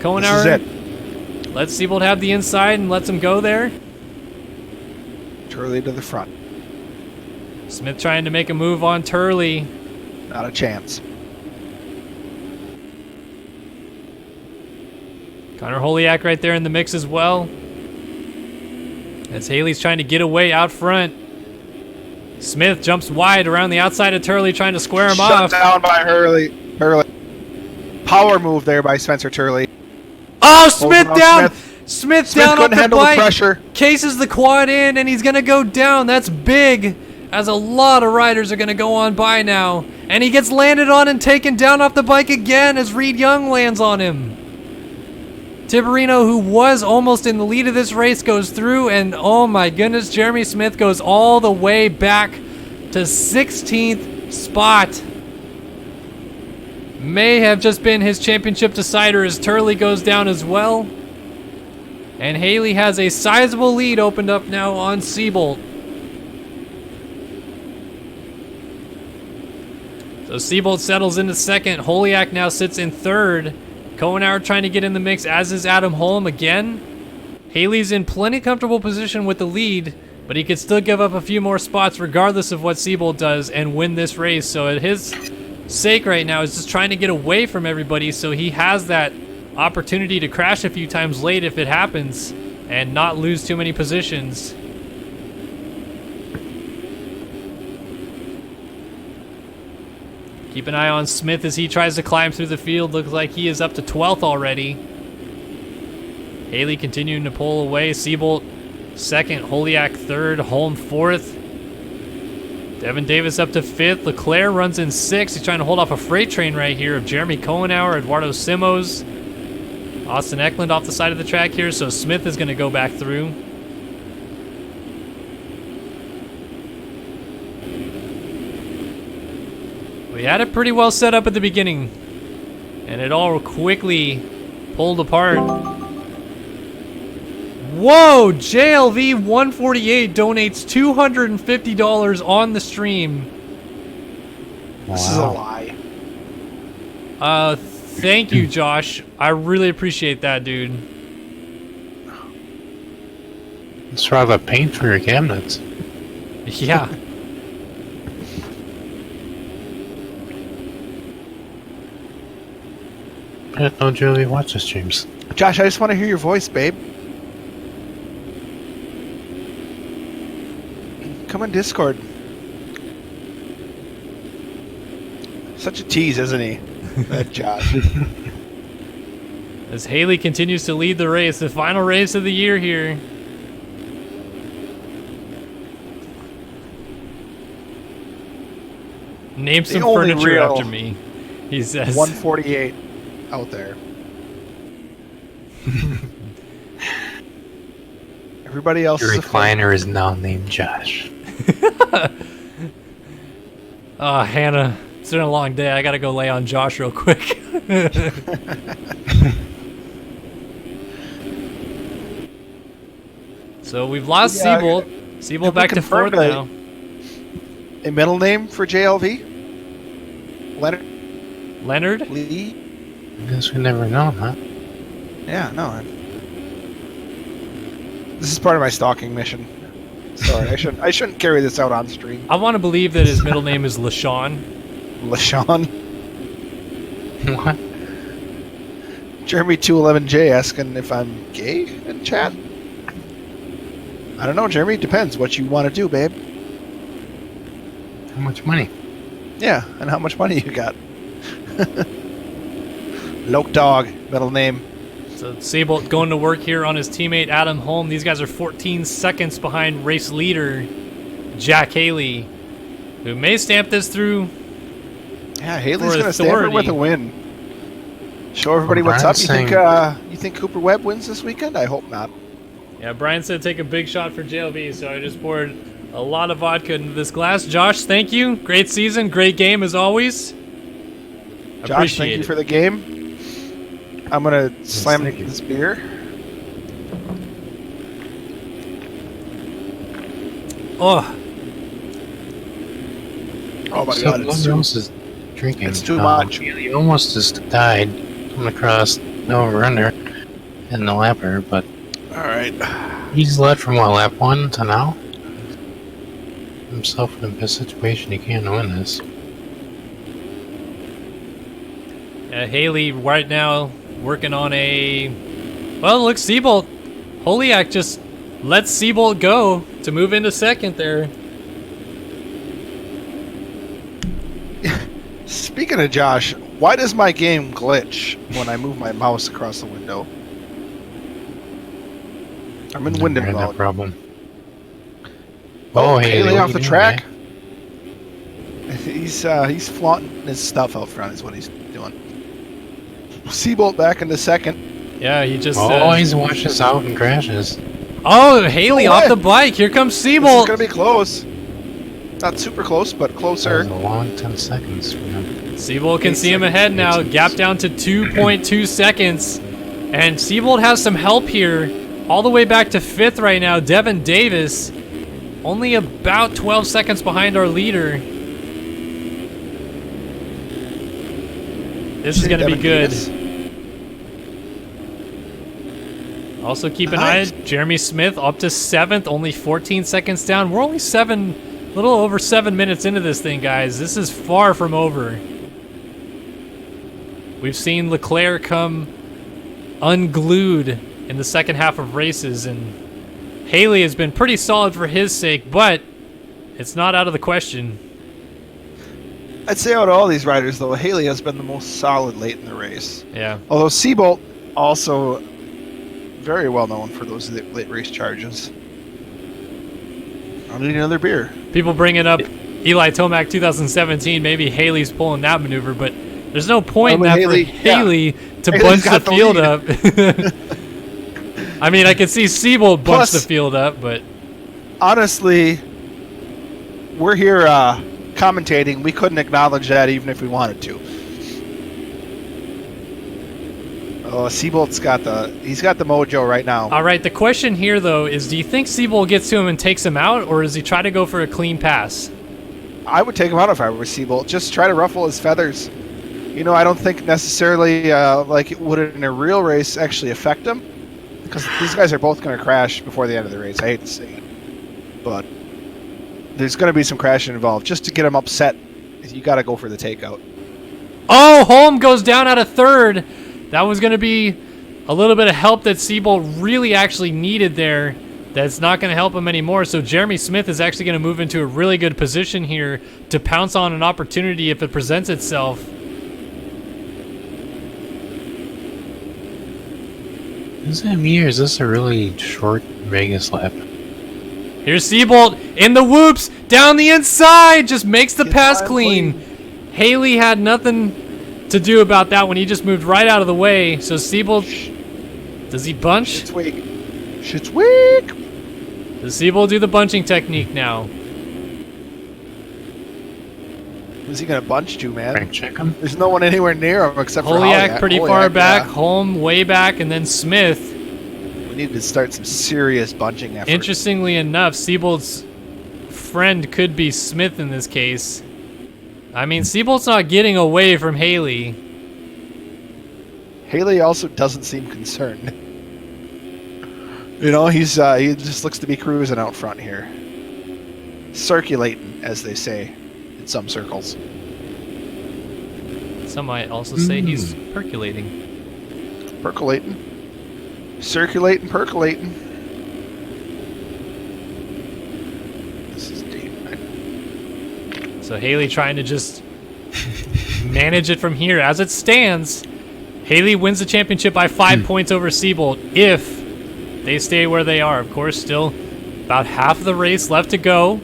This is it.
Lets Seabolt have the inside and lets him go there.
Turley to the front.
Smith trying to make a move on Turley.
Not a chance.
Connor Holiak right there in the mix as well. As Haley's trying to get away out front. Smith jumps wide around the outside of Turley trying to square him off.
Shut down by Hurley. Power move there by Spencer Turley.
Oh, Smith down! Smith down off the
handle
bike.
the pressure.
Cases the quad in and he's going to go down. That's big, as a lot of riders are going to go on by now. And he gets landed on and taken down off the bike again as Reed Young lands on him. Tiberino, who was almost in the lead of this race, goes through, and oh my goodness, Jeremy Smith goes all the way back to 16th spot. May have just been his championship decider as Turley goes down as well. And Haley has a sizable lead opened up now on Seabolt. So Seabolt settles into second. Holiak now sits in third. Kohenauer trying to get in the mix, as is Adam Holm again. Haley's in plenty comfortable position with the lead, but he could still give up a few more spots regardless of what Seabolt does and win this race. So at his sake right now is just trying to get away from everybody so he has that opportunity to crash a few times late if it happens and not lose too many positions. Keep an eye on Smith as he tries to climb through the field. Looks like he is up to 12th already. Haley continuing to pull away. Seabolt second, Holiak third, Holm fourth. Devin Davis up to fifth. Leclerc runs in sixth. He's trying to hold off a freight train right here of Jeremy Kohenauer, Eduardo Simos, Austin Eklund off the side of the track here. So Smith is going to go back through. We had it pretty well set up at the beginning, and it all quickly pulled apart. Whoa! JLV 148 donates $250 on the stream.
Wow. This is a lie.
Thank you, Josh. I really appreciate that, dude.
Let's rather paint for your cabinets.
Yeah.
I didn't know Julie watches streams.
Josh, I just want to hear your voice, babe. Come on Discord. Such a tease, isn't he? That Josh.
As Haley continues to lead the race, the final race of the year here. Name some furniture after me, he says.
148 out there. Everybody else
Your
is
recliner is now named Josh.
Hannah, it's been a long day. I gotta go lay on Josh real quick. So we've lost Seabolt. Seabolt back to fourth now.
A middle name for JLV?
Leonard?
Lee?
I guess we never know, huh?
Yeah, no. This is part of my stalking mission. Sorry, I shouldn't carry this out on stream.
I want to believe that his middle name is LaShawn.
LaShawn?
What?
Jeremy211J asking if I'm gay in chat? I don't know, Jeremy. Depends what you want to do, babe.
How much money?
Yeah, and how much money you got. Loke Dog, middle name.
So Seabolt going to work here on his teammate Adam Holm. These guys are 14 seconds behind race leader Jack Haley. who may stamp this through.
Yeah, Haley's
For
going to stamp it
authority.
with a win. Show everybody
Well,
what's up.
Brian's
You think Cooper Webb wins this weekend? I hope not.
Yeah, Brian said take a big shot for JLB, so I just poured a lot of vodka into this glass. Josh, thank you. Great season, great game as always.
Josh,
Appreciate
thank you
it.
for the game. I'm going to slam
thank you.
this beer.
Oh,
Oh my
So
god, it's
what
too,
else is drinking?
it's too much.
He almost just died coming across over under in the lapper, but
Alright.
he's led from what, lap 1 to now? Himself in a situation he can't win this.
Haley right now working on a... Well, look, Seabolt. Holiak just lets Seabolt go to move into second there.
Speaking of Josh, why does my game glitch when I move my mouse across the window? I'm in Wyndham
Never had that
mode.
problem.
Oh,
Haley,
Haley
what
off
you
the
doing,
track.
man?
He's flaunting his stuff out front is what he's doing. Seabolt back into second.
Yeah, he just...
Always washes out and crashes.
Oh, Haley
No
off
way.
the bike. Here comes
This is
Seabolt.
gonna be close. Not super close, but
That
closer.
was a long 10 seconds for him.
Seabolt can
8
see him
seconds.
ahead now.
8 seconds.
Gap down to 2.2 seconds. And Seabolt has some help here. All the way back to 5th right now. Devin Davis. Only about 12 seconds behind our leader. This is going to be
Devin
good.
Davis.
Also keep an
Nice.
eye on Jeremy Smith up to 7th. Only 14 seconds down. We're only little over 7 minutes into this thing, guys. This is far from over. We've seen Leclerc come unglued in the second half of races, and Haley has been pretty solid for his sake, but it's not out of the question.
I'd say out of all these riders, though, Haley has been the most solid late in the race.
Yeah.
Although Seabolt also very well known for those late race charges. I'll need another beer.
People bringing up Eli Tomac 2017. Maybe Haley's pulling that maneuver, but there's no point in
Oh,
that
Haley-
for Haley to
Haley's
bunch the
got the
field
lead.
up. I mean, I could see Seabolt bunch
Plus-
the field up, but
Honestly, we're here commentating. We couldn't acknowledge that even if we wanted to. Oh, Seabolt's got the mojo right now.
all right. The question here, though, is: do you think Seabolt gets to him and takes him out, or does he try to go for a clean pass?
I would take him out if I were Seabolt. Just try to ruffle his feathers. You know, I don't think necessarily like it would in a real race actually affect him, because these guys are both going to crash before the end of the race. I hate to say it, but there's going to be some crashing involved. Just to get him upset, you got to go for the takeout.
Oh, Holm goes down out of 3rd. That was going to be a little bit of help that Seabolt really actually needed there. That's not going to help him anymore. So Jeremy Smith is actually going to move into a really good position here to pounce on an opportunity if it presents itself.
Is it me or is this a really short Vegas lap?
Here's Seabolt in the whoops, down the inside, just makes the
Gets
pass
by
clean. Haley had nothing to do about that one. He just moved right out of the way. So Seabolt, does he bunch?
Shit's weak. Shit's weak.
Does Seabolt do the bunching technique now?
Who's he going to bunch to, man?
Frank, check him.
There's no one anywhere near him except for
Holiak pretty
Holiak,
far back,
yeah.
Holm way back, and then Smith.
We need to start some serious bunching effort.
Interestingly enough, Seabolt's friend could be Smith in this case. I mean, Seabolt's not getting away from Haley.
Haley also doesn't seem concerned. You know, he just looks to be cruising out front here. Circulating, as they say in some circles.
Some might also say he's percolating.
Percolating. Circulating, percolating. This is deep.
So Haley trying to just manage it from here. As it stands, Haley wins the championship by 5 points over Seabolt if they stay where they are. Of course, still about half of the race left to go.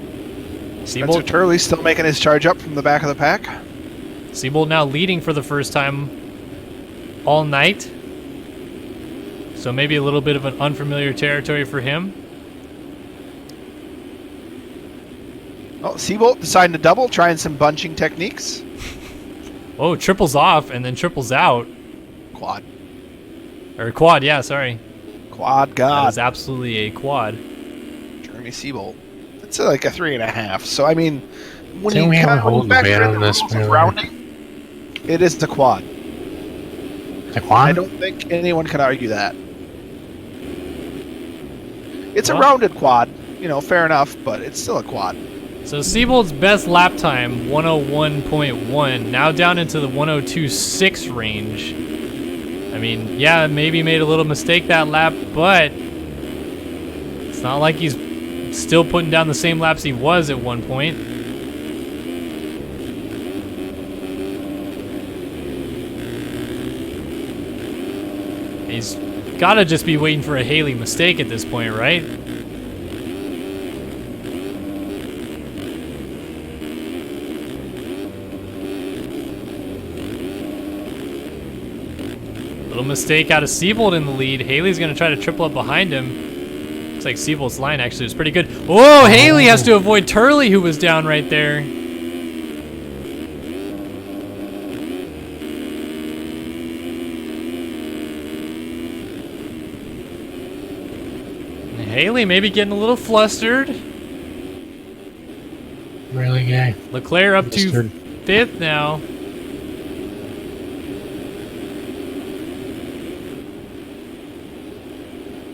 Spencer Turley's still making his charge up from the back of the pack.
Seabold now leading for the first time all night. So maybe a little bit of an unfamiliar territory for him.
Oh, Seabolt deciding to double, trying some bunching techniques.
Oh, triples off and then triples out.
Quad.
Or quad, yeah, sorry.
Quad
That
God.
is absolutely a quad.
Jeremy Seabolt. It's like a 3.5. So, I mean, when
Didn't we
you
have a
kind of
hold
factor
weight
in
on
the
this
rules of
earlier?
rounding, it is the quad.
The quad?
I don't think anyone can argue that. It's a
Well-
rounded quad. You know, fair enough, but it's still a quad.
So Seabold's best lap time, 101.1, now down into the 102.6 range. I mean, yeah, maybe made a little mistake that lap, but it's not like he's still putting down the same laps he was at one point. He's got to just be waiting for a Haley mistake at this point, right? Little mistake out of Seabold in the lead. Haley's going to try to triple up behind him. Looks like Seabold's line actually was pretty good. Whoa, Haley has to avoid Turley, who was down right there. And Haley maybe getting a little flustered.
Really gay.
Leclerc up to
Flustered.
5th now.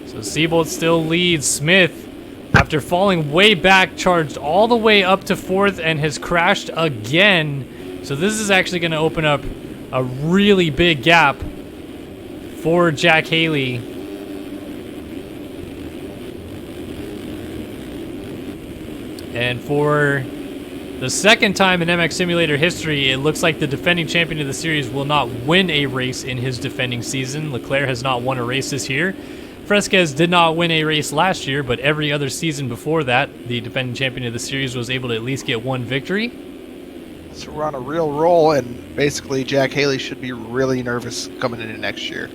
So Seabold still leads. Smith, after falling way back, charged all the way up to 4th and has crashed again. So this is actually going to open up a really big gap for Jack Haley. And for the second time in MX Simulator history, it looks like the defending champion of the series will not win a race in his defending season. Leclerc has not won a race this year. Fresquez did not win a race last year, but every other season before that, the defending champion of the series was able to at least get one victory.
So we're on a real roll, and basically Jack Haley should be really nervous coming into next year.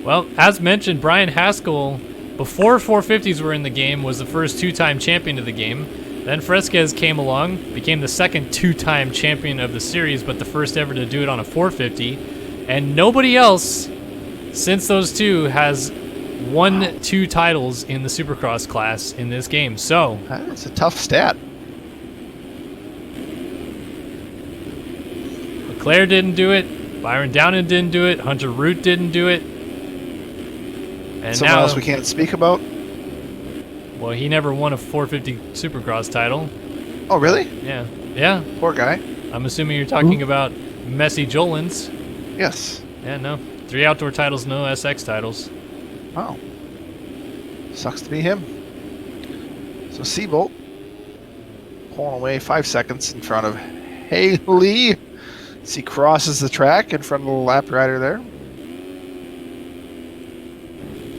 Well, as mentioned, Brian Haskell, before 450s were in the game, was the first two-time champion of the game. Then Fresquez came along, became the second two-time champion of the series, but the first ever to do it on a 450. And nobody else since those two has won 2 titles in the Supercross class in this game. So
That's a tough stat.
Leclerc didn't do it, Byron Downen didn't do it, Hunter Root didn't do it. And
Someone
now,
else we can't speak about?
well, he never won a 450 Supercross title.
Oh, really?
Yeah.
Poor guy.
I'm assuming you're talking about Messi Jolins.
Yes.
Yeah, no. 3 outdoor titles, no SX titles.
Wow. Sucks to be him. So Seabolt pulling away 5 seconds in front of Haley. As he crosses the track in front of the lap rider there.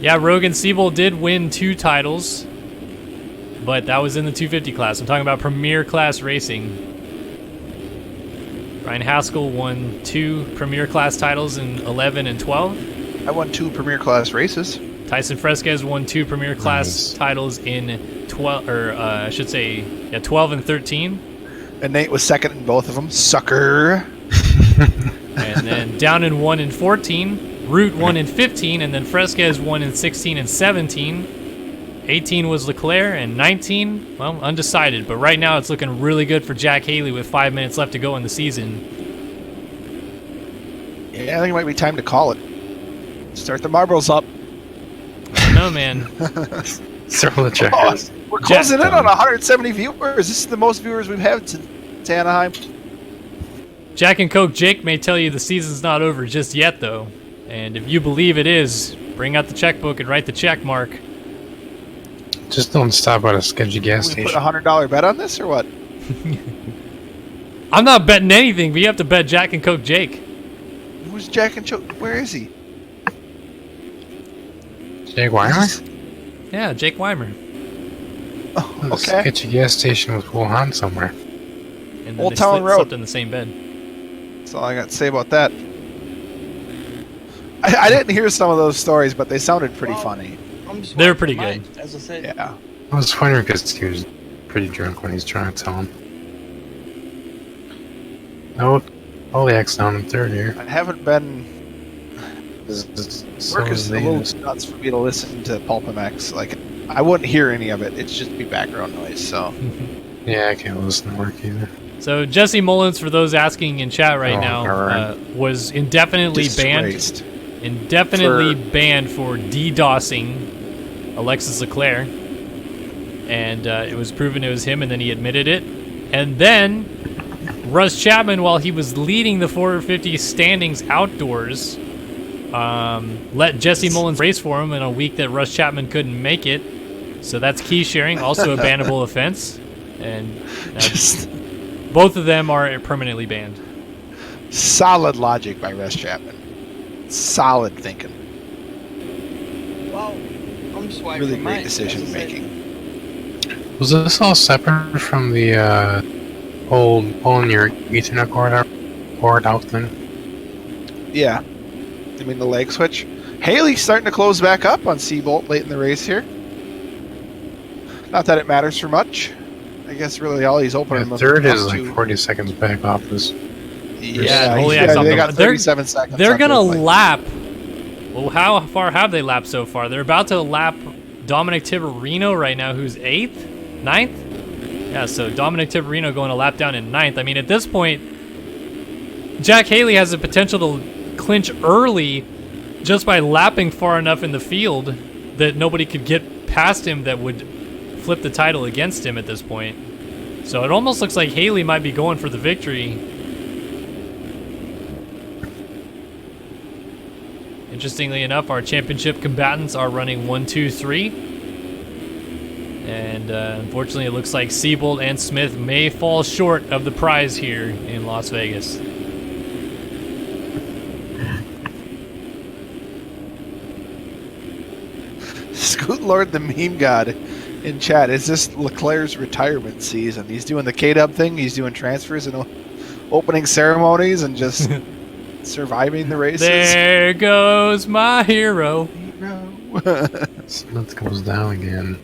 Yeah, Rogan Siebel did win 2 titles, but that was in the 250 class. I'm talking about Premier Class Racing. Brian Haskell won 2 Premier Class titles in 11 and 12.
I won 2 Premier Class races.
Tyson Fresquez won 2 Premier Class
Nice.
titles in 12, or I should say, 12 and 13.
And Nate was second in both of them. Sucker.
And then Downen won in 14, Root won in 15, and then Fresquez won in 16 and 17. 18 was Leclerc, and 19, well, undecided. But right now it's looking really good for Jack Haley with 5 minutes left to go in the season.
Yeah, I think it might be time to call it. Start the marbles up.
No, man.
Throw the check.
Oh, we're closing in on 170 viewers. This is the most viewers we've had since Anaheim.
Jack and Coke Jake may tell you the season's not over just yet, though. And if you believe it is, bring out the checkbook and write the check mark.
Just don't stop at a sketchy gas
We put
station.
a $100 bet on this or what?
I'm not betting anything, but you have to bet Jack and Coke Jake.
Who's Jack and Choke? Where is he?
Jake Weimer?
Yeah, Jake Weimer.
Oh,
There's a
Okay.
sketchy gas station with Wuhan somewhere.
And then
Old
they
Town Road.
slept in the same bed.
That's all I got to say about that. I didn't hear some of those stories, but they sounded pretty funny.
They were pretty good.
As I said,
Yeah.
I was wondering because he was pretty drunk when he's trying to tell him. Oh, Oliak's down in third here.
I haven't been.
So
Work is a little nuts for me to listen to Pulp MX. Like, I wouldn't hear any of it. It's just be background noise. So
Yeah, I can't listen to work either.
So Jesse Mullins, for those asking in chat right
Oh,
now,
alright.
was indefinitely
disgraced.
banned for DDoSing Alexis Leclerc, and it was proven it was him, and then he admitted it. And then Russ Chapman, while he was leading the 450 standings outdoors, let Jesse Mullins race for him in a week that Russ Chapman couldn't make it. So that's key sharing, also a bannable offense, and
Just
both of them are permanently banned.
solid logic by Russ Chapman. Solid thinking.
well, I'm just waiting
Really
for
great
mine.
decision
As I said,
making.
Was this all separate from the whole pulling your Ethernet cord out thing?
Yeah. I mean, the leg switch. Haley's starting to close back up on Seabolt late in the race here. Not that it matters for much. I guess really all he's opening
Yeah,
was
third is
plus
like
two.
40 seconds back off this.
Yeah,
Holiak's on
they
the-
got
they're-
37 seconds.
They're
on
gonna
third place.
lap. Well, how far have they lapped so far? They're about to lap Dominic Tiberino right now, who's 8th? 9th? Yeah, so Dominic Tiberino going to lap down in 9th. I mean, at this point, Jack Haley has the potential to clinch early just by lapping far enough in the field that nobody could get past him that would flip the title against him at this point. So it almost looks like Haley might be going for the victory. Interestingly enough, our championship combatants are running 1, 2, 3. And unfortunately, it looks like Seabolt and Smith may fall short of the prize here in Las Vegas.
Scoot Lord, the meme god, in chat. Is this Leclerc's retirement season? He's doing the K-Dub thing. He's doing transfers and opening ceremonies and just surviving the races.
There goes my hero.
Smith goes down again.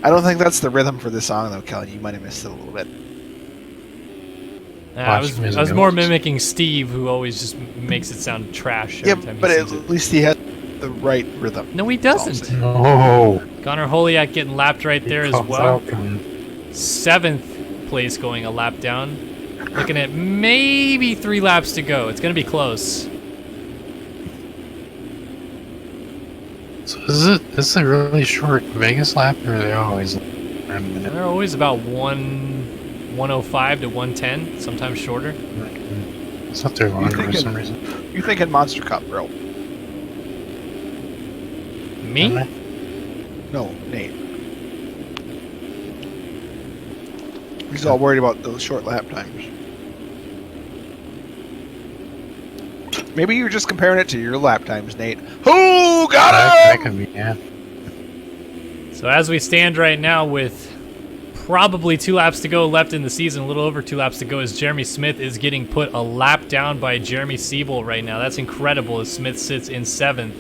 I don't think that's the rhythm for this song, though, Kelly. You might have missed it a little bit.
I
Watch him as
was
he
more
goes.
mimicking Steve, who always just makes it sound trash every
Yeah,
time
but
he
at
sings it.
least he had the right rhythm.
No, he doesn't.
Oh,
Connor Holiak getting lapped right there as
calls
well.
Falcon.
7th place going a lap down. Looking at maybe 3 laps to go. It's going to be close.
So is this a really short Vegas lap, or are they always around a minute?
They're always about 105 to 110, sometimes shorter.
It's not too long for
thinking-
some reason.
You're thinking Monster Cup, bro.
Me?
No, Nate. He's all worried about those short lap times. Maybe you're just comparing it to your lap times, Nate. Who got
That
him?
could be, yeah.
So as we stand right now with probably 2 laps to go left in the season, a little over 2 laps to go, as Jeremy Smith is getting put a lap down by Jeremy Seabolt right now. That's incredible as Smith sits in 7th.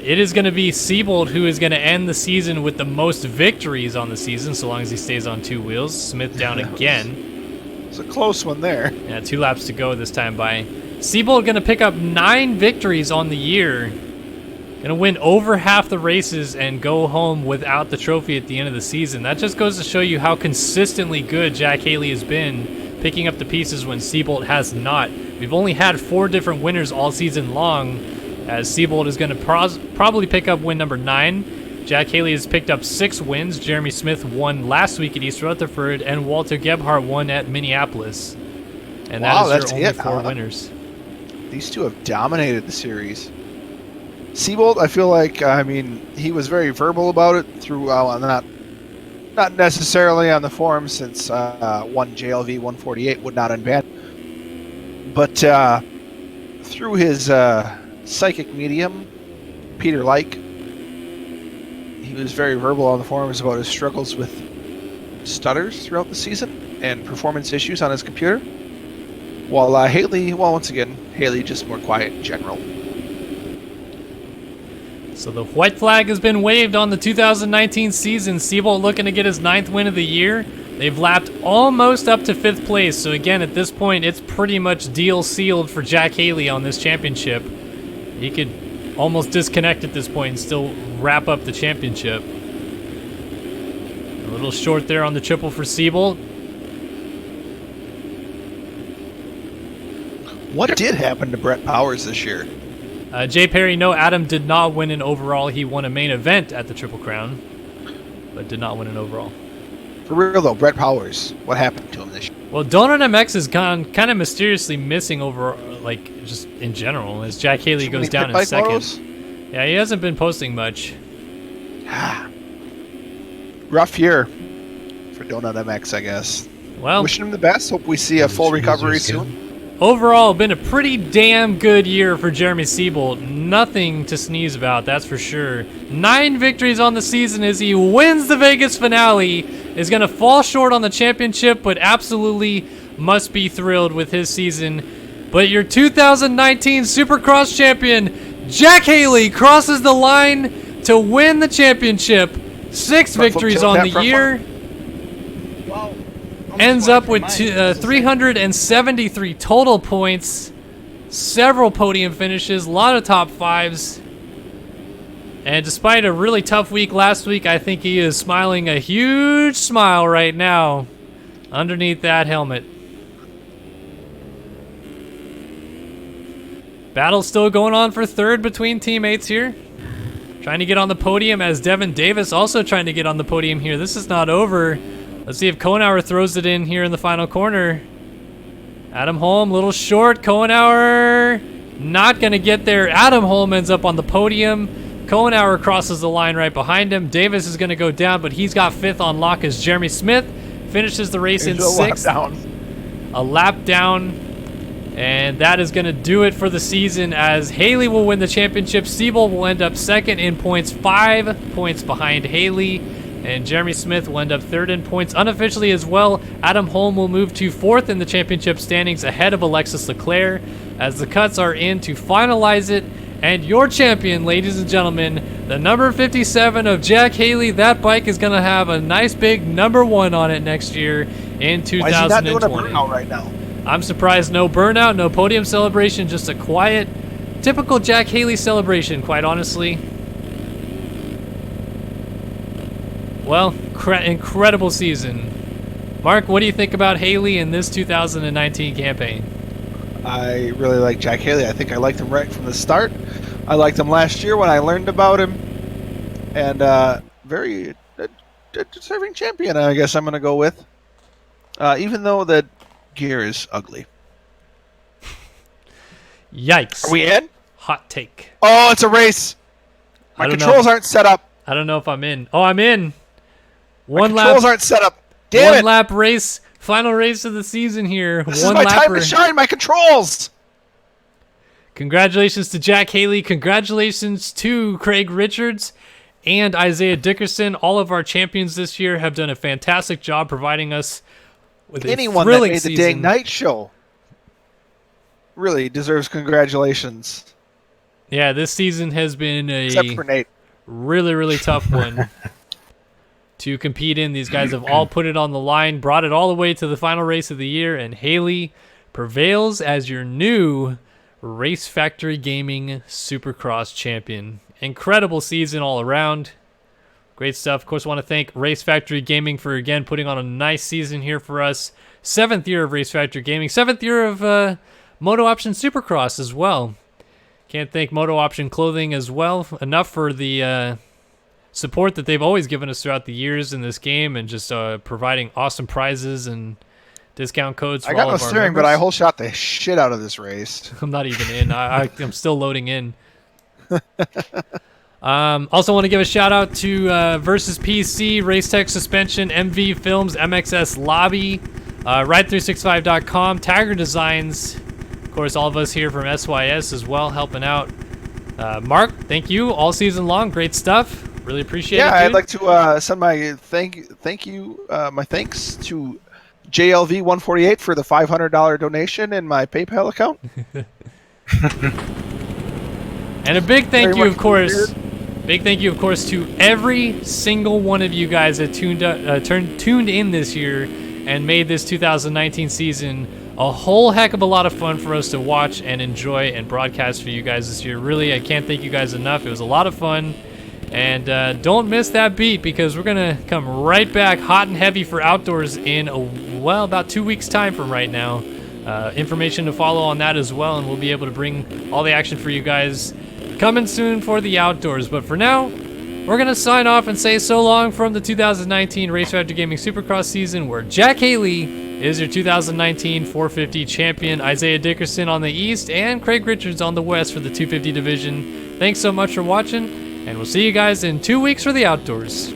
It is going to be Seabolt who is going to end the season with the most victories on the season, so long as he stays on 2 wheels. Smith down again.
It's a close one there.
Yeah, 2 laps to go this time by Seabolt. Going to pick up 9 victories on the year. Going to win over half the races and go home without the trophy at the end of the season. That just goes to show you how consistently good Jack Haley has been, picking up the pieces when Seabolt has not. We've only had 4 different winners all season long, as Seabolt is going to probably pick up win number 9. Jack Haley has picked up 6 wins. Jeremy Smith won last week at East Rutherford, and Walter Gebhardt won at Minneapolis. And
Wow,
that is
that's
your only
it,
4
huh?
winners.
These two have dominated the series. Seabolt, I feel like, I mean, he was very verbal about it through, not necessarily on the forum, since one JLV 148 would not unban, but through his psychic medium, Peter Like, he was very verbal on the forums about his struggles with stutters throughout the season and performance issues on his computer. While Haley, well, once again, Haley just more quiet in general.
So the white flag has been waved on the 2019 season. Seabolt looking to get his 9th win of the year. They've lapped almost up to 5th place. So again, at this point, it's pretty much deal sealed for Jack Haley on this championship. He could almost disconnect at this point and still wrap up the championship. A little short there on the triple for Seabolt.
What did happen to Brett Powers this year?
Jay Perry, no, Adam did not win an overall. He won a main event at the Triple Crown, but did not win an overall.
For real though, Brett Powers, what happened to him this year?
Well, Donut MX has gone kind of mysteriously missing over, like, just in general, as Jack Haley goes down in second.
Photos?
Yeah, he hasn't been posting much.
Rough year for Donut MX, I guess.
Well,
Wishing him the best. Hope we see a full recovery soon.
overall, been a pretty damn good year for Jeremy Seabolt. Nothing to sneeze about, that's for sure. 9 victories on the season as he wins the Vegas finale. Is going to fall short on the championship, but absolutely must be thrilled with his season. But your 2019 Supercross champion, Jack Haley, crosses the line to win the championship. 6 victories on the year.
Wow.
Ends up with 373 total points, several podium finishes, a lot of top 5s. And despite a really tough week last week, I think he is smiling a huge smile right now underneath that helmet. Battle still going on for 3rd between teammates here. Trying to get on the podium as Devin Davis also trying to get on the podium here. This is not over. Let's see if Kohenauer throws it in here in the final corner. Adam Holm, little short. Kohenauer not going to get there. Adam Holm ends up on the podium. Kohenauer crosses the line right behind him. Davis is going to go down, but he's got 5th on lock as Jeremy Smith finishes the race in 6th. A lap down. And that is going to do it for the season as Haley will win the championship. Seabolt will end up 2nd in points, 5 points behind Haley. And Jeremy Smith will end up 3rd in points unofficially as well. Adam Holm will move to 4th in the championship standings ahead of Alexis Leclerc as the cuts are in to finalize it. And your champion, ladies and gentlemen, the number 57 of Jack Haley. That bike is going to have a nice big number 1 on it next year in 2020.
Why is he not doing a burnout right now?
I'm surprised no burnout, no podium celebration, just a quiet, typical Jack Haley celebration, quite honestly. Well, incredible season. Mark, what do you think about Haley in this 2019 campaign?
I really like Jack Haley. I think I liked him right from the start. I liked him last year when I learned about him. And very deserving champion, I guess I'm going to go with. Even though the gear is ugly.
Yikes.
Are we in?
Hot take.
Oh, it's a race. My controls aren't set up.
I don't know if I'm in. Oh, I'm in.
My controls aren't set up. Damn it.
1 lap race. Final race of the season here.
This is my time to shine. My controls.
Congratulations to Jack Haley. Congratulations to Craig Richards and Isaiah Dickerson. All of our champions this year have done a fantastic job providing us with a thrilling
that made the dang night show really deserves congratulations.
Yeah, this season has been
Except for Nate.
Really, really tough one to compete in. These guys have all put it on the line, brought it all the way to the final race of the year, and Haley prevails as your new Race Factory Gaming Supercross champion. Incredible season all around. Great stuff. Of course, I want to thank Race Factory Gaming for, again, putting on a nice season here for us. 7th year of Race Factory Gaming. 7th year of MotoOption Supercross as well. Can't thank MotoOption Clothing as well enough for the support that they've always given us throughout the years in this game and just providing awesome prizes and discount codes for all of our members.
I got no steering, but I whole shot the shit out of this race.
I'm not even in. I'm still loading in. Also want to give a shout out to Versus PC, Racetech Suspension, MV Films, MXS Lobby, Ride365.com, Tiger Designs, of course all of us here from SYS as well helping out. Mark, thank you all season long. Great stuff. Really appreciate it.
Yeah, I'd
dude.
like to send my my thanks to JLV148 for the $500 donation in my PayPal account.
And a big thank
Very
you,
much
of course. Big thank you, of course, to every single one of you guys that tuned in this year and made this 2019 season a whole heck of a lot of fun for us to watch and enjoy and broadcast for you guys this year. Really, I can't thank you guys enough. It was a lot of fun. And don't miss that beat, because we're going to come right back hot and heavy for Outdoors in, about 2 weeks' time from right now. Information to follow on that as well, and we'll be able to bring all the action for you guys coming soon for the Outdoors. But for now, we're going to sign off and say so long from the 2019 Race Factor Gaming Supercross season, where Jack Haley is your 2019 450 champion, Isaiah Dickerson on the East, and Craig Richards on the West for the 250 division. Thanks so much for watching, and we'll see you guys in 2 weeks for the Outdoors.